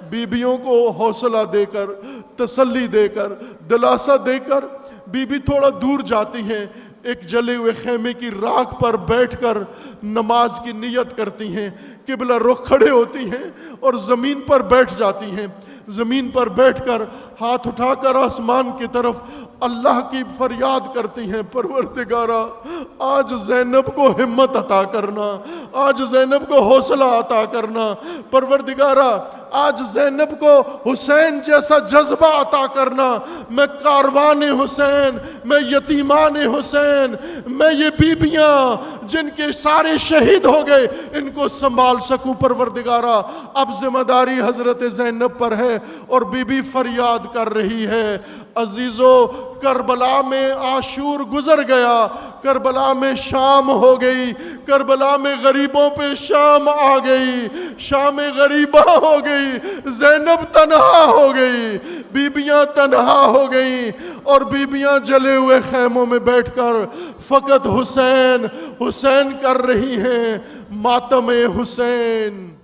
بیویوں کو حوصلہ دے کر، تسلی دے کر، دلاسا دے کر بی تھوڑا دور جاتی ہیں، ایک جلے ہوئے خیمے کی راکھ پر بیٹھ کر نماز کی نیت کرتی ہیں، قبلہ رخ کھڑے ہوتی ہیں اور زمین پر بیٹھ جاتی ہیں۔ زمین پر بیٹھ کر ہاتھ اٹھا کر آسمان کی طرف اللہ کی فریاد کرتی ہیں، پروردگارا آج زینب کو ہمت عطا کرنا، آج زینب کو حوصلہ عطا کرنا، پروردگارا آج زینب کو حسین جیسا جذبہ عطا کرنا، میں کاروان حسین، میں یتیمان حسین، میں یہ بیبیاں جن کے سارے شہید ہو گئے ان کو سنبھال سکوں۔ پروردگارا اب ذمہ داری حضرت زینب پر ہے، اور بی فریاد کر رہی ہے عزیزو کربلا میں عاشور گزر گیا، کربلا میں شام ہو گئی، کربلا میں غریبوں پہ شام آ گئی، شام غریبہ ہو گئی، زینب تنہا ہو گئی، بیبیاں تنہا ہو گئیں، اور بیبیاں جلے ہوئے خیموں میں بیٹھ کر فقط حسین حسین کر رہی ہیں، ماتم حسین۔